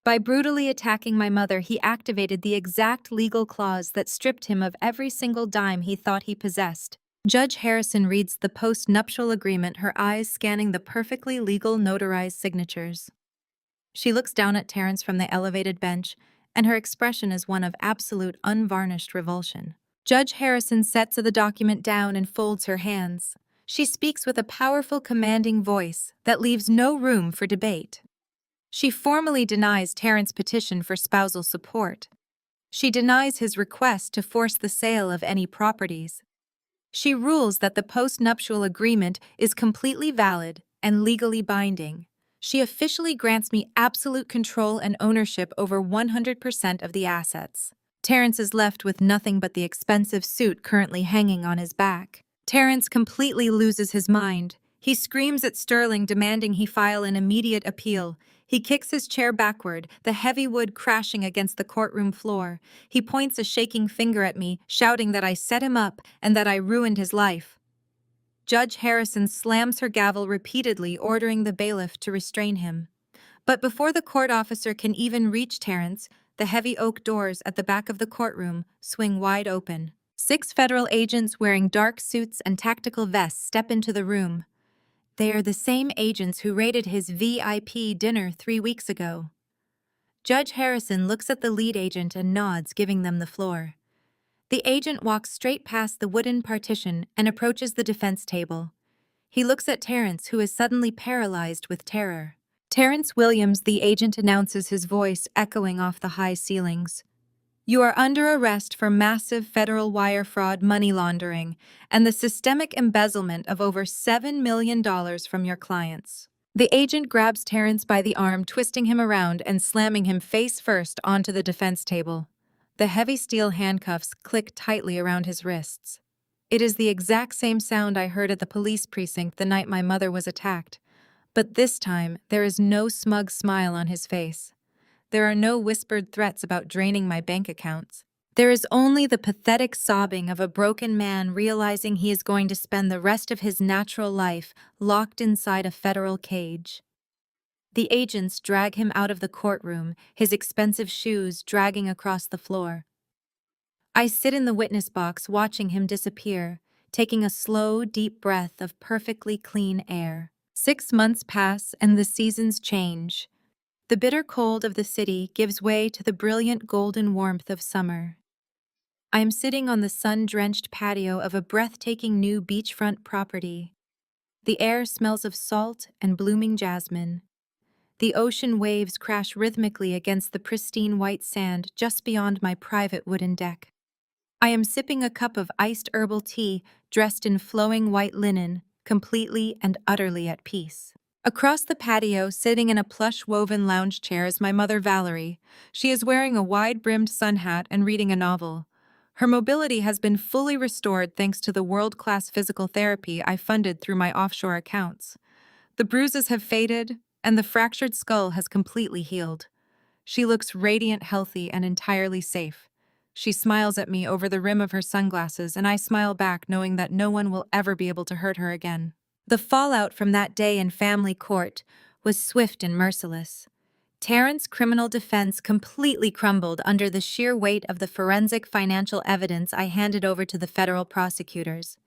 By brutally attacking my mother, he activated the exact legal clause that stripped him of every single dime he thought he possessed. Judge Harrison reads the post-nuptial agreement, her eyes scanning the perfectly legal notarized signatures. She looks down at Terrence from the elevated bench, and her expression is one of absolute unvarnished revulsion. Judge Harrison sets the document down and folds her hands. She speaks with a powerful, commanding voice that leaves no room for debate. She formally denies Terrence's petition for spousal support. She denies his request to force the sale of any properties. She rules that the post-nuptial agreement is completely valid and legally binding. She officially grants me absolute control and ownership over 100% of the assets. Terrence is left with nothing but the expensive suit currently hanging on his back. Terrence completely loses his mind. He screams at Sterling, demanding he file an immediate appeal. He kicks his chair backward, the heavy wood crashing against the courtroom floor. He points a shaking finger at me, shouting that I set him up and that I ruined his life. Judge Harrison slams her gavel repeatedly, ordering the bailiff to restrain him. But before the court officer can even reach Terrence, the heavy oak doors at the back of the courtroom swing wide open. 6 federal agents wearing dark suits and tactical vests step into the room. They are the same agents who raided his VIP dinner 3 weeks ago. Judge Harrison looks at the lead agent and nods, giving them the floor. The agent walks straight past the wooden partition and approaches the defense table. He looks at Terrence, who is suddenly paralyzed with terror. Terrence Williams, the agent announces, his voice echoing off the high ceilings. You are under arrest for massive federal wire fraud, money laundering, and the systemic embezzlement of over $7 million from your clients. The agent grabs Terrence by the arm, twisting him around and slamming him face first onto the defense table. The heavy steel handcuffs click tightly around his wrists. It is the exact same sound I heard at the police precinct the night my mother was attacked. But this time, there is no smug smile on his face. There are no whispered threats about draining my bank accounts. There is only the pathetic sobbing of a broken man realizing he is going to spend the rest of his natural life locked inside a federal cage. The agents drag him out of the courtroom, his expensive shoes dragging across the floor. I sit in the witness box watching him disappear, taking a slow, deep breath of perfectly clean air. 6 months pass and the seasons change. The bitter cold of the city gives way to the brilliant golden warmth of summer. I am sitting on the sun-drenched patio of a breathtaking new beachfront property. The air smells of salt and blooming jasmine. The ocean waves crash rhythmically against the pristine white sand just beyond my private wooden deck. I am sipping a cup of iced herbal tea dressed in flowing white linen, completely and utterly at peace. Across the patio, sitting in a plush woven lounge chair, is my mother, Valerie. She is wearing a wide-brimmed sun hat and reading a novel. Her mobility has been fully restored thanks to the world-class physical therapy I funded through my offshore accounts. The bruises have faded, and the fractured skull has completely healed. She looks radiant, healthy, and entirely safe. She smiles at me over the rim of her sunglasses, and I smile back knowing that no one will ever be able to hurt her again. The fallout from that day in family court was swift and merciless. Terrence's criminal defense completely crumbled under the sheer weight of the forensic financial evidence I handed over to the federal prosecutors.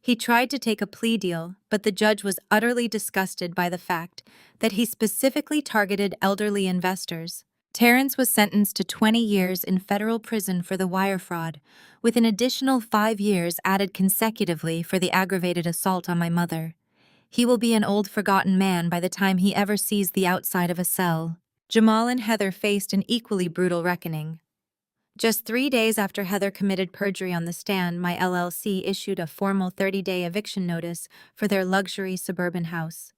He tried to take a plea deal, but the judge was utterly disgusted by the fact that he specifically targeted elderly investors. Terrence was sentenced to 20 years in federal prison for the wire fraud, with an additional 5 years added consecutively for the aggravated assault on my mother. He will be an old forgotten man by the time he ever sees the outside of a cell. Jamal and Heather faced an equally brutal reckoning. Just 3 days after Heather committed perjury on the stand, my LLC issued a formal 30-day eviction notice for their luxury suburban house.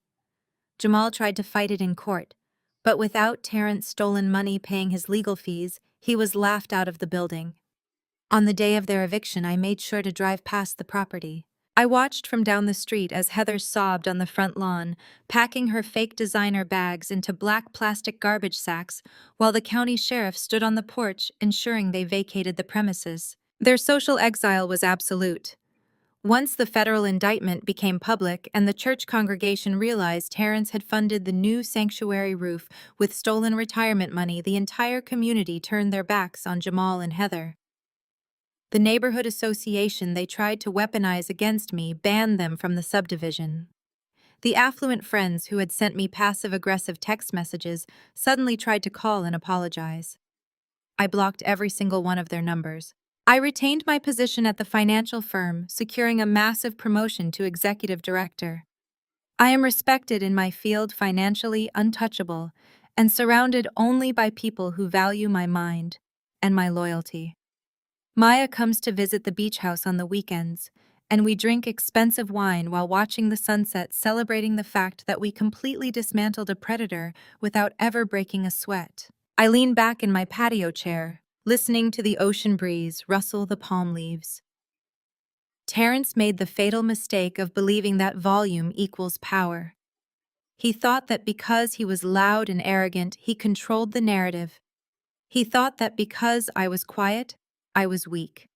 Jamal tried to fight it in court, but without Terrence's stolen money paying his legal fees, he was laughed out of the building. On the day of their eviction, I made sure to drive past the property. I watched from down the street as Heather sobbed on the front lawn, packing her fake designer bags into black plastic garbage sacks, while the county sheriff stood on the porch ensuring they vacated the premises. Their social exile was absolute. Once the federal indictment became public and the church congregation realized Terrence had funded the new sanctuary roof with stolen retirement money, the entire community turned their backs on Jamal and Heather. The neighborhood association they tried to weaponize against me banned them from the subdivision. The affluent friends who had sent me passive-aggressive text messages suddenly tried to call and apologize. I blocked every single one of their numbers. I retained my position at the financial firm, securing a massive promotion to executive director. I am respected in my field, financially untouchable, and surrounded only by people who value my mind and my loyalty. Maya comes to visit the beach house on the weekends, and we drink expensive wine while watching the sunset, celebrating the fact that we completely dismantled a predator without ever breaking a sweat. I lean back in my patio chair, listening to the ocean breeze rustle the palm leaves. Terrence made the fatal mistake of believing that volume equals power. He thought that because he was loud and arrogant, he controlled the narrative. He thought that because I was quiet, I was weak.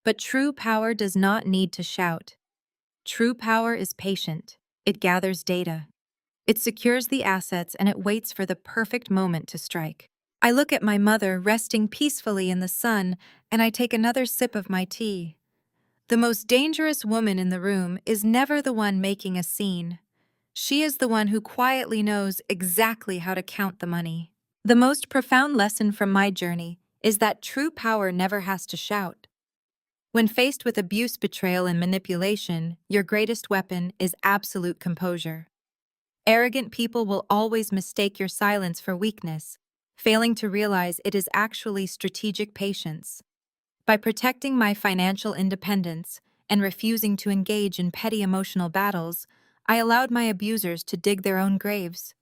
But true power does not need to shout. True power is patient. It gathers data. It secures the assets and it waits for the perfect moment to strike. I look at my mother resting peacefully in the sun, and I take another sip of my tea. The most dangerous woman in the room is never the one making a scene. She is the one who quietly knows exactly how to count the money. The most profound lesson from my journey is that true power never has to shout. When faced with abuse, betrayal, and manipulation, your greatest weapon is absolute composure. Arrogant people will always mistake your silence for weakness, failing to realize it is actually strategic patience. By protecting my financial independence and refusing to engage in petty emotional battles, I allowed my abusers to dig their own graves.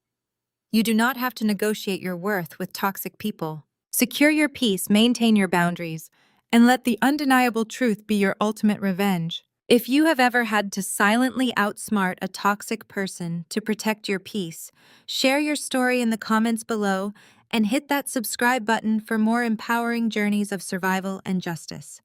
You do not have to negotiate your worth with toxic people. Secure your peace, maintain your boundaries, and let the undeniable truth be your ultimate revenge. If you have ever had to silently outsmart a toxic person to protect your peace, share your story in the comments below and hit that subscribe button for more empowering journeys of survival and justice.